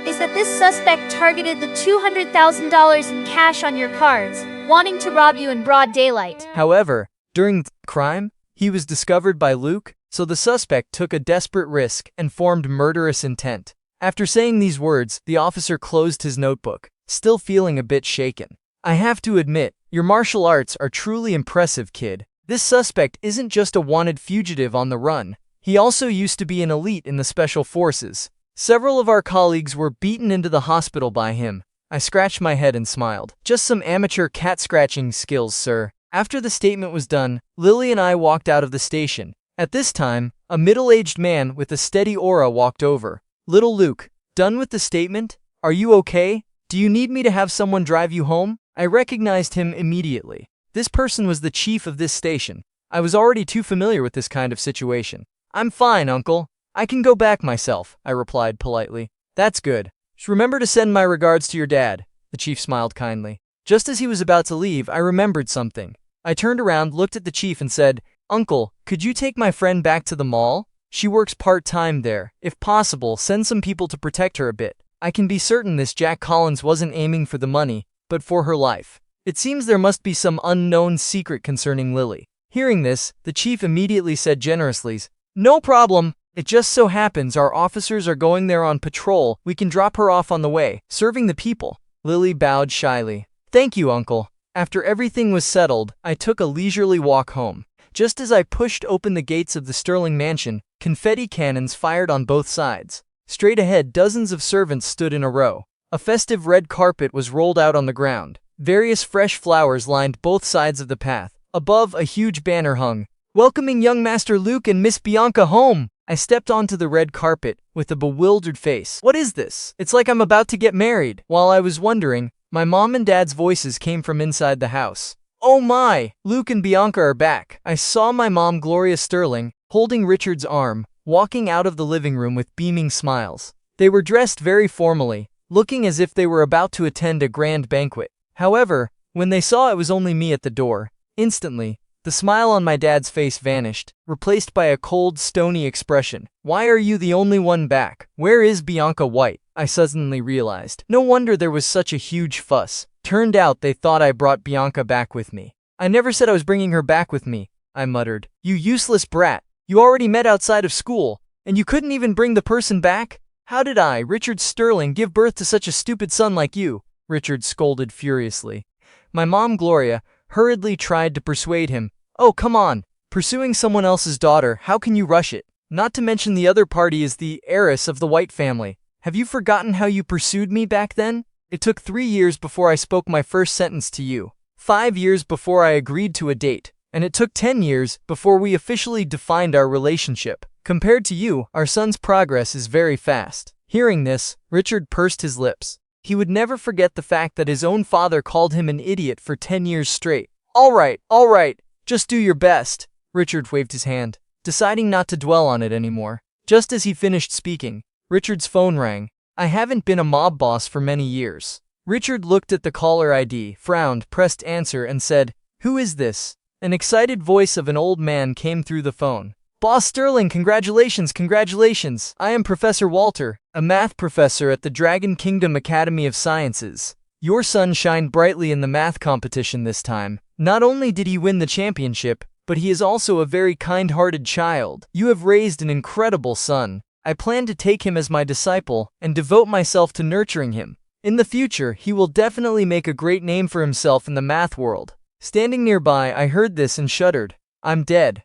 is that this suspect targeted the $200,000 in cash on your cards, wanting to rob you in broad daylight. However, during the crime, he was discovered by Luke, so the suspect took a desperate risk and formed murderous intent. After saying these words, the officer closed his notebook, still feeling a bit shaken. I have to admit, your martial arts are truly impressive, kid. This suspect isn't just a wanted fugitive on the run. He also used to be an elite in the special forces. Several of our colleagues were beaten into the hospital by him. I scratched my head and smiled. Just some amateur cat-scratching skills, sir. After the statement was done, Lily and I walked out of the station. At this time, a middle-aged man with a steady aura walked over. Little Luke, done with the statement? Are you okay? Do you need me to have someone drive you home? I recognized him immediately. This person was the chief of this station. I was already too familiar with this kind of situation. I'm fine, uncle. I can go back myself, I replied politely. That's good. Just remember to send my regards to your dad. The chief smiled kindly. Just as he was about to leave, I remembered something. I turned around, looked at the chief and said, Uncle, could you take my friend back to the mall? She works part-time there. If possible, send some people to protect her a bit. I can be certain this Jack Collins wasn't aiming for the money, but for her life. It seems there must be some unknown secret concerning Lily. Hearing this, the chief immediately said generously, "No problem. It just so happens our officers are going there on patrol. We can drop her off on the way, serving the people." Lily bowed shyly. "Thank you, uncle." After everything was settled, I took a leisurely walk home. Just as I pushed open the gates of the Sterling mansion, confetti cannons fired on both sides. Straight ahead, dozens of servants stood in a row. A festive red carpet was rolled out on the ground. Various fresh flowers lined both sides of the path. Above, a huge banner hung, welcoming young Master Luke and Miss Bianca home. I stepped onto the red carpet with a bewildered face. What is this? It's like I'm about to get married. While I was wondering, my mom and dad's voices came from inside the house. "Oh my! Luke and Bianca are back." I saw my mom, Gloria Sterling, holding Richard's arm, walking out of the living room with beaming smiles. They were dressed very formally, looking as if they were about to attend a grand banquet. However, when they saw it was only me at the door, instantly, the smile on my dad's face vanished, replaced by a cold, stony expression. "Why are you the only one back? Where is Bianca White?" I suddenly realized. No wonder there was such a huge fuss. Turned out they thought I brought Bianca back with me. "I never said I was bringing her back with me," I muttered. "You useless brat. You already met outside of school, and you couldn't even bring the person back? How did I, Richard Sterling, give birth to such a stupid son like you?" Richard scolded furiously. My mom, Gloria, hurriedly tried to persuade him. "Oh, come on. Pursuing someone else's daughter, how can you rush it? Not to mention the other party is the heiress of the White family. Have you forgotten how you pursued me back then? It took 3 years before I spoke my first sentence to you, 5 years before I agreed to a date, and it took 10 years before we officially defined our relationship. Compared to you, our son's progress is very fast." Hearing this, Richard pursed his lips. He would never forget the fact that his own father called him an idiot for 10 years straight. All right, just do your best." Richard waved his hand, deciding not to dwell on it anymore. Just as he finished speaking, Richard's phone rang. I haven't been a mob boss for many years. Richard looked at the caller ID, frowned, pressed answer, and said, "Who is this?" An excited voice of an old man came through the phone. "Boss Sterling, congratulations. I am Professor Walter, a math professor at the Dragon Kingdom Academy of Sciences. Your son shined brightly in the math competition this time. Not only did he win the championship, but he is also a very kind-hearted child. You have raised an incredible son. I plan to take him as my disciple and devote myself to nurturing him. In the future, he will definitely make a great name for himself in the math world." Standing nearby, I heard this and shuddered. "I'm dead."